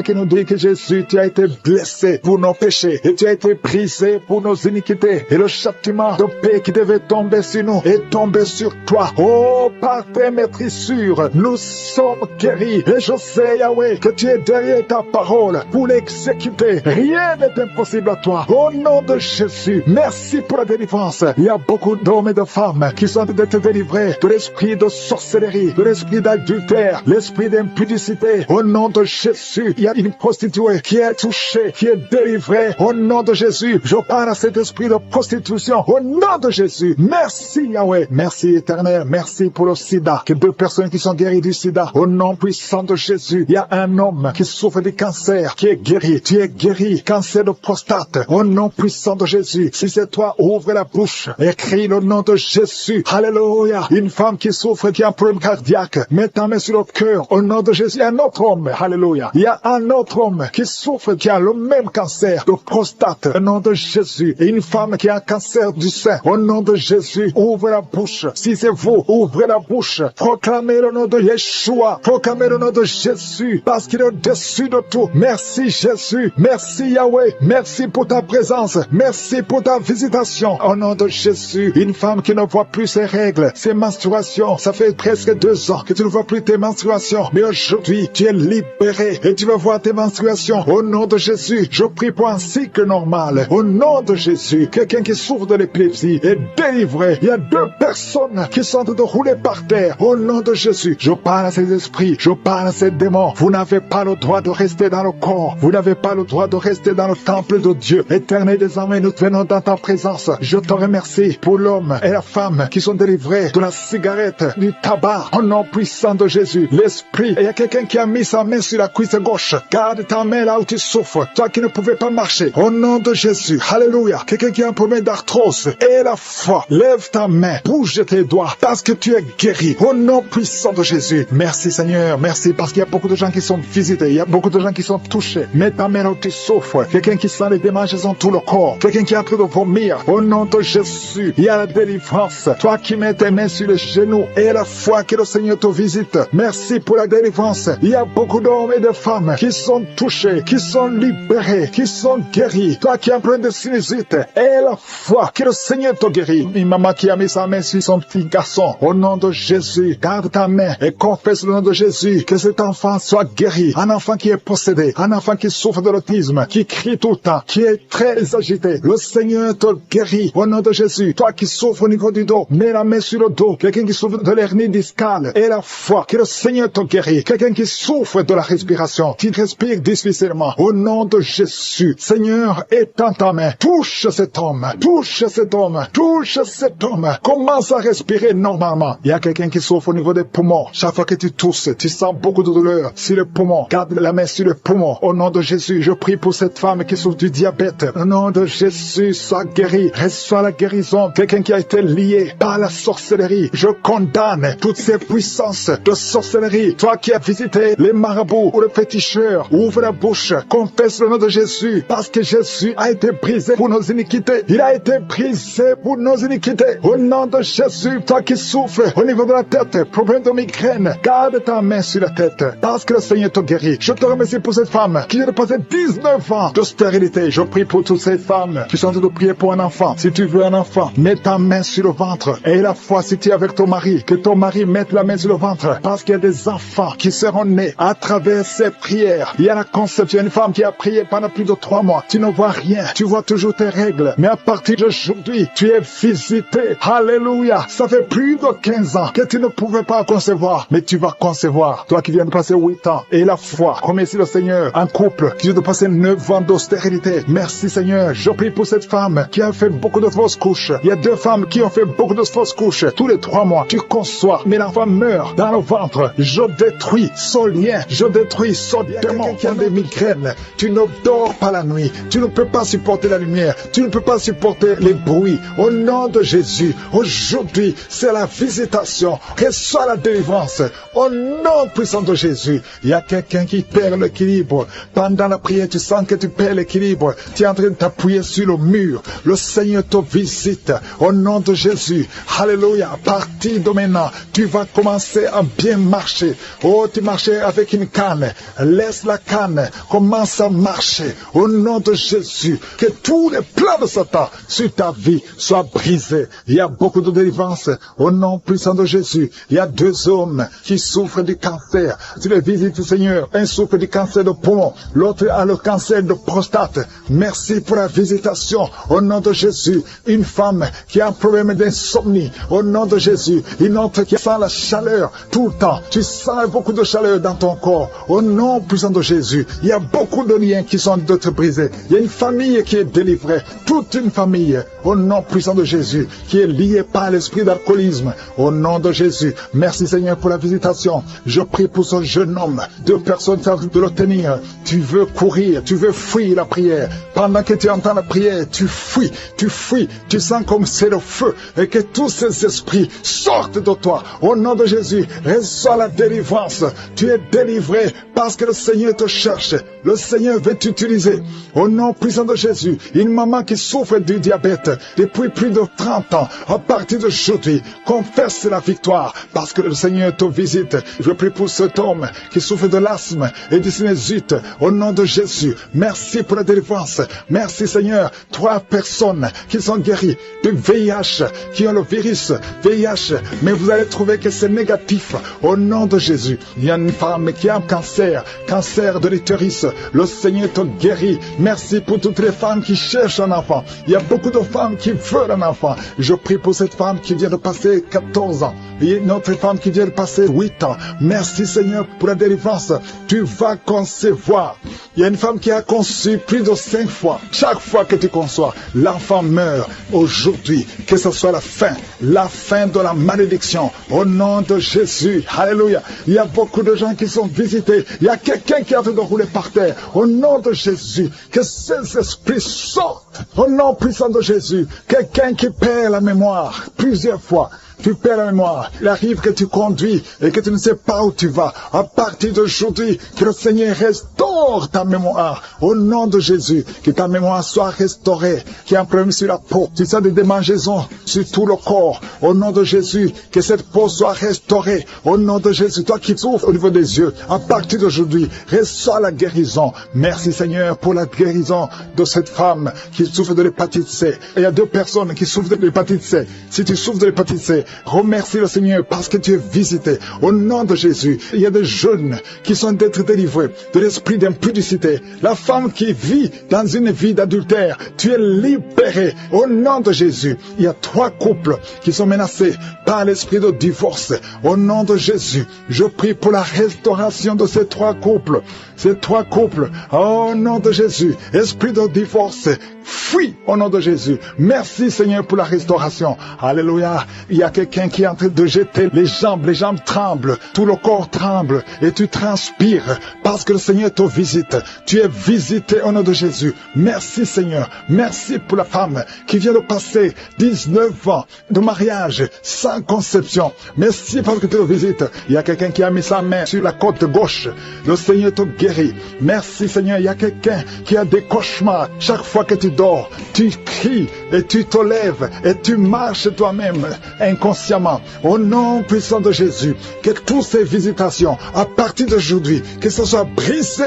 qui nous dit que Jésus, tu as été blessé pour nos péchés et tu as été brisé pour nos iniquités et le châtiment de paix qui devait tomber sur nous est tombé sur toi. Oh, par tes maîtrissures, nous sommes guéris et je sais Yahweh que tu es derrière ta parole pour l'exécuter. Rien n'est impossible à toi. Au nom de Jésus. Merci pour la délivrance. Il y a beaucoup d'hommes et de femmes qui sont en train d'être délivrés de l'esprit de sorcellerie, de l'esprit d'adultère, l'esprit d'impudicité. Au nom de Jésus, il y a une prostituée qui est touchée, qui est délivrée. Au nom de Jésus, je parle à cet esprit de prostitution. Au nom de Jésus, merci Yahweh. Merci éternel. Merci pour le sida. Que 2 personnes qui sont guéries du sida. Au nom puissant de Jésus, il y a un homme qui souffre du cancer, qui est guéri. Tu es guéri. Cancer de prostate. Au nom puissant de Jésus. Si c'est toi, ouvre la bouche et crie le nom de Jésus. Alléluia. Une femme qui souffre, qui a un problème cardiaque, mets ta main sur le cœur. Au nom de Jésus, il y a un autre homme. Alléluia. Il y a un autre homme qui souffre, qui a le même cancer de prostate. Au nom de Jésus. Et une femme qui a un cancer du sein. Au nom de Jésus, ouvre la bouche. Si c'est vous, ouvrez la bouche. Proclamez le nom de Yeshua. Proclamez le nom de Jésus. Parce qu'il est au-dessus de tout. Merci Jésus. Merci Yahweh. Merci pour ta présence. Merci pour ta visitation. Au nom de Jésus. Une femme qui ne voit plus ses règles, ses menstruations. Ça fait presque 2 ans que tu ne vois plus tes menstruations. Mais aujourd'hui, tu es libéré et tu vas voir tes menstruations. Au nom de Jésus, je prie pour un cycle normal. Au nom de Jésus, quelqu'un qui souffre de l'épilepsie est délivré. Il y a 2 personnes qui sont en train de rouler par terre. Au nom de Jésus, je parle à ces esprits, je parle à ces démons. Vous n'avez pas le droit de rester dans le corps. Vous n'avez pas le droit de rester dans le temple de Dieu. Éternel des armées, nous venons dans ta présence. Je te remercie pour l'homme et la femme qui sont délivrés de la cigarette, du tabac. Au nom puissant de Jésus, l'esprit. Et il y a quelqu'un qui a mis sa main sur la cuisse gauche. Garde ta main là où tu souffres. Toi qui ne pouvais pas marcher. Au nom de Jésus. Alléluia. Quelqu'un qui a un problème d'arthrose. Et la foi. Lève ta main. Bouge tes doigts. Parce que tu es guéri. Au nom puissant de Jésus. Merci Seigneur. Merci parce qu'il y a beaucoup de gens qui sont visités. Il y a beaucoup de gens qui sont touchés. Mets ta main là où tu souffres. Quelqu'un qui sent les démanges dans tout le corps. Quelqu'un qui est en train de vomir. Au nom de Jésus. Il y a la délivrance. Toi qui mets tes mains sur les genoux. Et la foi que le Seigneur te visite. Merci pour la délivrance. Il y a beaucoup d'hommes et de femmes qui sont touchés, qui sont libérés, qui sont guéris. Toi qui es en train de sinusite. Et la foi que le Seigneur te guérit. Une maman qui a mis sa main sur son petit garçon. Au nom de Jésus, garde ta main et confesse le nom de Jésus. Que cet enfant soit guéri. Un enfant qui est possédé. Un enfant qui souffre de l'autisme. Qui crie tout le temps. Qui est très agité. Le Seigneur te guérit. Au nom de Jésus. Toi qui souffres au niveau du dos. Mets la main sur le dos. Quelqu'un qui souffre de l'hernie discale. Et la foi que le Seigneur te guérit. Quelqu'un qui souffre de la respiration. Qui respire difficilement. Au nom de Jésus. Seigneur, étends ta main. Touche cet homme. Touche cet homme. Touche cet homme. Commence à respirer normalement. Il y a quelqu'un qui souffre au niveau des poumons. Chaque fois que tu tousses, tu sens beaucoup de douleur sur les poumons. Garde la main sur les poumons. Au nom de Jésus, je prie pour cette femme qui souffre du diabète. Au nom de Jésus, sois guéri. Reçois la guérison. Quelqu'un qui a été lié par la sorcellerie. Je condamne toutes ces puissances de sorcellerie. Toi qui as visité les marabouts ou les féticheurs, ouvre la bouche. Confesse le nom de Jésus. Parce que Jésus a été brisé pour nos iniquités. Il a été brisé pour nos iniquités. Au nom de Jésus, toi qui souffres au niveau de la tête, problème de migraine, garde ta main sur la tête. Parce que le Seigneur te guérit. Je te remercie pour cette femme qui vient de passer 19 ans de stérilité. Je prie pour toutes ces femmes qui sont en train de prier pour un enfant. Si tu veux un enfant, mets ta main sur le ventre. Et la foi, si tu es avec ton mari, que ton mari mette la main sur le ventre. Parce qu'il y a des enfants qui seront nés à travers ces prières. Il y a la conception. Une femme qui a prié pendant plus de 3 mois. Tu ne vois rien. Tu vois toujours tes règles. Mais à partir d'aujourd'hui, tu es visité. Alléluia. Ça fait plus de 15 ans que tu ne pouvais pas concevoir. Mais tu vas concevoir. Toi qui viens de passer 8 ans. Et la foi. Remercie le Seigneur. Un couple qui vient de passer 9 ans d'austérité. Merci Seigneur. Je prie pour cette femme qui a fait beaucoup de fausses couches. Il y a 2 femmes qui ont fait beaucoup de fausses couches. Tous les 3 mois, tu conçois. Mais l'enfant meurt dans le ventre. Je détruis ce lien. Je détruis ce démon qui a des migraines. Tu ne dors pas la nuit. Tu ne peux pas supporter la lumière. Tu ne peux pas supporter les bruits. Au nom de Jésus, aujourd'hui, c'est la visitation. Reçois la délivrance. Au nom puissant de Jésus, il y a quelqu'un qui perd l'équilibre. Pendant la prière, tu sens que tu perds l'équilibre. Tu es en train de t'appuyer sur le mur. Le Seigneur te visite. Au nom de Jésus. Alléluia. À partir de maintenant, tu vas commencer à bien marcher. Oh, tu marchais avec une canne. Laisse la canne. Commence à marcher. Au nom de Jésus. Que tous les plans de Satan sur ta vie soient brisés. Il y a beaucoup de délivrance. Au nom puissant de Jésus. Il y a 2 hommes qui souffrent du cancer. Tu les visites, Seigneur. Un souffre du cancer de poumon. L'autre a le cancer de prostate. Merci pour pour la visitation. Au nom de Jésus, une femme qui a un problème d'insomnie. Au nom de Jésus, une autre qui sent la chaleur tout le temps. Tu sens beaucoup de chaleur dans ton corps. Au nom puissant de Jésus, il y a beaucoup de liens qui sont de te briser. Il y a une famille qui est délivrée. Toute une famille. Au nom puissant de Jésus, qui est liée par l'esprit d'alcoolisme. Au nom de Jésus, merci Seigneur pour la visitation. Je prie pour ce jeune homme. 2 personnes tentent de le tenir. Tu veux courir, tu veux fuir la prière. Pendant que tu entends la prière, tu fuis, tu sens comme c'est le feu et que tous ces esprits sortent de toi. Au nom de Jésus, reçois la délivrance. Tu es délivré parce que le Seigneur te cherche. Le Seigneur veut t'utiliser. Au nom puissant de Jésus, une maman qui souffre du diabète depuis plus de 30 ans, à partir d'aujourd'hui, confesse la victoire parce que le Seigneur te visite. Je prie pour cet homme qui souffre de l'asthme et du sinusite. Au nom de Jésus, merci pour la délivrance. Merci Seigneur. 3 personnes qui sont guéries du VIH, qui ont le virus VIH, mais vous allez trouver que c'est négatif. Au nom de Jésus, il y a une femme qui a un cancer de l'utérus. Le Seigneur te guérit. Merci pour toutes les femmes qui cherchent un enfant. Il y a beaucoup de femmes qui veulent un enfant. Je prie pour cette femme qui vient de passer 14 ans. Il y a une autre femme qui vient de passer 8 ans. Merci Seigneur pour la délivrance. Tu vas concevoir. Il y a une femme qui a conçu plus de 5 fois. Chaque fois que tu conçois, l'enfant meurt. Aujourd'hui, que ce soit la fin de la malédiction. Au nom de Jésus. Alléluia. Il y a beaucoup de gens qui sont visités. Il y a quelqu'un qui est en train de rouler par terre. Au nom de Jésus, que ces esprits sortent. Au nom puissant de Jésus, quelqu'un qui perd la mémoire plusieurs fois. Tu perds la mémoire. Il arrive que tu conduis et que tu ne sais pas où tu vas. À partir d'aujourd'hui, que le Seigneur restaure ta mémoire. Au nom de Jésus, que ta mémoire soit restaurée. Qu'il y ait un problème sur la peau. Tu sens des démangeaisons sur tout le corps. Au nom de Jésus, que cette peau soit restaurée. Au nom de Jésus, toi qui souffres au niveau des yeux, à partir d'aujourd'hui, reçois la guérison. Merci Seigneur pour la guérison de cette femme qui souffre de l'hépatite C. Il y a 2 personnes qui souffrent de l'hépatite C. Si tu souffres de l'hépatite C, remercie le Seigneur parce que tu es visité. Au nom de Jésus, il y a des jeunes qui sont d'être délivrés de l'esprit d'impudicité. La femme qui vit dans une vie d'adultère, tu es libéré. Au nom de Jésus, il y a 3 couples qui sont menacés par l'esprit de divorce. Au nom de Jésus, je prie pour la restauration de ces 3 couples. Ces 3 couples, au nom de Jésus, esprit de divorce, fuis au nom de Jésus. Merci Seigneur pour la restauration. Alléluia. Il y a quelqu'un qui est en train de jeter les jambes tremblent, tout le corps tremble et tu transpires parce que le Seigneur te visite. Tu es visité au nom de Jésus. Merci Seigneur. Merci pour la femme qui vient de passer 19 ans de mariage sans conception. Merci parce que tu le visites. Il y a quelqu'un qui a mis sa main sur la côte gauche. Le Seigneur te guérit. Merci Seigneur. Il y a quelqu'un qui a des cauchemars. Chaque fois que tu dors, tu cries et tu te lèves et tu marches toi-même inconsciemment. Au nom puissant de Jésus, que toutes ces visitations, à partir d'aujourd'hui, que ce soit brisé.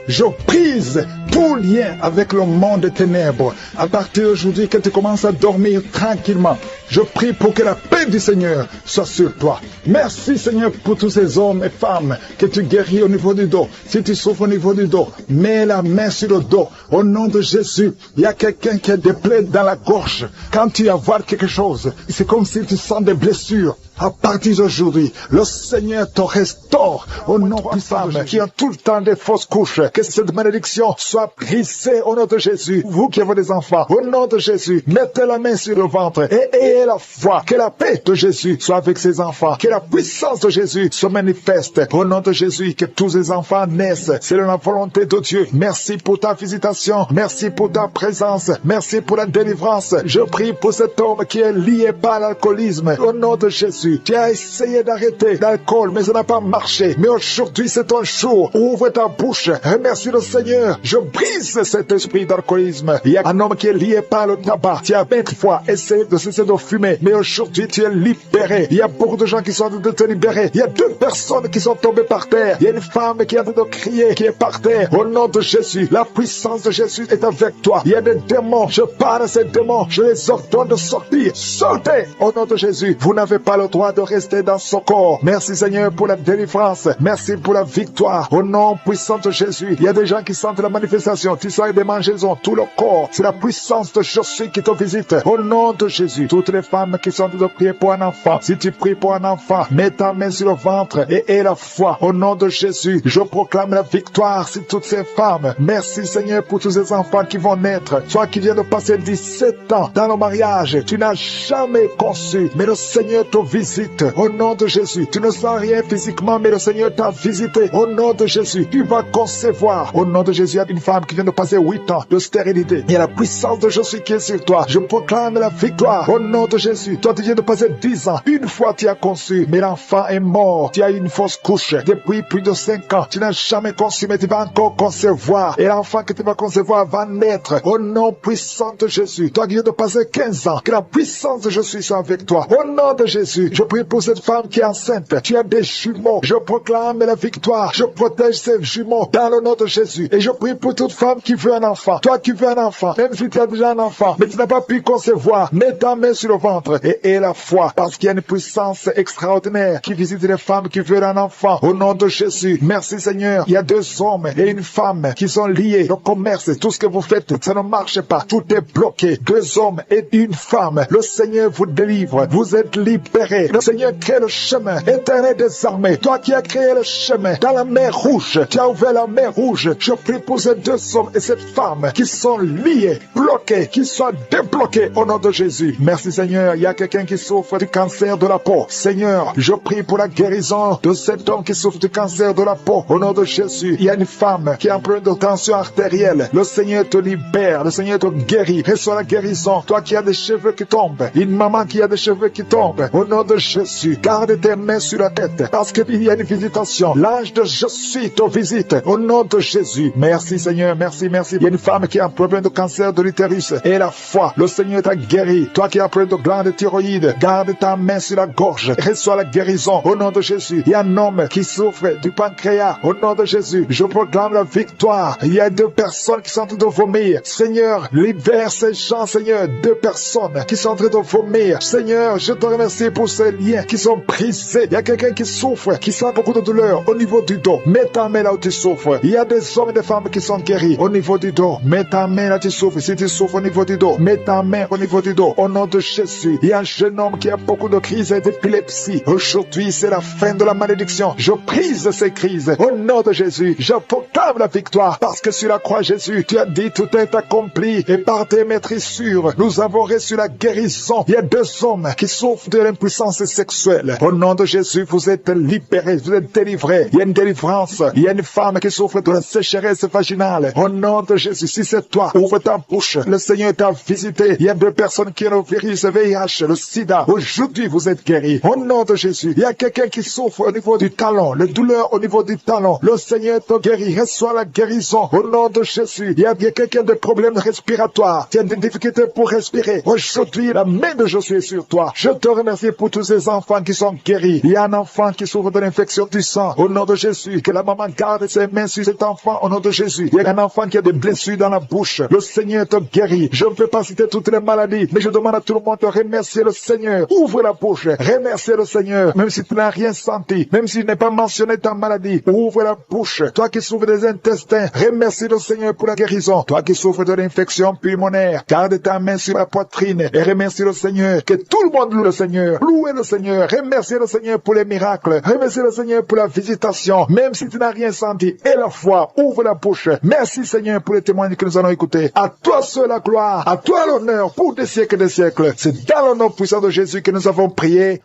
Je brise tout lien avec le monde des ténèbres. À partir d'aujourd'hui, que tu commences à dormir tranquillement, je prie pour que la paix du Seigneur soit sur toi. Merci Seigneur pour tous ces hommes et femmes que tu guéris au niveau du dos. Si tu souffres au niveau du dos, mets la main sur le dos. Au nom de Jésus, il y a quelqu'un qui a des plaies dans la gorge. Quand tu vois quelque chose, c'est comme si tu sens des blessures. À partir d'aujourd'hui, le Seigneur te restaure au nom des femmes qui ont tout le temps des fausses couches. Que cette malédiction soit brisée au nom de Jésus. Vous qui avez des enfants, au nom de Jésus, mettez la main sur le ventre et ayez la foi. Que la paix de Jésus soit avec ses enfants. Que la puissance de Jésus se manifeste au nom de Jésus. Que tous les enfants naissent. C'est la volonté de Dieu. Merci pour ta visitation. Merci pour ta présence. Merci pour la délivrance. Je prie pour cet homme qui est lié par l'alcoolisme. Au nom de Jésus. Tu as essayé d'arrêter l'alcool, mais ça n'a pas marché. Mais aujourd'hui, c'est ton jour. Ouvre ta bouche. Remercie le Seigneur. Je brise cet esprit d'alcoolisme. Il y a un homme qui est lié par le tabac. Tu as 20 fois essayé de cesser de fumer, mais aujourd'hui, tu es libéré. Il y a beaucoup de gens qui sont en train de te libérer. Il y a 2 personnes qui sont tombées par terre. Il y a une femme qui est en train de crier, qui est par terre. Au nom de Jésus, la puissance de Jésus est avec toi. Il y a des démons. Je parle à ces démons. Je les ordonne de sortir. Sortez au nom de Jésus. Vous n'avez pas le droit droit de rester dans son corps. Merci Seigneur pour la délivrance. Merci pour la victoire. Au nom puissant de Jésus, il y a des gens qui sentent la manifestation. Tu sens des mangeaisons, tout le corps. C'est la puissance de Jésus qui te visite. Au nom de Jésus, toutes les femmes qui sont de prier pour un enfant, si tu pries pour un enfant, mets ta main sur le ventre et aie la foi. Au nom de Jésus, je proclame la victoire sur toutes ces femmes. Merci Seigneur pour tous ces enfants qui vont naître. Toi qui viens de passer 17 ans dans le mariage, tu n'as jamais conçu, mais le Seigneur te visite. Au nom de Jésus, tu ne sens rien physiquement, mais le Seigneur t'a visité. Au nom de Jésus, tu vas concevoir. Au nom de Jésus, il y a une femme qui vient de passer 8 ans de stérilité. Il y a la puissance de Jésus qui est sur toi. Je proclame la victoire. Au nom de Jésus, toi tu viens de passer 10 ans. Une fois tu as conçu, mais l'enfant est mort. Tu as eu une fausse couche depuis plus de 5 ans. Tu n'as jamais conçu, mais tu vas encore concevoir. Et l'enfant que tu vas concevoir va naître. Au nom puissant de Jésus, toi qui viens de passer 15 ans, que la puissance de Jésus soit avec toi. Au nom de Jésus, je prie pour cette femme qui est enceinte. Tu as des jumeaux. Je proclame la victoire. Je protège ces jumeaux dans le nom de Jésus. Et je prie pour toute femme qui veut un enfant. Toi qui veux un enfant, même si tu as déjà un enfant, mais tu n'as pas pu concevoir, mets ta main sur le ventre et aie la foi, parce qu'il y a une puissance extraordinaire qui visite les femmes qui veulent un enfant. Au nom de Jésus, merci Seigneur. Il y a 2 hommes et une femme qui sont liés. Le commerce, tout ce que vous faites, ça ne marche pas. Tout est bloqué. 2 hommes et une femme. Le Seigneur vous délivre. Vous êtes libérés. Le Seigneur crée le chemin. Éternel des armées, toi qui as créé le chemin dans la mer Rouge, tu as ouvert la mer Rouge. Je prie pour ces 2 hommes et cette femme qui sont liés, bloqués, qui soient débloqués au nom de Jésus. Merci Seigneur. Il y a quelqu'un qui souffre du cancer de la peau. Seigneur, je prie pour la guérison de cet homme qui souffre du cancer de la peau. Au nom de Jésus, il y a une femme qui a un problème de tension artérielle. Le Seigneur te libère. Le Seigneur te guérit. Reçois la guérison. Toi qui as des cheveux qui tombent. Une maman qui a des cheveux qui tombent. Au nom de Jésus, garde tes mains sur la tête. Parce qu'il y a une visitation. L'ange de Jésus te visite. Au nom de Jésus. Merci Seigneur. Merci, merci. Il y a une femme qui a un problème de cancer de l'utérus. Et la foi. Le Seigneur t'a guéri. Toi qui as un problème de glande thyroïde. Garde ta main sur la gorge. Reçois la guérison. Au nom de Jésus. Il y a un homme qui souffre du pancréas. Au nom de Jésus. Je proclame la victoire. Il y a 2 personnes qui sont en train de vomir. Seigneur, libère ces gens, Seigneur. 2 personnes qui sont en train de vomir. Seigneur, je te remercie pour ces liens qui sont brisés. Il y a quelqu'un qui souffre, qui sent beaucoup de douleur au niveau du dos. Mets ta main là où tu souffres. Il y a des hommes et des femmes qui sont guéris au niveau du dos. Mets ta main là où tu souffres. Si tu souffres au niveau du dos, mets ta main au niveau du dos. Au nom de Jésus, il y a un jeune homme qui a beaucoup de crises d'épilepsie. Aujourd'hui, c'est la fin de la malédiction. Je brise ces crises. Au nom de Jésus, je proclame la victoire. Parce que sur la croix, Jésus, tu as dit tout est accompli. Et par tes maîtrissures, nous avons reçu la guérison. Il y a 2 hommes qui souffrent de l'impuissance sexuelle. Au nom de Jésus, vous êtes libérés, vous êtes délivrés. Il y a une délivrance. Il y a une femme qui souffre de la sécheresse vaginale. Au nom de Jésus, si c'est toi, ouvre ta bouche. Le Seigneur t'a visité. Il y a 2 personnes qui ont le virus VIH, le sida. Aujourd'hui, vous êtes guéris. Au nom de Jésus, il y a quelqu'un qui souffre au niveau du talon, le douleur au niveau du talon. Le Seigneur te guérit. Reçois la guérison. Au nom de Jésus, il y a quelqu'un de problèmes respiratoires. Tu as des difficultés pour respirer. Aujourd'hui, la main de Jésus est sur toi. Je te remercie pour tous ces enfants qui sont guéris. Il y a un enfant qui souffre de l'infection du sang. Au nom de Jésus, que la maman garde ses mains sur cet enfant. Au nom de Jésus, il y a un enfant qui a des blessures dans la bouche. Le Seigneur te guérit. Je ne peux pas citer toutes les maladies, mais je demande à tout le monde de remercier le Seigneur. Ouvre la bouche. Remercier le Seigneur. Même si tu n'as rien senti, même si tu n'as pas mentionné ta maladie, ouvre la bouche. Toi qui souffres des intestins, remercie le Seigneur pour la guérison. Toi qui souffres de l'infection pulmonaire, garde ta main sur la poitrine et remercie le Seigneur. Que tout le monde loue le Seigneur. Louez le Seigneur. Remerciez le Seigneur pour les miracles. Remerciez le Seigneur pour la visitation. Même si tu n'as rien senti, et la foi, ouvre la bouche. Merci Seigneur pour les témoignages que nous allons écouter. À toi seul la gloire, à toi l'honneur pour des siècles et des siècles. C'est dans le nom puissant de Jésus que nous avons prié.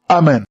Amen.